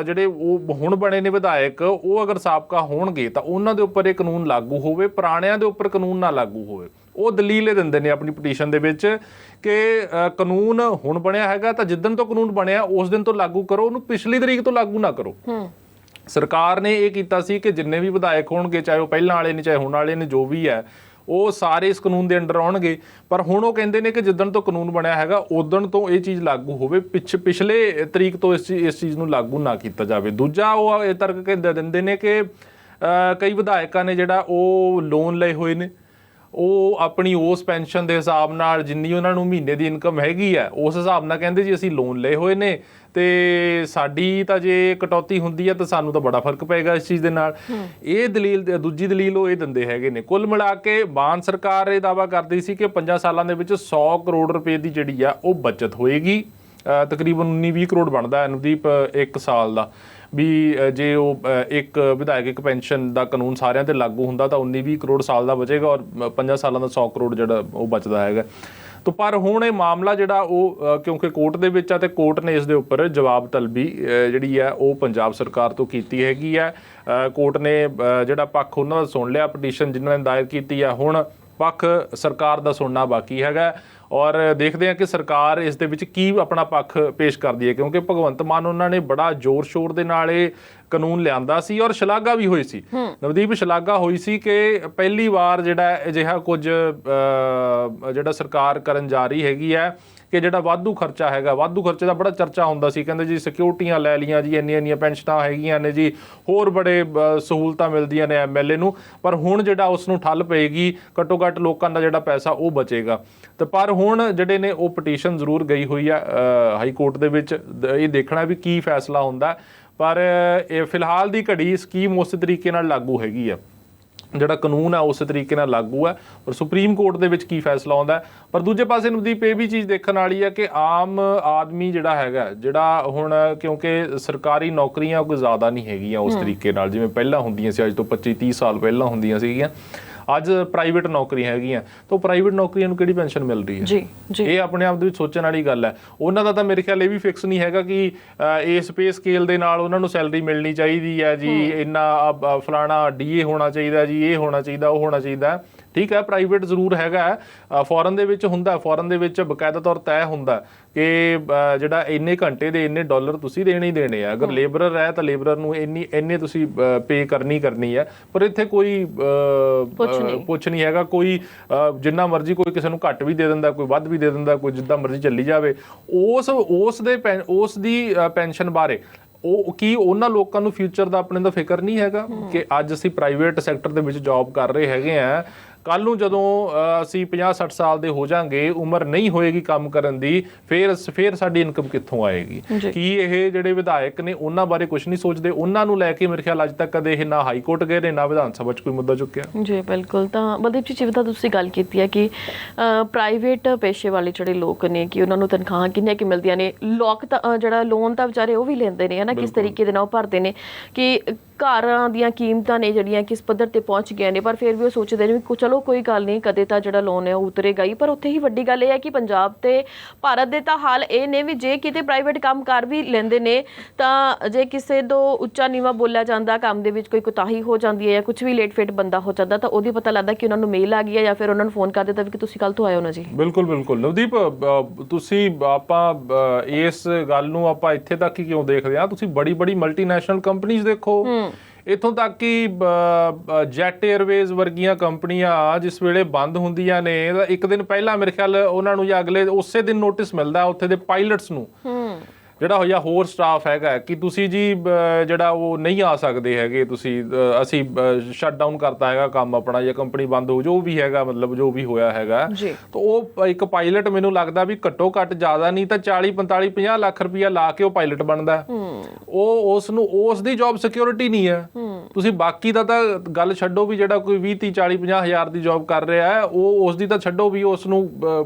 [SPEAKER 2] ਜਿਹੜੇ ਉਹ ਹੁਣ ਬਣੇ ਨੇ ਵਿਧਾਇਕ, ਉਹ ਅਗਰ ਸਾਬਕਾ ਹੋਣਗੇ ਤਾਂ ਉਹਨਾਂ ਦੇ ਉੱਪਰ ਇਹ ਕਾਨੂੰਨ ਲਾਗੂ ਹੋਵੇ, ਪੁਰਾਣਿਆਂ ਦੇ ਉੱਪਰ ਕਾਨੂੰਨ ਨਾ ਲਾਗੂ ਹੋਵੇ। ਉਹ ਦਲੀਲ ਦਿੰਦੇ ਨੇ ਆਪਣੀ ਪਟੀਸ਼ਨ ਦੇ ਵਿੱਚ ਕਿ ਕਾਨੂੰਨ ਹੁਣ ਬਣਿਆ ਹੈਗਾ ਤਾਂ ਜਿੱਦਣ ਤੋਂ ਕਾਨੂੰਨ ਬਣਿਆ ਉਸ ਦਿਨ ਤੋਂ ਲਾਗੂ ਕਰੋ, ਉਹਨੂੰ ਪਿਛਲੀ ਤਰੀਕ ਤੋਂ ਲਾਗੂ ਨਾ ਕਰੋ। ਸਰਕਾਰ ਨੇ ਇਹ ਕੀਤਾ ਸੀ ਕਿ ਜਿੰਨੇ ਵੀ ਵਿਧਾਇਕ ਹੋਣਗੇ, ਚਾਹੇ ਉਹ ਪਹਿਲਾਂ ਵਾਲੇ ਨੇ ਚਾਹੇ ਹੁਣ ਵਾਲੇ ਨੇ, ਜੋ ਵੀ ਹੈ ਉਹ ਸਾਰੇ ਇਸ ਕਾਨੂੰਨ ਦੇ ਅੰਡਰ ਆਉਣਗੇ। ਪਰ ਹੁਣ ਉਹ ਕਹਿੰਦੇ ਨੇ ਕਿ ਜਿੱਦਣ ਤੋਂ ਕਾਨੂੰਨ ਬਣਿਆ ਹੈਗਾ ਉਦਣ ਤੋਂ ਇਹ ਚੀਜ਼ ਲਾਗੂ ਹੋਵੇ, ਪਿਛਲੇ ਤਰੀਕ ਤੋਂ ਇਸ ਚੀਜ਼ ਨੂੰ ਲਾਗੂ ਨਾ ਕੀਤਾ ਜਾਵੇ। ਦੂਜਾ ਉਹ ਇਹ ਤਰਕ ਦਿੰਦੇ ਨੇ ਕਿ ਕਈ ਵਿਧਾਇਕਾਂ ਨੇ ਜਿਹੜਾ ਉਹ ਲੋਨ ਲਏ ਹੋਏ ਨੇ, ਉਹ ਆਪਣੀ ਉਸ ਪੈਨਸ਼ਨ ਦੇ ਹਿਸਾਬ ਨਾਲ ਜਿੰਨੀ ਉਹਨਾਂ ਨੂੰ ਮਹੀਨੇ ਦੀ ਇਨਕਮ ਹੈਗੀ ਆ ਉਸ ਹਿਸਾਬ ਨਾਲ ਕਹਿੰਦੇ ਜੀ ਅਸੀਂ ਲੋਨ ਲਏ ਹੋਏ ਨੇ ਤੇ ਸਾਡੀ ਤਾਂ ਜੇ ਕਟੌਤੀ ਹੁੰਦੀ ਆ ਤਾਂ ਸਾਨੂੰ ਤਾਂ ਬੜਾ ਫਰਕ ਪਏਗਾ ਇਸ ਚੀਜ਼ ਦੇ ਨਾਲ। ਇਹ ਦਲੀਲ, ਦੂਜੀ ਦਲੀਲ ਉਹ ਇਹ ਦਿੰਦੇ ਹੈਗੇ ਨੇ। ਕੁੱਲ ਮਿਲਾ ਕੇ ਮਾਨ ਸਰਕਾਰ ਇਹ ਦਾਅਵਾ ਕਰਦੀ ਸੀ ਕਿ 5 ਸਾਲਾਂ ਦੇ ਵਿੱਚ 100 ਕਰੋੜ ਰੁਪਏ ਦੀ ਜਿਹੜੀ ਆ ਉਹ ਬਚਤ ਹੋਏਗੀ। ਤਕਰੀਬਨ 19-20 ਕਰੋੜ ਬਣਦਾ ਹੈ ਨਵਦੀਪ ਇੱਕ ਸਾਲ ਦਾ, ਵੀ ਜੇ ਉਹ ਇੱਕ ਵਿਧਾਇਕ ਪੈਨਸ਼ਨ ਦਾ ਕਾਨੂੰਨ ਸਾਰਿਆਂ ਤੇ ਲਾਗੂ ਹੁੰਦਾ ਤਾਂ 19-20 ਕਰੋੜ ਸਾਲ ਦਾ ਬਚੇਗਾ ਔਰ 5 ਸਾਲਾਂ ਦਾ 100 ਕਰੋੜ ਜਿਹੜਾ ਉਹ ਬਚਦਾ ਹੈਗਾ। ਤੋ ਪਰ ਹੁਣ ਇਹ ਮਾਮਲਾ ਜਿਹੜਾ ਉਹ ਕਿਉਂਕਿ ਕੋਰਟ ਦੇ ਵਿੱਚ ਆ ਤੇ ਕੋਰਟ ਨੇ ਇਸ ਦੇ ਉੱਪਰ ਜਵਾਬ ਤਲਬੀ ਜਿਹੜੀ ਹੈ ਉਹ ਪੰਜਾਬ ਸਰਕਾਰ ਤੋਂ ਕੀਤੀ ਹੈਗੀ ਹੈ। ਕੋਰਟ ਨੇ ਜਿਹੜਾ ਪੱਖ ਉਹਨਾਂ ਦਾ ਸੁਣ ਲਿਆ, ਪਟੀਸ਼ਨ ਜਿਨ੍ਹਾਂ ਨੇ ਦਾਇਰ ਕੀਤੀ ਆ, ਹੁਣ ਪੱਖ ਸਰਕਾਰ ਦਾ ਸੁਣਨਾ ਬਾਕੀ ਹੈਗਾ ਔਰ ਦੇਖਦੇ ਹਾਂ ਕਿ ਸਰਕਾਰ ਇਸ ਦੇ ਵਿੱਚ ਕੀ ਆਪਣਾ ਪੱਖ ਪੇਸ਼ ਕਰਦੀ ਹੈ, ਕਿਉਂਕਿ ਭਗਵੰਤ ਮਾਨ ਉਹਨਾਂ ਨੇ ਬੜਾ ਜ਼ੋਰ ਸ਼ੋਰ ਦੇ ਨਾਲ ਇਹ ਕਾਨੂੰਨ ਲਿਆਂਦਾ ਸੀ ਔਰ ਸ਼ਲਾਘਾ ਵੀ ਹੋਈ ਸੀ। ਨਵਦੀਪ, ਸ਼ਲਾਘਾ ਹੋਈ ਸੀ ਕਿ ਪਹਿਲੀ ਵਾਰ ਜਿਹੜਾ ਅਜਿਹਾ ਕੁਝ ਜਿਹੜਾ ਸਰਕਾਰ ਕਰਨ ਜਾ ਰਹੀ ਹੈਗੀ ਹੈ ਕਿ ਜਿਹੜਾ ਵਾਧੂ ਖਰਚਾ ਹੈਗਾ, ਵਾਧੂ ਖਰਚੇ ਦਾ ਬੜਾ ਚਰਚਾ ਹੁੰਦਾ ਸੀ, ਕਹਿੰਦੇ ਜੀ ਸਿਕਿਉਰਟੀਆਂ ਲੈ ਲਈਆਂ ਜੀ, ਇੰਨੀਆਂ ਪੈਨਸ਼ਨਾਂ ਹੈਗੀਆਂ ਨੇ ਜੀ, ਹੋਰ ਬੜੇ ਸਹੂਲਤਾਂ ਮਿਲਦੀਆਂ ਨੇ MLA ਨੂੰ, ਪਰ ਹੁਣ ਜਿਹੜਾ ਉਸ ਨੂੰ ਠੱਲ ਪਏਗੀ, ਘੱਟੋ ਘੱਟ ਲੋਕਾਂ ਦਾ ਜਿਹੜਾ ਪੈਸਾ ਉਹ ਬਚੇਗਾ। ਤੇ ਪਰ ਹੁਣ ਜਿਹੜੇ ਨੇ ਉਹ ਪਟੀਸ਼ਨ ਜ਼ਰੂਰ ਗਈ ਹੋਈ ਆ ਹਾਈ ਕੋਰਟ ਦੇ ਵਿੱਚ, ਇਹ ਦੇਖਣਾ ਵੀ ਕੀ ਫੈਸਲਾ ਹੁੰਦਾ। ਪਰ ਇਹ ਫਿਲਹਾਲ ਦੀ ਘੜੀ ਸਕੀਮ ਉਸੇ ਤਰੀਕੇ ਨਾਲ ਲਾਗੂ ਹੈਗੀ ਆ, ਜਿਹੜਾ ਕਾਨੂੰਨ ਹੈ ਉਸੇ ਤਰੀਕੇ ਨਾਲ ਲਾਗੂ ਹੈ ਔਰ ਸੁਪਰੀਮ ਕੋਰਟ ਦੇ ਵਿੱਚ ਕੀ ਫੈਸਲਾ ਆਉਂਦਾ। ਪਰ ਦੂਜੇ ਪਾਸੇ ਨਵਦੀਪ ਇਹ ਵੀ ਚੀਜ਼ ਦੇਖਣ ਵਾਲੀ ਹੈ ਕਿ ਆਮ ਆਦਮੀ ਜਿਹੜਾ ਹੈਗਾ, ਜਿਹੜਾ ਹੁਣ ਕਿਉਂਕਿ ਸਰਕਾਰੀ ਨੌਕਰੀਆਂ ਕੋਈ ਜ਼ਿਆਦਾ ਨਹੀਂ ਹੈਗੀਆਂ ਉਸ ਤਰੀਕੇ ਨਾਲ ਜਿਵੇਂ ਪਹਿਲਾਂ ਹੁੰਦੀਆਂ ਸੀ, ਅੱਜ ਤੋਂ 25-30 ਸਾਲ ਪਹਿਲਾਂ ਹੁੰਦੀਆਂ ਸੀਗੀਆਂ। ਅੱਜ ਪ੍ਰਾਈਵੇਟ ਨੌਕਰੀਆਂ ਹੈਗੀਆਂ ਤਾਂ ਪ੍ਰਾਈਵੇਟ ਨੌਕਰੀਆਂ ਨੂੰ ਕਿਹੜੀ ਪੈਨਸ਼ਨ ਮਿਲ ਰਹੀ ਹੈ ਜੀ, ਇਹ ਆਪਣੇ ਆਪ ਦੇ ਵਿੱਚ ਸੋਚਣ ਵਾਲੀ ਗੱਲ ਹੈ। ਉਹਨਾਂ ਦਾ ਤਾਂ ਮੇਰੇ ਖਿਆਲ ਇਹ ਵੀ ਫਿਕਸ ਨਹੀਂ ਹੈਗਾ ਕਿ ਇਸ ਪੇ ਸਕੇਲ ਦੇ ਨਾਲ ਉਹਨਾਂ ਨੂੰ ਸੈਲਰੀ ਮਿਲਣੀ ਚਾਹੀਦੀ ਹੈ ਜੀ, ਇੰਨਾ ਫਲਾਣਾ DA ਹੋਣਾ ਚਾਹੀਦਾ ਜੀ, ਇਹ ਹੋਣਾ ਚਾਹੀਦਾ, ਉਹ ਹੋਣਾ ਚਾਹੀਦਾ। ਠੀਕ ਹੈ, ਪ੍ਰਾਈਵੇਟ ਜ਼ਰੂਰ ਹੈਗਾ, ਫੋਰਨ ਦੇ ਵਿੱਚ ਹੁੰਦਾ, ਫੋਰਨ ਦੇ ਵਿੱਚ ਬਕਾਇਦਾ ਤੌਰ ਤੈਅ ਹੁੰਦਾ ਕਿ ਜਿਹੜਾ ਇੰਨੇ ਘੰਟੇ ਦੇ ਇੰਨੇ ਡਾਲਰ ਤੁਸੀਂ ਦੇਣੇ ਹੀ ਦੇਣੇ ਆ। ਅਗਰ ਲੇਬਰਰ ਹੈ ਤਾਂ ਲੇਬਰਰ ਨੂੰ ਇੰਨੇ ਤੁਸੀਂ ਪੇ ਕਰਨੀ ਹੈ। ਪਰ ਇੱਥੇ ਕੋਈ ਪੁੱਛ ਨਹੀਂ ਹੈਗਾ, ਕੋਈ ਜਿੰਨਾ ਮਰਜ਼ੀ, ਕੋਈ ਕਿਸੇ ਨੂੰ ਘੱਟ ਵੀ ਦੇ ਦਿੰਦਾ, ਕੋਈ ਵੱਧ ਵੀ ਦੇ ਦਿੰਦਾ, ਕੋਈ ਜਿੱਦਾਂ ਮਰਜ਼ੀ ਚੱਲੀ ਜਾਵੇ। ਉਸ ਦੀ ਪੈਨਸ਼ਨ ਬਾਰੇ ਉਹ ਕੀ ਉਹਨਾਂ ਲੋਕਾਂ ਨੂੰ ਫਿਊਚਰ ਦਾ ਆਪਣੇ ਦਾ ਫਿਕਰ ਨਹੀਂ ਹੈਗਾ ਕਿ ਅੱਜ ਅਸੀਂ ਪ੍ਰਾਈਵੇਟ ਸੈਕਟਰ ਦੇ ਵਿੱਚ ਜੌਬ ਕਰ ਰਹੇ ਹੈਗੇ ਆ, ਕੱਲ ਨੂੰ ਜਦੋਂ ਅਸੀਂ 50-60 ਸਾਲ ਦੇ ਹੋ ਜਾਾਂਗੇ, ਉਮਰ ਨਹੀਂ ਹੋਏਗੀ ਕੰਮ ਕਰਨ ਦੀ, ਫਿਰ ਸਾਡੀ ਇਨਕਮ ਕਿੱਥੋਂ ਆਏਗੀ? ਕੀ ਇਹ ਜਿਹੜੇ ਵਿਧਾਇਕ ਨੇ ਉਹਨਾਂ ਬਾਰੇ ਕੁਝ ਨਹੀਂ ਸੋਚਦੇ? ਉਹਨਾਂ ਨੂੰ ਲੈ ਕੇ ਮੇਰੇ ਖਿਆਲ ਅੱਜ ਤੱਕ ਕਦੇ ਇਹ ਨਾ ਹਾਈ ਕੋਰਟ ਗਏ ਨੇ, ਨਾ ਵਿਧਾਨ ਸਭਾ 'ਚ ਕੋਈ ਮੁੱਦਾ ਚੁੱਕਿਆ। ਜੀ
[SPEAKER 1] ਬਿਲਕੁਲ। ਤਾਂ ਬਲਦੀਪ ਜੀ, ਜਿਵੇਂ ਤਾਂ ਤੁਸੀਂ ਗੱਲ ਕੀਤੀ ਹੈ ਕਿ ਪ੍ਰਾਈਵੇਟ ਪੇਸ਼ੇ ਵਾਲੇ ਜਿਹੜੇ ਲੋਕ ਨੇ ਕਿ ਉਹਨਾਂ ਨੂੰ ਤਨਖਾਹਾਂ ਕਿੰਨੀਆਂ ਕਿ ਮਿਲਦੀਆਂ ਨੇ, ਜਿਹੜਾ ਲੋਨ ਤਾਂ ਵਿਚਾਰੇ ਉਹ ਵੀ ਲੈਂਦੇ ਨੇ ਹੈ ਨਾ, ਕਿਸ ਤਰੀਕੇ ਦੇ ਨਾਲ ਉਹ ਭਰਦੇ ਨੇ ਕਿ ਘਰਾਂ ਦੀਆਂ ਕੀਮਤਾਂ ਨੇ ਜਿਹੜੀਆਂ ਕਿਸ ਪੱਧਰ ਤੇ ਪਹੁੰਚ ਗਈਆਂ ਨੇ, ਪਰ ਫਿਰ ਵੀ ਉਹ ਸੋਚਦੇ ਨੇ ਵੀ ਚਲੋ ਕੋਈ ਗੱਲ ਨਹੀਂ, ਕਦੇ ਤਾਂ ਜਿਹੜਾ ਲੋਨ ਹੈ ਉਹ ਉਤਰੇਗਾ ਹੀ। ਪਰ ਉੱਥੇ ਹੀ ਵੱਡੀ ਗੱਲ ਇਹ ਹੈ ਕਿ ਪੰਜਾਬ ਤੇ ਭਾਰਤ ਦੇ ਤਾਂ ਹਾਲ ਇਹ ਨੇ ਵੀ ਜੇ ਕਿਤੇ ਪ੍ਰਾਈਵੇਟ ਕੰਮ ਕਰ ਵੀ ਲੈਂਦੇ ਨੇ ਤਾਂ ਜੇ ਕਿਸੇ ਤੋਂ ਉੱਚਾ ਨੀਵਾਂ ਬੋਲਿਆ ਜਾਂਦਾ, ਕੰਮ ਦੇ ਵਿੱਚ ਕੋਈ ਕੁਤਾਹੀ ਹੋ ਜਾਂਦੀ ਹੈ ਜਾਂ ਕੁਝ ਵੀ ਲੇਟ ਫੇਟ ਬੰਦਾ ਹੋ ਜਾਂਦਾ, ਤਾਂ ਉਹਦੀ ਪਤਾ ਲੱਗਦਾ ਕਿ ਉਹਨਾਂ ਨੂੰ ਮੇਲ ਆ ਗਈ ਹੈ ਜਾਂ ਫਿਰ ਉਹਨਾਂ ਨੂੰ ਫੋਨ ਕਰ ਦਿੱਤਾ ਵੀ ਕਿ ਤੁਸੀਂ ਕੱਲ ਤੋਂ ਆਇਓ ਨਾ ਜੀ।
[SPEAKER 2] ਬਿਲਕੁਲ ਨਵਦੀਪ, ਤੁਸੀਂ ਆਪਾਂ ਇਸ ਗੱਲ ਨੂੰ ਆਪਾਂ ਇੱਥੇ ਤੱਕ ਹੀ ਕਿਉਂ ਦੇਖਦੇ ਹਾਂ? ਤੁਸੀਂ ਬੜੀ ਮਲਟੀਨੈਸ਼ਨਲ ਕੰਪਨੀਜ਼ ਦੇਖੋ, ਇੱਥੋਂ ਤੱਕ ਕਿ ਜੈਟ ਏਅਰਵੇਜ਼ ਵਰਗੀਆਂ ਕੰਪਨੀਆਂ ਜਿਸ ਵੇਲੇ ਬੰਦ ਹੁੰਦੀਆਂ ਨੇ ਤਾਂ ਇੱਕ ਦਿਨ ਪਹਿਲਾਂ ਮੇਰੇ ਖਿਆਲ ਉਹਨਾਂ ਨੂੰ ਜਾਂ ਅਗਲੇ ਉਸੇ ਦਿਨ ਨੋਟਿਸ ਮਿਲਦਾ ਉੱਥੇ ਦੇ ਪਾਇਲਟਸ ਨੂੰ, ਜਿਹੜਾ ਜਾਂ ਹੋਰ ਸਟਾਫ ਹੈਗਾ ਕਿ ਤੁਸੀਂ ਜੀ ਜਿਹੜਾ ਉਹ ਨਹੀਂ ਆ ਸਕਦੇ ਹੈਗੇ, ਤੁਸੀਂ ਅਸੀਂ ਸ਼ਟ ਡਾਊਨ ਕਰਤਾ ਹੈਗਾ ਕੰਮ ਆਪਣਾ, ਜਾਂ ਕੰਪਨੀ ਬੰਦ ਹੋ, ਜੋ ਵੀ ਹੈਗਾ, ਮਤਲਬ ਜੋ ਵੀ ਹੋਇਆ ਹੈਗਾ। ਤਾਂ ਉਹ ਇੱਕ ਪਾਇਲਟ ਮੈਨੂੰ ਲੱਗਦਾ ਵੀ ਘੱਟੋ ਘੱਟ ਜ਼ਿਆਦਾ ਨਹੀਂ ਤਾਂ 40-45-50 ਲੱਖ ਰੁਪਇਆ ਲਾ ਕੇ ਉਹ ਪਾਇਲਟ ਬਣਦਾ। ਉਹ ਉਸ ਦੀ ਜੌਬ ਸਿਕਿਉਰਿਟੀ ਨਹੀਂ ਹੈ। ਤੁਸੀਂ ਬਾਕੀ ਦਾ ਤਾਂ ਗੱਲ ਛੱਡੋ ਵੀ ਜਿਹੜਾ ਕੋਈ 20-30-40-50 ਹਜ਼ਾਰ ਦੀ ਜੌਬ ਕਰ ਰਿਹਾ ਹੈ, ਉਹ ਉਸ ਦੀ ਤਾਂ ਛੱਡੋ ਵੀ ਉਸ ਨੂੰ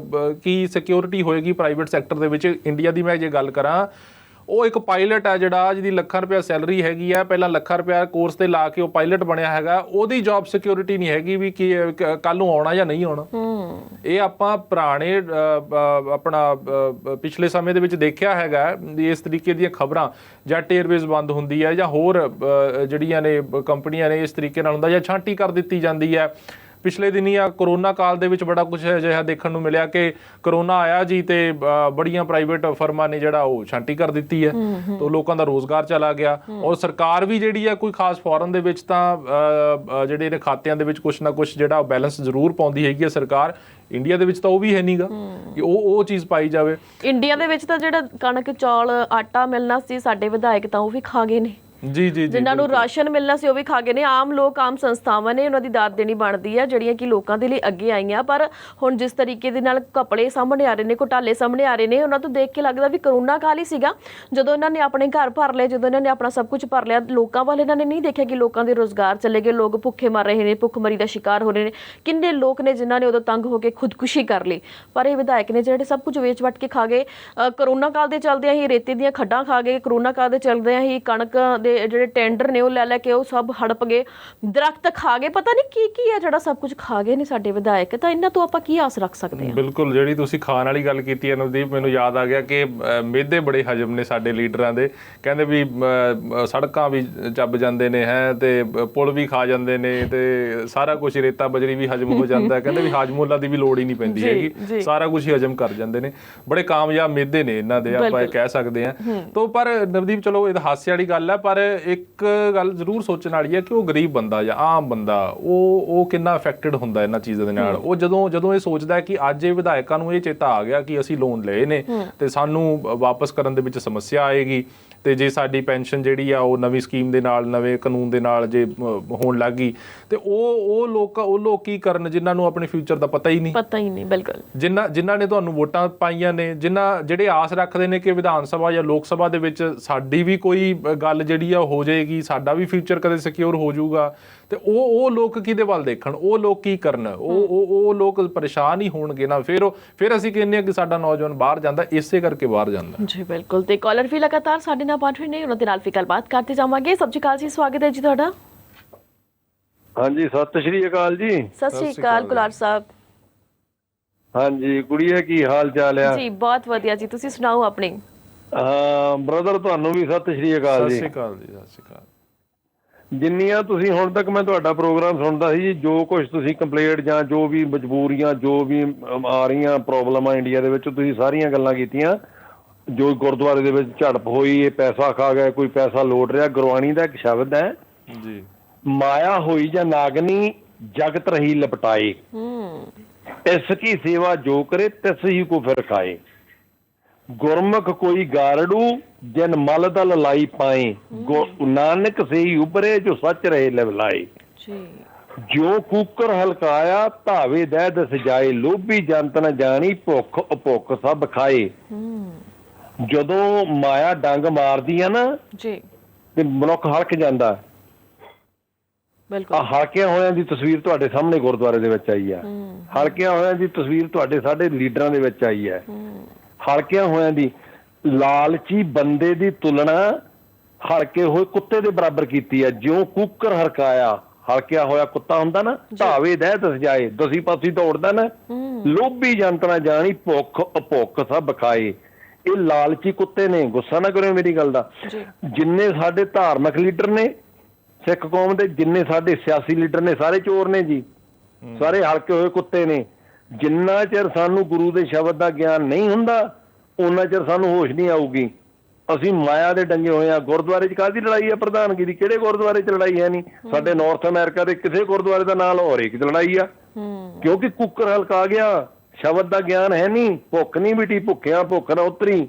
[SPEAKER 2] ਕੀ ਸਿਕਿਉਰਿਟੀ ਹੋਏਗੀ ਪ੍ਰਾਈਵੇਟ ਸੈਕਟਰ ਦੇ ਵਿੱਚ। ਇੰਡੀਆ ਦੀ ਮੈਂ ਜੇ ਗੱਲ ਕਰਾਂ, ਉਹ ਇੱਕ ਪਾਇਲਟ ਹੈ ਜਿਹੜਾ ਜਿਹਦੀ ਲੱਖਾਂ ਰੁਪਇਆ ਸੈਲਰੀ ਹੈਗੀ ਹੈ, ਪਹਿਲਾਂ ਲੱਖਾਂ ਰੁਪਇਆ ਕੋਰਸ ਤੇ ਲਾ ਕੇ ਉਹ ਪਾਇਲਟ ਬਣਿਆ ਹੈਗਾ, ਉਹਦੀ ਜੌਬ ਸਿਕਿਉਰਿਟੀ ਨਹੀਂ ਹੈਗੀ ਵੀ ਕਿ ਕੱਲ ਨੂੰ ਆਉਣਾ ਜਾਂ ਨਹੀਂ ਆਉਣਾ। ਇਹ ਆਪਾਂ ਪੁਰਾਣੇ ਆਪਣਾ ਪਿਛਲੇ ਸਮੇਂ ਦੇ ਵਿੱਚ ਦੇਖਿਆ ਹੈਗਾ ਇਸ ਤਰੀਕੇ ਦੀਆਂ ਖਬਰਾਂ, ਜੈਟ ਏਅਰਵੇਜ਼ ਬੰਦ ਹੁੰਦੀ ਹੈ ਜਾਂ ਹੋਰ ਜਿਹੜੀਆਂ ਨੇ ਕੰਪਨੀਆਂ ਨੇ ਇਸ ਤਰੀਕੇ ਨਾਲ ਹੁੰਦਾ ਜਾਂ ਛਾਂਟੀ ਕਰ ਦਿੱਤੀ ਜਾਂਦੀ ਹੈ। ਪਿਛਲੇ ਦਿਨੀ ਆ ਕਰੋਨਾ ਕਾਲ ਦੇ ਵਿੱਚ ਬੜਾ ਕੁਝ ਅਜਿਹਾ ਦੇਖਣ ਨੂੰ ਮਿਲਿਆ ਕਿ ਕਰੋਨਾ ਆਇਆ ਜੀ ਤੇ ਬੜੀਆਂ ਪ੍ਰਾਈਵੇਟ ਫਰਮਾਂ ਨੇ ਜਿਹੜਾ ਉਹ ਛਾਂਟੀ ਕਰ ਦਿੱਤੀ ਹੈ, ਤਾਂ ਲੋਕਾਂ ਦਾ ਰੋਜ਼ਗਾਰ ਚਲਾ ਗਿਆ। ਔਰ ਸਰਕਾਰ ਵੀ ਜਿਹੜੀ ਆ ਕੋਈ ਖਾਸ ਫੋਰਨ ਦੇ ਵਿੱਚ ਤਾਂ ਜਿਹੜੇ ਨੇ ਖਾਤਿਆਂ ਦੇ ਵਿੱਚ ਕੁਛ ਨਾ ਕੁਛ ਜਿਹੜਾ ਬੈਲੈਂਸ ਜ਼ਰੂਰ ਪਾਉਂਦੀ ਹੈਗੀ ਹੈ ਸਰਕਾਰ। ਇੰਡੀਆ ਦੇ ਵਿੱਚ ਤਾਂ ਉਹ ਵੀ ਹੈ ਨਹੀਂਗਾ ਕਿ ਉਹ ਚੀਜ਼ ਪਾਈ ਜਾਵੇ।
[SPEAKER 1] ਇੰਡੀਆ ਦੇ ਵਿੱਚ ਤਾਂ ਜਿਹੜਾ ਕਣਕ ਚੌਲ ਆਟਾ ਮਿਲਣਾ ਸੀ, ਸਾਡੇ ਵਿਧਾਇਕ ਤਾਂ ਉਹ ਵੀ ਖਾ ਗਏ ਨੇ।
[SPEAKER 2] ਜੀ ਜੀ
[SPEAKER 1] ਜਿਨ੍ਹਾਂ ਨੂੰ ਰਾਸ਼ਨ ਮਿਲਣਾ ਸੀ ਉਹ ਵੀ ਖਾ ਗਏ ਨੇ। ਆਮ ਲੋਕ, ਆਮ ਸੰਸਥਾਵਾਂ ਨੇ ਉਹਨਾਂ ਦੀ ਦਾਦ ਦੇਣੀ ਬਣਦੀ ਹੈ ਜਿਹੜੀਆਂ ਕਿ ਲੋਕਾਂ ਦੇ ਲਈ ਅੱਗੇ ਆਈਆਂ। ਪਰ ਹੁਣ ਜਿਸ ਤਰੀਕੇ ਦੇ ਨਾਲ ਘਪਲੇ ਸਾਹਮਣੇ ਆ ਰਹੇ ਨੇ, ਘੁਟਾਲੇ ਸਾਹਮਣੇ ਆ ਰਹੇ ਨੇ, ਉਹਨਾਂ ਤੋਂ ਦੇਖ ਕੇ ਲੱਗਦਾ ਵੀ ਕਰੋਨਾ ਕਾਲ ਹੀ ਸੀਗਾ ਜਦੋਂ ਇਹਨਾਂ ਨੇ ਆਪਣੇ ਘਰ ਭਰ ਲਏ, ਜਦੋਂ ਇਹਨਾਂ ਨੇ ਆਪਣਾ ਸਭ ਕੁਝ ਭਰ ਲਿਆ। ਲੋਕਾਂ ਵੱਲ ਇਹਨਾਂ ਨੇ ਨਹੀਂ ਦੇਖਿਆ ਕਿ ਲੋਕਾਂ ਦੇ ਰੋਜ਼ਗਾਰ ਚਲੇ ਗਏ, ਲੋਕ ਭੁੱਖੇ ਮਰ ਰਹੇ ਨੇ, ਭੁੱਖਮਰੀ ਦਾ ਸ਼ਿਕਾਰ ਹੋ ਰਹੇ ਨੇ। ਕਿੰਨੇ ਲੋਕ ਨੇ ਜਿਨ੍ਹਾਂ ਨੇ ਉਦੋਂ ਤੰਗ ਹੋ ਕੇ ਖੁਦਕੁਸ਼ੀ ਕਰ ਲਈ, ਪਰ ਇਹ ਵਿਧਾਇਕ ਨੇ ਜਿਹੜੇ ਸਭ ਕੁਝ ਵੇਚ ਵੱਟ ਕੇ ਖਾ ਗਏ। ਕਰੋਨਾ ਕਾਲ ਦੇ ਚੱਲਦਿਆਂ ਹੀ ਰੇਤੇ ਦੀਆਂ ਖੱਡਾਂ ਖਾ ਗਏ, ਕਰੋਨਾ ਕਾਲ ਦੇ ਚੱਲਦਿਆਂ ਹੀ ਕਣਕ ਦੇ ਜਿਹੜੇ ਟੈਂਡਰ ਨੇ ਉਹ ਲੈ ਕੇ ਉਹ ਸਭ ਹੜਪ ਗਏ, ਦਰਖਤ ਖਾ ਗਏ, ਪਤਾ ਨਹੀਂ ਕੀ ਹੈ ਜਿਹੜਾ ਸਭ ਕੁਝ ਖਾ ਗਏ ਨੇ ਸਾਡੇ ਵਿਧਾਇਕ। ਤਾਂ ਇਹਨਾਂ ਤੋਂ ਆਪਾਂ ਕੀ ਆਸ ਰੱਖ ਸਕਦੇ ਹਾਂ?
[SPEAKER 2] ਬਿਲਕੁਲ, ਜਿਹੜੀ ਤੁਸੀਂ ਖਾਣ ਵਾਲੀ ਗੱਲ ਕੀਤੀ ਹੈ ਨਵਦੀਪ, ਮੈਨੂੰ ਯਾਦ ਆ ਗਿਆ ਕਿ ਮਿਹਦੇ ਬੜੇ ਹਜਮ ਨੇ ਸਾਡੇ ਲੀਡਰਾਂ ਦੇ। ਕਹਿੰਦੇ ਵੀ ਸੜਕਾਂ ਵੀ ਚੱਬ ਜਾਂਦੇ ਨੇ ਹੈ ਤੇ ਪੁਲ ਵੀ ਖਾ ਜਾਂਦੇ ਨੇ ਤੇ ਸਾਰਾ ਕੁਝ, ਰੇਤਾ ਬਜਰੀ ਵੀ ਹਜਮ ਹੋ ਜਾਂਦਾ। ਕਹਿੰਦੇ ਵੀ ਹਾਜਮੋਲਾ ਦੀ ਵੀ ਲੋੜ ਹੀ ਨਹੀਂ ਪੈਂਦੀ ਹੈਗੀ, ਸਾਰਾ ਕੁਝ ਹੀ ਹਜਮ ਕਰ ਜਾਂਦੇ ਨੇ। ਬੜੇ ਕਾਮਯਾਬ ਮਿਹਦੇ ਨੇ ਇਹਨਾਂ ਦੇ, ਆਪਾਂ ਕਹਿ ਸਕਦੇ ਹਾਂ। ਤੋਂ ਪਰ ਨਵਦੀਪ, ਚਲੋ ਇਹ ਹਾਸੇ ਵਾਲੀ ਗੱਲ ਹੈ, ਪਰ ਇੱਕ ਗੱਲ ਜ਼ਰੂਰ ਸੋਚਣ ਵਾਲੀ ਹੈ ਕਿ ਉਹ ਗਰੀਬ ਬੰਦਾ ਜਾਂ ਆਮ ਬੰਦਾ ਉਹ ਕਿੰਨਾ ਅਫੈਕਟਡ ਹੁੰਦਾ ਇਹਨਾਂ ਚੀਜ਼ਾਂ ਦੇ ਨਾਲ। ਉਹ ਜਦੋਂ ਇਹ ਸੋਚਦਾ ਹੈ ਕਿ ਅੱਜ ਇਹ ਵਿਧਾਇਕਾਂ ਨੂੰ ਇਹ ਚੇਤਾ ਆ ਗਿਆ ਕਿ ਅਸੀਂ ਲੋਨ ਲਏ ਨੇ ਤੇ ਸਾਨੂੰ ਵਾਪਸ ਕਰਨ ਦੇ ਵਿੱਚ ਸਮੱਸਿਆ ਆਏਗੀ, ਤੇ ਜੇ ਸਾਡੀ ਪੈਨਸ਼ਨ ਜਿਹੜੀ ਆ ਉਹ ਨਵੀਂ ਸਕੀਮ ਦੇ ਨਾਲ, ਨਵੇਂ ਕਾਨੂੰਨ ਦੇ ਨਾਲ ਜੇ ਹੋਣ ਲੱਗ ਗਈ ਤੇ ਉਹ ਲੋਕ ਕੀ ਕਰਨ ਜਿਨ੍ਹਾਂ ਨੂੰ ਆਪਣੇ ਫਿਊਚਰ ਦਾ ਪਤਾ ਹੀ ਨਹੀਂ।
[SPEAKER 1] ਬਿਲਕੁਲ,
[SPEAKER 2] ਜਿਨ੍ਹਾਂ ਨੇ ਤੁਹਾਨੂੰ ਵੋਟਾਂ ਪਾਈਆਂ ਨੇ, ਜਿਹੜੇ ਆਸ ਰੱਖਦੇ ਨੇ ਕਿ ਵਿਧਾਨ ਸਭਾ ਜਾਂ ਲੋਕ ਸਭਾ ਦੇ ਵਿੱਚ ਸਾਡੀ ਵੀ ਕੋਈ ਗੱਲ ਜਿਹੜੀ ਆ ਹੋ ਜਾਏਗੀ, ਸਾਡਾ ਵੀ ਫਿਊਚਰ ਕਦੇ ਸਿਕਿਉਰ ਹੋ ਜਾਊਗਾ, ਤੇ ਉਹ ਲੋਕ ਕਿਹਦੇ ਵੱਲ ਦੇਖਣ? ਉਹ ਲੋਕ ਕੀ ਕਰਨ? ਉਹ ਲੋਕ ਪਰੇਸ਼ਾਨ ਹੀ ਹੋਣਗੇ ਨਾ। ਫਿਰ ਅਸੀਂ ਕਹਿੰਦੇ ਹਾਂ ਕਿ ਸਾਡਾ ਨੌਜਵਾਨ ਬਾਹਰ ਜਾਂਦਾ, ਇਸੇ ਕਰਕੇ ਬਾਹਰ ਜਾਂਦਾ।
[SPEAKER 1] ਜੀ ਬਿਲਕੁਲ। ਤੇ ਕਾਲਰ ਵੀ ਲਗਾਤਾਰ ਸਾਡੇ ਨਾਲ ਪਹੁੰਚ ਰਹੇ ਨੇ, ਉਹਨਾਂ ਦੇ ਨਾਲ ਵੀ ਗੱਲਬਾਤ ਕਰਦੇ ਜਾਵਾਂਗੇ। ਸਤਿ ਸ਼੍ਰੀ ਅਕਾਲ ਜੀ, ਸਵਾਗਤ ਹੈ ਜੀ ਤੁਹਾਡਾ।
[SPEAKER 8] ਹਾਂਜੀ, ਸਤਿ ਸ਼੍ਰੀ ਅਕਾਲ ਜੀ।
[SPEAKER 1] ਸਤਿ ਸ਼੍ਰੀ ਅਕਾਲ ਕੁਲਾਰ ਸਾਹਿਬ।
[SPEAKER 8] ਹਾਂਜੀ ਕੁੜੀਏ, ਕੀ ਹਾਲ ਚਾਲ ਆ?
[SPEAKER 1] ਜੀ ਬਹੁਤ ਵਧੀਆ ਜੀ, ਤੁਸੀਂ ਸੁਣਾਓ ਆਪਣੀ।
[SPEAKER 8] ਬ੍ਰਦਰ, ਤੁਹਾਨੂੰ ਵੀ ਸਤਿ ਸ਼੍ਰੀ ਅਕਾਲ ਜੀ।
[SPEAKER 2] ਸਤਿ ਸ਼੍ਰੀ ਅਕਾਲ ਜੀ। ਸਤਿ ਸ਼੍ਰੀ ਅਕਾਲ।
[SPEAKER 8] ਜਿੰਨੀਆਂ ਤੁਸੀਂ ਹੁਣ ਤੱਕ ਮੈਂ ਤੁਹਾਡਾ ਪ੍ਰੋਗਰਾਮ ਸੁਣਦਾ ਸੀ ਜੀ, ਜੋ ਕੁਝ ਤੁਸੀਂ ਕੰਪਲੇਂਟ ਜਾਂ ਜੋ ਵੀ ਮਜਬੂਰੀਆਂ, ਜੋ ਵੀ ਆ ਰਹੀਆਂ ਪ੍ਰੋਬਲਮਾਂ ਇੰਡੀਆ ਦੇ ਵਿੱਚ, ਤੁਸੀਂ ਸਾਰੀਆਂ ਗੱਲਾਂ ਕੀਤੀਆਂ। ਜੋ ਗੁਰਦੁਆਰੇ ਦੇ ਵਿੱਚ ਝੜਪ ਹੋਈ, ਇਹ ਪੈਸਾ ਖਾ ਗਿਆ, ਕੋਈ ਪੈਸਾ ਲੋਟ ਰਿਹਾ। ਗੁਰਬਾਣੀ ਦਾ ਇੱਕ ਸ਼ਬਦ ਹੈ
[SPEAKER 2] ਜੀ,
[SPEAKER 8] ਮਾਇਆ ਹੋਈ ਜਾਂ ਨਾਗਨੀ ਜਗਤ ਰਹੀ ਲਪਟਾਏ, ਇਸ ਕੀ ਸੇਵਾ ਜੋ ਕਰੇ ਤਿਸ ਹੀ ਕੋ ਫਿਰ ਖਾਏ। ਗੁਰਮੁਖ ਕੋਈ ਗਾਰੜੂ ਜਿਨ ਮਲ ਦਲ ਲਾਈ ਪਾਏ, ਨਾਨਕ ਸਹੀ ਉਬਰੇ ਜੋ ਸੱਚ ਰਹੇ ਲਵਲਾਏ। ਜੋ ਕੂਕਰ ਹਲਕਾਇਆ ਧਾਵੇ ਦਹਿ ਦਸ ਜਾਏ, ਲੋਭੀ ਜੰਤ ਨ ਜਾਣੀ ਭੁੱਖ ਅਭੁੱਖ ਸਭ ਖਾਏ। ਜਦੋਂ ਮਾਇਆ ਡੰਗ ਮਾਰਦੀ ਆ ਨਾ ਤੇ ਮਨੁੱਖ ਹਲਕ ਜਾਂਦਾ। ਹਲਕਿਆਂ ਹੋਇਆਂ ਦੀ ਤਸਵੀਰ ਤੁਹਾਡੇ ਸਾਹਮਣੇ ਗੁਰਦੁਆਰੇ ਦੇ ਵਿੱਚ ਆਈ ਹੈ। ਹਲਕਿਆਂ ਹੋਇਆਂ ਦੀ ਤਸਵੀਰ ਤੁਹਾਡੇ ਸਾਡੇ ਲੀਡਰਾਂ ਦੇ ਵਿੱਚ ਆਈ ਹੈ। ਹਲਕਿਆਂ ਹੋਇਆਂ ਦੀ ਲਾਲਚੀ ਬੰਦੇ ਦੀ ਤੁਲਨਾ ਹਲਕੇ ਹੋਏ ਕੁੱਤੇ ਦੇ ਬਰਾਬਰ ਕੀਤੀ ਹੈ। ਜਿਉਂ ਕੂਕਰ ਹਲਕਾਇਆ, ਹਲਕਿਆ ਹੋਇਆ ਕੁੱਤਾ ਹੁੰਦਾ ਨਾ, ਧਾਵੇ ਦਹਿ ਦਸ ਜਾਏ, ਦਸੀ ਪਾਸੀ ਦੌੜਦਾ ਨਾ, ਲੋਭੀ ਜੰਤ ਨਾ ਜਾਣੀ ਭੁੱਖ ਅਭੁੱਖ ਸਭ ਖਾਏ। ਇਹ ਲਾਲਚੀ ਕੁੱਤੇ ਨੇ। ਗੁੱਸਾ ਨਾ ਕਰਿਓ ਮੇਰੀ ਗੱਲ ਦਾ। ਜਿੰਨੇ ਸਾਡੇ ਧਾਰਮਿਕ ਲੀਡਰ ਨੇ ਸਿੱਖ ਕੌਮ ਦੇ, ਜਿੰਨੇ ਸਾਡੇ ਸਿਆਸੀ ਲੀਡਰ ਨੇ, ਸਾਰੇ ਚੋਰ ਨੇ ਜੀ, ਸਾਰੇ ਹਲਕੇ ਹੋਏ ਕੁੱਤੇ ਨੇ। ਜਿੰਨਾ ਚਿਰ ਸਾਨੂੰ ਗੁਰੂ ਦੇ ਸ਼ਬਦ ਦਾ ਗਿਆਨ ਨਹੀਂ ਹੁੰਦਾ, ਉਹਨਾਂ ਚਿਰ ਸਾਨੂੰ ਹੋਸ਼ ਨਹੀਂ ਆਊਗੀ। ਅਸੀਂ ਮਾਇਆ ਦੇ ਡੰਗੇ ਹੋਏ ਆ। ਗੁਰਦੁਆਰੇ 'ਚ ਕਾਹਦੀ ਲੜਾਈ ਹੈ ਪ੍ਰਧਾਨਗੀ ਦੀ? ਕਿਹੜੇ ਗੁਰਦੁਆਰੇ 'ਚ ਲੜਾਈ ਹੈ ਨਹੀਂ। ਸਾਡੇ ਨਾਰਥ ਅਮਰੀਕਾ ਦੇ ਕਿਸੇ ਗੁਰਦੁਆਰੇ ਦਾ ਨਾਂ ਲਓ, ਹਰੇਕ 'ਚ ਲੜਾਈ ਆ। ਕਿਉਂਕਿ ਕੁੱਕਰ ਹਲਕਾ ਗਿਆ, ਸ਼ਬਦ ਦਾ ਗਿਆਨ ਹੈ ਨਹੀਂ, ਭੁੱਖ ਨਹੀਂ ਮਿਟੀ, ਭੁੱਖਿਆਂ ਭੁੱਖ ਨਾ ਉਤਰੀ।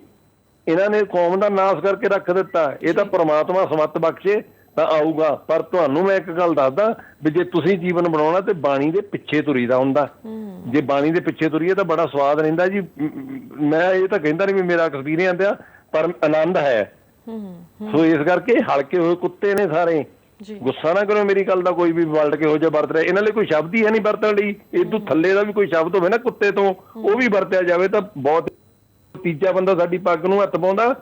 [SPEAKER 8] ਇਹਨਾਂ ਨੇ ਕੌਮ ਦਾ ਨਾਸ ਕਰਕੇ ਰੱਖ ਦਿੱਤਾ। ਇਹ ਤਾਂ ਪ੍ਰਮਾਤਮਾ ਸਮੱਤ ਬਖਸ਼ੇ ਤਾਂ ਆਊਗਾ। ਪਰ ਤੁਹਾਨੂੰ ਮੈਂ ਇੱਕ ਗੱਲ ਦੱਸਦਾ ਵੀ ਜੇ ਤੁਸੀਂ ਜੀਵਨ ਬਣਾਉਣਾ ਤੇ ਬਾਣੀ ਦੇ ਪਿੱਛੇ ਤੁਰੀਦਾ ਹੁੰਦਾ। ਜੇ ਬਾਣੀ ਦੇ ਪਿੱਛੇ ਤੁਰੀਏ ਤਾਂ ਬੜਾ ਸਵਾਦ ਰਹਿੰਦਾ ਜੀ। ਮੈਂ ਇਹ ਤਾਂ ਕਹਿੰਦਾ ਨਹੀਂ ਵੀ ਮੇਰਾ ਐਕਸਪੀਰੀਅੰਸ ਆ, ਪਰ ਆਨੰਦ ਹੈ। ਸੋ ਇਸ ਕਰਕੇ ਹਲਕੇ ਹੋਏ ਕੁੱਤੇ ਨੇ ਸਾਰੇ। ਗੁੱਸਾ ਨਾ ਕਰੋ ਮੇਰੀ ਗੱਲ ਦਾ। ਕੋਈ ਵੀ ਵਰਡ ਕਿਹੋ ਜਿਹਾ ਵਰਤ ਰਿਹਾ, ਇਹਨਾਂ ਲਈ ਕੋਈ ਸ਼ਬਦ ਹੀ ਹੈ ਨਹੀਂ ਵਰਤਣ ਲਈ। ਇਦੋਂ ਥੱਲੇ ਦਾ ਵੀ ਕੋਈ ਸ਼ਬਦ ਹੋਵੇ ਨਾ ਕੁੱਤੇ ਤੋਂ, ਉਹ ਵੀ ਵਰਤਿਆ ਜਾਵੇ ਤਾਂ ਬਹੁਤ। ਤੀਜਾ ਬੰਦਾ ਸਾਡੀ ਪੱਗ ਨੂੰ ਹੱਥ ਪਾਉਂਦਾ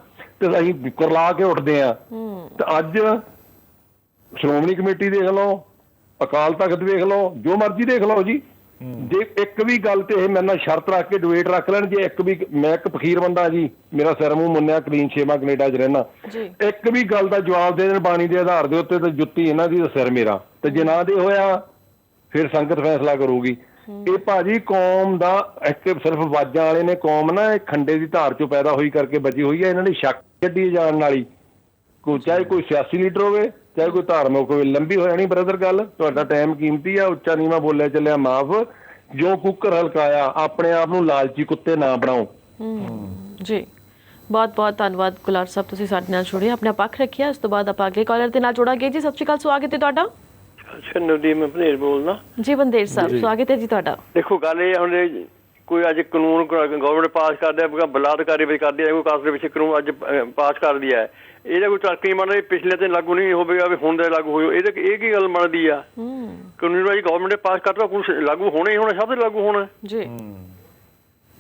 [SPEAKER 8] ਤੇ ਅਸੀਂ ਕੁਰਲਾ ਕੇ ਉੱਠਦੇ ਆ। ਤੇ ਅੱਜ ਸ਼੍ਰੋਮਣੀ ਕਮੇਟੀ ਦੇਖ ਲਓ, ਅਕਾਲ ਤਖਤ ਦੇਖ ਲਓ, ਜੋ ਮਰਜ਼ੀ ਦੇਖ ਲਓ ਜੀ। ਜੇ ਇੱਕ ਵੀ ਗੱਲ ਤੇ ਇਹ ਮੇਰੇ ਨਾਲ ਸ਼ਰਤ ਰੱਖ ਕੇ ਡਿਬੇਟ ਰੱਖ ਲੈਣ, ਜੇ ਇੱਕ ਵੀ, ਮੈਂ ਇੱਕ ਫਕੀਰ ਬੰਦਾ ਜੀ, ਮੇਰਾ ਸਿਰ ਮੂੰਹ ਮੁੰਨਿਆ, ਕਲੀਨ ਸ਼ੇਵਾ, ਕੈਨੇਡਾ 'ਚ ਰਹਿਣਾ, ਇੱਕ ਵੀ ਗੱਲ ਦਾ ਜਵਾਬ ਦੇ ਦੇਣ ਬਾਣੀ ਦੇ ਆਧਾਰ ਦੇ ਉੱਤੇ, ਤੇ ਜੁੱਤੀ ਇਹਨਾਂ ਦੀ, ਸਿਰ ਮੇਰਾ। ਤੇ ਜੇ ਨਾ ਦੇ ਹੋਇਆ ਫਿਰ ਸੰਗਤ ਫੈਸਲਾ ਕਰੂਗੀ। ਇਹ ਭਾਜੀ ਕੌਮ ਦਾ ਇੱਕ ਸਿਰਫ ਆਵਾਜ਼ਾਂ ਵਾਲੇ ਨੇ। ਕੌਮ ਨਾ ਇਹ ਖੰਡੇ ਦੀ ਧਾਰ ਚੋਂ ਪੈਦਾ ਹੋਈ ਕਰਕੇ ਬਚੀ ਹੋਈ ਹੈ। ਇਹਨਾਂ ਦੀ ਸ਼ੱਕ ਕੱਢੀ ਜਾਣ ਵਾਲੀ, ਚਾਹੇ ਕੋਈ ਸਿਆਸੀ ਲੀਡਰ ਹੋਵੇ, ਚਾਹੇ ਕੋਈ ਧਾਰਮਿਕ ਹੋਵੇ। ਲੰਬੀ ਹੋ ਜਾਣੀ ਬ੍ਰਦਰ ਗੱਲ। ਤੁਹਾਡਾ ਟਾਈਮ ਕੀਮਤੀ ਆ। ਉੱਚਾ ਨੀਵਾਂ ਬੋਲਿਆ ਚੱਲਿਆ ਮਾਫ। ਜੋ ਕੁੱਕਰ ਹਲਕਾਇਆ, ਆਪਣੇ ਆਪ ਨੂੰ ਲਾਲਚੀ ਕੁੱਤੇ ਨਾ ਬਣਾਓ
[SPEAKER 1] ਜੀ ਬਹੁਤ ਬਹੁਤ ਧੰਨਵਾਦ ਕੁਲਾਰ ਸਾਹਿਬ, ਤੁਸੀਂ ਸਾਡੇ ਨਾਲ ਜੁੜੇ, ਆਪਣਾ ਪੱਖ ਰੱਖਿਆ। ਇਸ ਤੋਂ ਬਾਅਦ ਆਪਾਂ ਅੱਗੇ ਕਾਲਰ ਦੇ ਨਾਲ ਜੁੜਾਂਗੇ ਜੀ। ਸਤਿ ਸ਼੍ਰੀ ਅਕਾਲ, ਸਵਾਗਤ ਹੈ ਤੁਹਾਡਾ।
[SPEAKER 6] ਅੱਛਾ ਨਵਦੀਪ, ਮੈਂ ਭਨੇਰ ਬੋਲਦਾ
[SPEAKER 1] ਜੀ ਬੰਦੇਰ ਸਾਹਿਬ, ਸਵਾਗਤ ਹੈ ਜੀ ਤੁਹਾਡਾ।
[SPEAKER 6] ਦੇਖੋ ਗੱਲ ਇਹ ਹੁਣ ਕੋਈ ਅੱਜ ਕਾਨੂੰਨ ਗਵਰਨਮੈਂਟ ਪਾਸ ਕਰਦੇ ਆ, ਬਲਾਤਕਾਰੀ ਵੀ ਕਰਦੀ ਹੈ, ਕੋਈ ਕਾਸਟ ਦੇ ਵਿੱਚ ਕਾਨੂੰਨ ਅੱਜ ਪਾਸ ਕਰਦੀ ਹੈ, ਇਹਦਾ ਕੋਈ ਤਰਕ ਨਹੀਂ ਬਣਦਾ। ਪਿਛਲੇ ਤੇ ਲਾਗੂ ਨਹੀਂ ਹੋਵੇਗਾ ਵੀ ਹੁਣ ਦਾ ਲਾਗੂ ਹੋਇਓ, ਇਹ ਕੀ ਗੱਲ ਬਣਦੀ ਆ? ਕਾਨੂੰਨ ਅੱਜ ਗਵਰਨਮੈਂਟ ਨੇ ਪਾਸ ਕਰਤਾ, ਕੁਛ ਲਾਗੂ ਹੋਣਾ ਹੀ ਹੋਣਾ, ਸਭ ਦੇ ਲਾਗੂ ਹੋਣਾ
[SPEAKER 1] ਜੀ।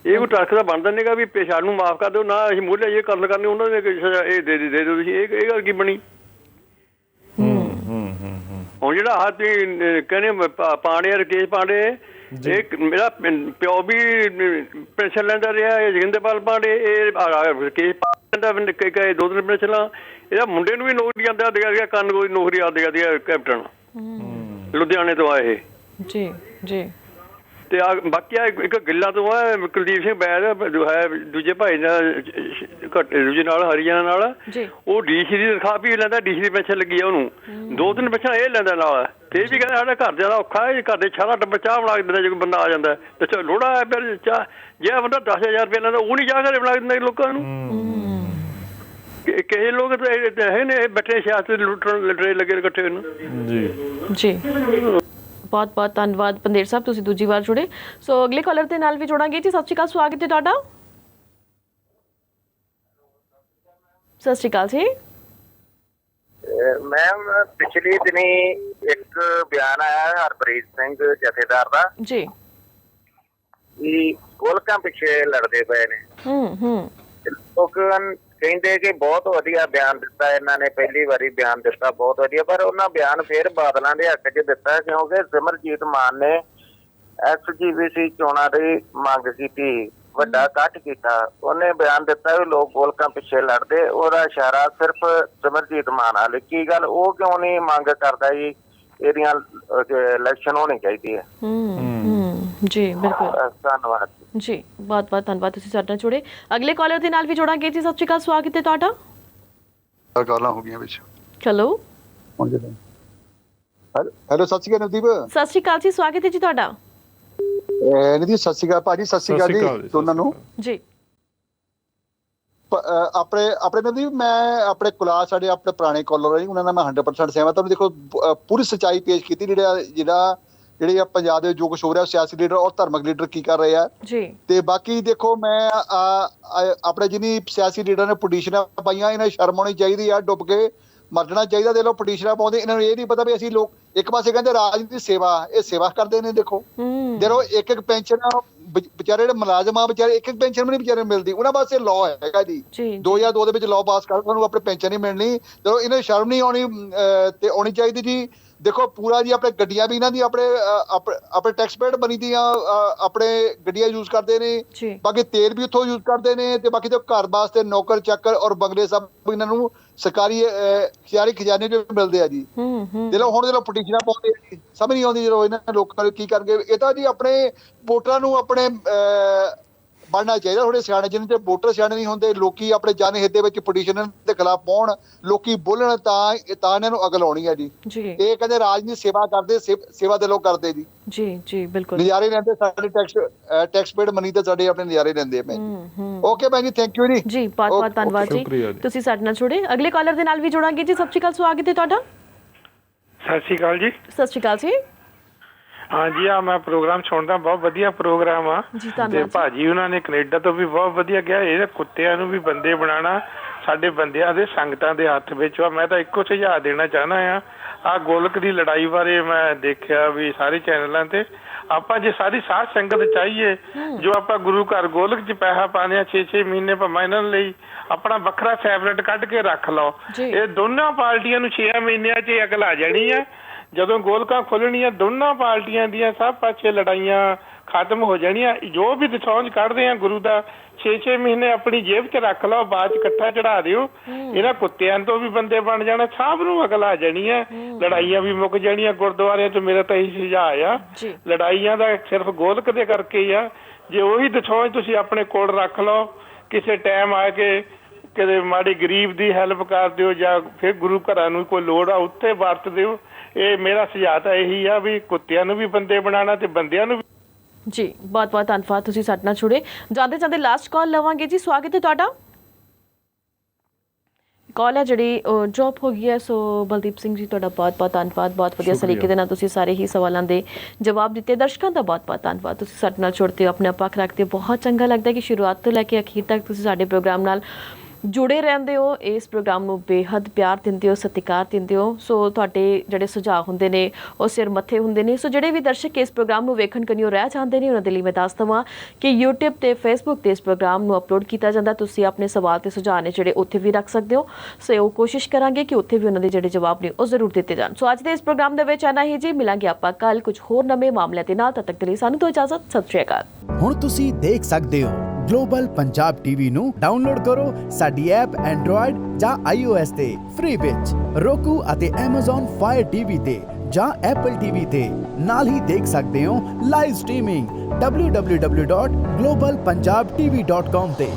[SPEAKER 6] ਇਹ ਕੋਈ ਤਰਕ ਦਾ ਬਣਦਾ ਨਹੀਂਗਾ ਵੀ ਪੇਸ਼ਾਬ ਨੂੰ ਮਾਫ ਕਰ ਦਿਓ ਨਾ, ਅਸੀਂ ਮੋਢੇ ਇਹ ਕਤਲ ਕਰਨੀ ਉਹਨਾਂ ਨੇ ਸਜ਼ਾ ਇਹ ਦੇ ਦਿਓ ਤੁਸੀਂ, ਇਹ ਗੱਲ ਕੀ ਬਣੀ? ਹੁਣ ਜਿਹੜਾ ਆਹ ਤੁਸੀਂ ਕਹਿੰਦੇ ਪਾਂਡੇ ਰਕੇਸ਼ ਪਾਂਡੇ, ਇਹ ਮੇਰਾ ਪਿਓ ਵੀ ਪੈਨਸ਼ਨ ਲੈਂਦਾ ਰਿਹਾ, ਜੋਗਿੰਦਰਪਾਲ ਪਾਂਡੇ, ਇਹ ਰਕੇਸ਼ ਪਾਂਡਾ 2-3 ਪੈਨਸ਼ਨਾਂ, ਇਹਦਾ ਮੁੰਡੇ ਨੂੰ ਵੀ ਨੌਕਰੀ ਆਉਂਦਾ ਸੀਗਾ, ਕੰਨ ਕੋਈ ਨੌਕਰੀ ਆਉਂਦੀ ਸੀਗਾ ਕੈਪਟਨ, ਲੁਧਿਆਣੇ ਤੋਂ ਆਏ
[SPEAKER 1] ਜੀ ਜੀ।
[SPEAKER 6] ਤੇ ਬਾਕੀ ਇੱਕ ਗਿੱਲਾ ਤੋਂ ਆ ਕੁਲਦੀਪ ਸਿੰਘ ਬੈਦ ਜੋ ਹੈ ਦੂਜੇ ਭਾਈ ਨਾਲ ਦੂਜੇ ਨਾਲ ਹਰੀਆਣਾ ਨਾਲ, ਉਹ ਡੀਸੀ ਦੀ ਤਨਖਾਹ ਵੀ ਲੈਂਦਾ, ਡੀਸੀ ਦੀ ਪੈਨਸ਼ਨ ਲੱਗੀ ਆ ਉਹਨੂੰ, 2-3 ਪੈਨਸ਼ਨ ਇਹ ਲੈਂਦਾ ਨਾਲ। ਤੇ ਇਹ ਵੀ ਕਹਿੰਦਾ ਸਾਡਾ ਘਰ ਦਾ ਔਖਾ ਹੈ, ਘਰ ਦੇ ਸਾਰਾ ਟੱਬਰ ਚਾਹ ਬਣਾ ਕੇ ਦਿੰਦਾ ਜੇ ਕੋਈ ਬੰਦਾ ਆ ਜਾਂਦਾ ਤੇ ਚਲੋ ਲੋੜਾ ਹੈ, ਫਿਰ ਚਾਹ ਜੇ ਬੰਦਾ 10,000 ਰੁਪਏ ਲੈਂਦਾ ਉਹ ਨਹੀਂ ਚਾਹ ਘਰੇ ਬਣਾ ਕੇ ਦਿੰਦਾ ਲੋਕਾਂ ਨੂੰ। ਕਈ ਲੋਕ ਹੈ ਨੇ ਬੈਠੇ ਸਿਆਸਤ ਲੁੱਟਣ ਲਟਰੇ ਲੱਗੇ ਇਕੱਠੇ ਨੂੰ।
[SPEAKER 2] ਜੀ
[SPEAKER 1] ਜੀ ਬਹੁਤ ਬਹੁਤ ਧੰਨਵਾਦ ਬੰਦੇਰ ਸਾਹਿਬ, ਤੁਸੀਂ ਦੂਜੀ ਵਾਰ ਜੁੜੇ। ਸੋ ਅਗਲੇ ਕਾਲਰ ਦੇ ਨਾਲ ਵੀ ਜੁੜਾਂਗੇ ਜੀ। ਸਤਿ ਸ਼੍ਰੀ ਅਕਾਲ, ਸਵਾਗਤ ਹੈ ਤੁਹਾਡਾ। ਸਤਿ ਸ਼੍ਰੀ ਅਕਾਲ ਜੀ।
[SPEAKER 9] ਮੈਮ ਪਿਛਲੇ ਦਿਨੀ ਇੱਕ ਬਿਆਨ ਆਇਆ ਹਰਪ੍ਰੀਤ ਸਿੰਘ ਜਥੇਦਾਰ ਦਾ
[SPEAKER 1] ਜੀ
[SPEAKER 9] ਕਿ ਗੋਲਕਾਂ ਪਿੱਛੇ ਲੜਦੇ ਪਏ ਨੇ। ਲੋਕ ਕਹਿੰਦੇ ਕਿ ਬਹੁਤ ਵਧੀਆ ਬਿਆਨ ਦਿੱਤਾ ਇਹਨਾਂ ਨੇ, ਪਹਿਲੀ ਵਾਰੀ ਬਿਆਨ ਦਿੱਤਾ ਬਹੁਤ ਵਧੀਆ, ਪਰ ਉਹਨਾਂ ਬਿਆਨ ਫੇਰ ਬਾਦਲਾਂ ਦੇ ਹੱਕ 'ਚ ਦਿੱਤਾ ਕਿਉਂਕਿ ਸਿਮਰਜੀਤ ਮਾਨ ਨੇ SGPC ਚੋਣਾਂ ਦੀ ਮੰਗ ਕੀਤੀ, ਵੱਡਾ ਇਕੱਠ ਕੀਤਾ, ਉਹਨੇ ਬਿਆਨ ਦਿੱਤਾ ਵੀ ਲੋਕ ਗੋਲਕਾਂ ਪਿੱਛੇ ਲੜਦੇ, ਉਹਦਾ ਇਸ਼ਾਰਾ ਸਿਰਫ ਸਿਮਰਜੀਤ ਮਾਨ ਵਾਲੇ। ਕੀ ਗੱਲ ਉਹ ਕਿਉਂ ਨਹੀਂ ਮੰਗ ਕਰਦਾ ਜੀ ਇਹਦੀਆਂ ਇਲੈਕਸ਼ਨ ਹੋਣੀ ਚਾਹੀਦੀ ਹੈ?
[SPEAKER 1] ਜੀ ਬਿਲਕੁਲ,
[SPEAKER 9] ਧੰਨਵਾਦ
[SPEAKER 1] ਜੀ ਬਹੁਤ ਬਹੁਤ ਧੰਨਵਾਦ, ਤੁਸੀਂ ਸਾਡੇ ਨਾਲ ਜੁੜੇ। ਅਗਲੇ ਕਾਲਰ ਦੇ ਨਾਲ ਵੀ ਜੁੜਾਂਗੇ ਜੀ। ਸਤਿ ਸ਼੍ਰੀ ਅਕਾਲ, ਸਵਾਗਤ ਹੈ ਤੁਹਾਡਾ।
[SPEAKER 10] ਗੱਲਾਂ ਹੋ ਗਈਆਂ ਵਿੱਚ,
[SPEAKER 1] ਚਲੋ
[SPEAKER 10] ਹੈਲੋ ਸਤਿ ਸ਼੍ਰੀ ਅਕਾਲ ਨਵਦੀਪ।
[SPEAKER 1] ਸਤਿ ਸ਼੍ਰੀ ਅਕਾਲ ਜੀ, ਸਵਾਗਤ ਹੈ ਜੀ ਤੁਹਾਡਾ।
[SPEAKER 10] ਨਵਦੀਪ ਸਤਿ ਸ਼੍ਰੀ ਅਕਾਲ ਭਾਜੀ, ਸਤਿ ਸ਼੍ਰੀ ਅਕਾਲ ਜੀ ਦੋਨਾਂ ਨੂੰ
[SPEAKER 1] ਜੀ।
[SPEAKER 10] ਆਪਣੇ ਨਵਦੀਪ ਮੈਂ ਆਪਣੇ ਕੁਲਾਰ ਸਾਡੇ ਆਪਣੇ ਪੁਰਾਣੇ ਕਾਲਰ ਹੈ ਉਹਨਾਂ ਨਾਲ ਮੈਂ 100% ਸਹਿਮਤ ਹਾਂ। ਦੇਖੋ ਪੂਰੀ ਸੱਚਾਈ ਪੇਸ਼ ਕੀਤੀ ਜਿਹੜੇ ਆ ਪੰਜਾਬ ਦੇ ਜੋ ਕੁਛ ਹੋ ਰਿਹਾ ਸਿਆਸੀ ਲੀਡਰ ਔਰ ਧਾਰਮਿਕ ਲੀਡਰ ਕੀ ਕਰ ਰਹੇ ਆ ਜੀ। ਤੇ ਬਾਕੀ ਦੇਖੋ ਮੈਂ ਆਪਣੇ ਜਿੰਨੀ ਸਿਆਸੀ ਲੀਡਰ ਨੇ ਪੋਜੀਸ਼ਨਾਂ ਪਾਈਆਂ, ਇਹਨਾਂ ਸ਼ਰਮ ਆਉਣੀ ਚਾਹੀਦੀ ਆ, ਡੁੱਬ ਕੇ ਮਰਨਾ ਚਾਹੀਦਾ। ਦੇ ਲੋ ਪੋਜੀਸ਼ਨਾਂ ਪਾਉਂਦੇ, ਇਹਨਾਂ ਨੂੰ ਇਹ ਨਹੀਂ ਪਤਾ ਵੀ ਅਸੀਂ ਲੋਕ ਇੱਕ ਪਾਸੇ ਕਹਿੰਦੇ ਰਾਜਨੀਤੀ ਸੇਵਾ, ਇਹ ਸੇਵਾ ਕਰਦੇ ਨੇ। ਦੇਖੋ ਦੇਖੋ ਇੱਕ ਪੈਨਸ਼ਨ ਵਿਚਾਰੇ ਜਿਹੜੇ ਮੁਲਾਜ਼ਮ ਆ ਵਿਚਾਰੇ ਇੱਕ ਪੈਨਸ਼ਨ ਵੀ ਨਹੀਂ ਵਿਚਾਰੇ ਮਿਲਦੀ, ਉਹਨਾਂ ਵਾਸਤੇ ਲਾਅ ਹੈਗਾ ਜੀ 2002 ਦੇ ਵਿੱਚ ਲਾਅ ਪਾਸ ਕਰ ਤੁਹਾਨੂੰ ਆਪਣੀ ਪੈਨਸ਼ਨ ਨਹੀਂ ਮਿਲਣੀ। ਜਦੋਂ ਇਹਨਾਂ ਨੂੰ ਸ਼ਰਮ ਨਹੀਂ ਆਉਣੀ ਤੇ ਆਉਣੀ ਚਾਹੀਦੀ ਜੀ। ਦੇਖੋ ਪੂਰਾ ਜੀ ਆਪਣੇ ਗੱਡੀਆਂ ਵੀ ਇਹਨਾਂ ਦੀ ਆਪਣੇ ਟੈਕਸ ਪੇਡ ਬਣੀ ਦੀਆਂ ਆਪਣੇ ਗੱਡੀਆਂ ਯੂਜ਼ ਕਰਦੇ ਨੇ, ਬਾਕੀ ਤੇਲ ਵੀ ਉੱਥੋਂ ਯੂਜ਼ ਕਰਦੇ ਨੇ, ਤੇ ਬਾਕੀ ਤੇ ਘਰ ਵਾਸਤੇ ਨੌਕਰ ਚਾਕਰ ਔਰ ਬੰਗਲੇ ਸਭ ਇਹਨਾਂ ਨੂੰ ਸਰਕਾਰੀ ਖਜ਼ਾਨੇ ਚ ਮਿਲਦੇ ਆ ਜੀ। ਜਦੋਂ ਹੁਣ ਜਦੋਂ ਪਟੀਸ਼ਨਾਂ ਪਾਉਂਦੇ ਆ ਜੀ, ਸਮਝ ਨਹੀਂ ਆਉਂਦੀ ਜਦੋਂ ਇਹਨਾਂ ਲੋਕਾਂ ਨੂੰ ਕੀ ਕਰਨਗੇ। ਇਹ ਤਾਂ ਜੀ ਆਪਣੇ ਵੋਟਰਾਂ ਨੂੰ ਆਪਣੇ ਬਣਨਾ ਚਾਹੀਦਾ ਥੋੜੇ ਸਿਆਣੇ, ਜਿਹਨਾਂ ਤੇ ਵੋਟਰ ਸਿਆਣੇ ਨਹੀਂ ਹੁੰਦੇ, ਲੋਕੀ ਆਪਣੇ ਜਨਹਿਤ ਦੇ ਵਿੱਚ ਪਟੀਸ਼ਨ ਦੇ ਖਿਲਾਫ ਪਾਉਣ, ਲੋਕੀ ਬੋਲਣ ਤਾਂ ਇਹਨਾਂ ਨੂੰ ਅਕਲ ਆਉਣੀ ਹੈ ਜੀ। ਇਹ ਕਹਿੰਦੇ ਰਾਜਨੀਤੀ ਸੇਵਾ ਕਰਦੇ, ਸੇਵਾ ਦੇ ਲੋਕ ਕਰਦੇ ਜੀ। ਜੀ ਜੀ ਬਿਲਕੁਲ, ਨਜ਼ਾਰੇ ਲੈਂਦੇ ਸਾਡੇ ਟੈਕਸ ਪੇਡ ਮਨੀ ਤੇ ਸਾਡੇ ਆਪਣੇ ਨਜ਼ਾਰੇ ਲੈਂਦੇ। ਮੈਂ ਓਕੇ ਭੈਣ ਜੀ, ਥੈਂਕ ਯੂ ਜੀ।
[SPEAKER 1] ਜੀ ਬਹੁਤ ਬਹੁਤ ਧੰਨਵਾਦ ਜੀ, ਤੁਸੀਂ ਸਾਡੇ ਨਾਲ ਜੁੜੇ। ਅਗਲੇ ਕਾਲਰ ਦੇ ਨਾਲ ਵੀ ਜੁੜਾਂਗੇ ਜੀ। ਸਤਿ ਸ਼੍ਰੀ ਅਕਾਲ, ਸਵਾਗਤ ਹੈ ਤੁਹਾਡਾ।
[SPEAKER 11] ਸਤਿ ਸ਼੍ਰੀ ਅਕਾਲ ਜੀ।
[SPEAKER 1] ਸਤਿ ਸ਼੍ਰੀ ਅਕਾਲ ਜੀ।
[SPEAKER 11] ਹਾਂਜੀ ਮੈਂ ਪ੍ਰੋਗਰਾਮ ਸੁਣਦਾ, ਬਹੁਤ ਵਧੀਆ ਪ੍ਰੋਗਰਾਮ ਆ। ਤੇ ਭਾਜੀ ਉਹਨਾਂ ਨੇ ਕੈਨੇਡਾ ਤੋਂ ਵੀ ਬਹੁਤ ਵਧੀਆ ਕਿਹਾ, ਇਹ ਕੁੱਤਿਆਂ ਨੂੰ ਵੀ ਬੰਦੇ ਬਣਾਉਣਾ ਸਾਡੇ ਬੰਦਿਆਂ ਦੇ ਸੰਗਤਾਂ ਦੇ ਹੱਥ ਵਿੱਚ ਆ। ਮੈਂ ਤਾਂ ਇੱਕੋ ਸੁਝਾਅ ਦੇਣਾ ਚਾਹੁੰਦਾ ਆ ਗੋਲਕ ਦੀ ਲੜਾਈ ਬਾਰੇ ਮੈਂ ਦੇਖਿਆ ਵੀ ਸਾਰੇ ਚੈਨਲਾਂ ਤੇ, ਆਪਾਂ ਜੇ ਸਾਰੀ ਸਾਧ ਸੰਗਤ ਚਾਹੀਏ ਜੋ ਆਪਾਂ ਗੁਰੂ ਘਰ ਗੋਲਕ 'ਚ ਪੈਸਾ ਪਾਉਂਦੇ ਆ 6-6 ਮਹੀਨੇ ਭਾਵੇਂ ਇਹਨਾਂ ਲਈ ਆਪਣਾ ਵੱਖਰਾ ਫੇਵਰੇਟ ਕੱਢ ਕੇ ਰੱਖ ਲਓ। ਇਹ ਦੋਨਾਂ ਪਾਰਟੀਆਂ ਨੂੰ 6 ਮਹੀਨਿਆਂ 'ਚ ਅਕਲ ਆ ਜਾਣੀ ਆ। ਜਦੋਂ ਗੋਲਕਾਂ ਖੁੱਲਣੀਆਂ ਦੋਨਾਂ ਪਾਰਟੀਆਂ ਦੀਆਂ ਸਭ ਪਾਸੇ ਲੜਾਈਆਂ ਖਤਮ ਹੋ ਜਾਣੀਆਂ। ਜੋ ਵੀ ਦਸੌਂਜ ਕੱਢਦੇ ਆ ਗੁਰੂ ਦਾ 6-6 ਮਹੀਨੇ ਆਪਣੀ ਜੇਬ 'ਚ ਰੱਖ ਲਓ, ਬਾਅਦ 'ਚ ਇਕੱਠਾ ਚੜਾ ਦਿਓ। ਇਹਨਾਂ ਕੁੱਤਿਆਂ ਤੋਂ ਵੀ ਬੰਦੇ ਬਣ ਜਾਣਾ, ਸਭ ਨੂੰ ਅਕਲ ਆ ਜਾਣੀ ਹੈ, ਲੜਾਈਆਂ ਵੀ ਮੁੱਕ ਜਾਣੀਆਂ। ਗੁਰਦੁਆਰਿਆਂ 'ਚ ਮੇਰਾ ਤਾਂ ਇਹੀ ਸੁਝਾਅ ਆ, ਲੜਾਈਆਂ ਦਾ ਸਿਰਫ ਗੋਲਕ ਦੇ ਕਰਕੇ ਹੀ ਆ। ਜੇ ਉਹੀ ਦਸੌਂਜ ਤੁਸੀਂ ਆਪਣੇ ਕੋਲ ਰੱਖ ਲਓ, ਕਿਸੇ ਟਾਈਮ ਆ ਕੇ ਕਿਤੇ ਮਾੜੀ ਗਰੀਬ ਦੀ ਹੈਲਪ ਕਰ ਦਿਓ ਜਾਂ ਫਿਰ ਗੁਰੂ ਘਰਾਂ ਨੂੰ ਕੋਈ ਲੋੜ ਆ ਉੱਥੇ ਵਰਤ ਦਿਓ। ਇਹ ਮੇਰਾ ਸੁਝਾਅ ਤਾਂ ਇਹੀ ਆ ਵੀ ਕੁੱਤਿਆਂ ਨੂੰ ਵੀ ਬੰਦੇ ਬਣਾਉਣਾ ਤੇ ਬੰਦਿਆਂ ਨੂੰ ਵੀ।
[SPEAKER 1] ਜੀ ਬਹੁਤ ਬਹੁਤ ਧੰਨਵਾਦ, ਤੁਸੀਂ ਸਾਡੇ ਨਾਲ ਜੁੜੇ। ਜਾਂਦੇ ਜਾਂਦੇ ਲਾਸਟ ਕਾਲ ਲਵਾਂਗੇ ਜੀ। ਸਵਾਗਤ ਹੈ ਤੁਹਾਡਾ। ਕਾਲ ਹੈ ਜਿਹੜੀ ਡ੍ਰੌਪ ਹੋ ਗਈ ਹੈ। ਸੋ ਬਲਦੀਪ ਸਿੰਘ ਜੀ ਤੁਹਾਡਾ ਬਹੁਤ ਬਹੁਤ ਧੰਨਵਾਦ, ਬਹੁਤ ਵਧੀਆ ਤਰੀਕੇ ਦੇ ਨਾਲ ਤੁਸੀਂ ਸਾਰੇ ਹੀ ਸਵਾਲਾਂ ਦੇ ਜਵਾਬ ਦਿੱਤੇ। ਦਰਸ਼ਕਾਂ ਦਾ ਬਹੁਤ ਬਹੁਤ ਧੰਨਵਾਦ, ਤੁਸੀਂ ਸਾਡੇ ਨਾਲ ਜੁੜਦੇ ਹੋ, ਆਪਣਾ ਪੱਖ ਰੱਖਦੇ ਹੋ। ਬਹੁਤ ਚੰਗਾ ਲੱਗਦਾ ਕਿ ਸ਼ੁਰੂਆਤ ਤੋਂ ਲੈ ਕੇ ਅਖੀਰ ਤੱਕ ਤੁਸੀਂ ਸਾਡੇ ਪ੍ਰੋਗਰਾਮ ਨਾਲ ਜੁੜੇ ਰਹਿੰਦੇ ਹੋ, ਇਸ ਪ੍ਰੋਗਰਾਮ ਨੂੰ ਬੇਹੱਦ ਪਿਆਰ ਦਿੰਦੇ ਹੋ, ਸਤਿਕਾਰ ਦਿੰਦੇ ਹੋ। ਸੋ ਤੁਹਾਡੇ ਜਿਹੜੇ ਸੁਝਾਅ ਹੁੰਦੇ ਨੇ ਉਹ ਸਿਰ ਮੱਥੇ ਹੁੰਦੇ ਨੇ। ਸੋ ਜਿਹੜੇ ਵੀ ਦਰਸ਼ਕ ਇਸ ਪ੍ਰੋਗਰਾਮ ਨੂੰ ਵੇਖਣ ਕਨੀਓ ਰਹਿ ਜਾਂਦੇ ਨੇ, ਉਹਨਾਂ ਦੇ ਲਈ ਮੈਂ ਦੱਸ ਦੇਵਾਂ ਕਿ YouTube ਤੇ Facebook ਤੇ ਇਸ ਪ੍ਰੋਗਰਾਮ ਨੂੰ ਅਪਲੋਡ ਕੀਤਾ ਜਾਂਦਾ। ਤੁਸੀਂ ਆਪਣੇ ਸਵਾਲ ਤੇ ਸੁਝਾਅ ਨੇ ਜਿਹੜੇ ਉੱਥੇ ਵੀ ਰੱਖ ਸਕਦੇ ਹੋ। ਸੋ ਉਹ ਕੋਸ਼ਿਸ਼ ਕਰਾਂਗੇ ਕਿ ਉੱਥੇ ਵੀ ਉਹਨਾਂ ਦੇ ਜਿਹੜੇ ਜਵਾਬ ਨੇ ਉਹ ਜ਼ਰੂਰ ਦਿੱਤੇ ਜਾਣ। ਸੋ ਅੱਜ ਦੇ ਇਸ ਪ੍ਰੋਗਰਾਮ ਦੇ ਵਿੱਚ ਇੰਨਾ ਹੀ ਜੀ। ਮਿਲਾਂਗੇ ਆਪਾਂ ਕੱਲ ਕੁਝ ਹੋਰ ਨਵੇਂ ਮਾਮਲਿਆਂ ਦੇ ਨਾਲ। ਤਦ ਤੱਕ ਦੇ ਲਈ ਸਾਨੂੰ ਤੋਂ ਇਜਾਜ਼ਤ। ਸਤਿ ਸ਼੍ਰੀ ਅਕਾਲ।
[SPEAKER 12] ਹੁਣ ਤੁਸੀਂ ਦੇਖ ਸਕਦੇ ਹੋ ਗਲੋਬਲ ਪੰਜਾਬ ਟੀਵੀ ਨੂੰ ਡਾਊਨਲੋਡ ਕਰੋ ਸਾਡੀ ਐਪ ਐਂਡਰੋਇਡ ਜਾਂ iOS ਤੇ ਫ੍ਰੀ ਵਿੱਚ, roku ਅਤੇ Amazon Fire TV ਤੇ ਜਾਂ Apple TV ਤੇ। ਨਾਲ ਹੀ ਦੇਖ ਸਕਦੇ ਹੋ ਲਾਈਵ ਸਟ੍ਰੀਮਿੰਗ www.globalpunjabtv.com ਤੇ।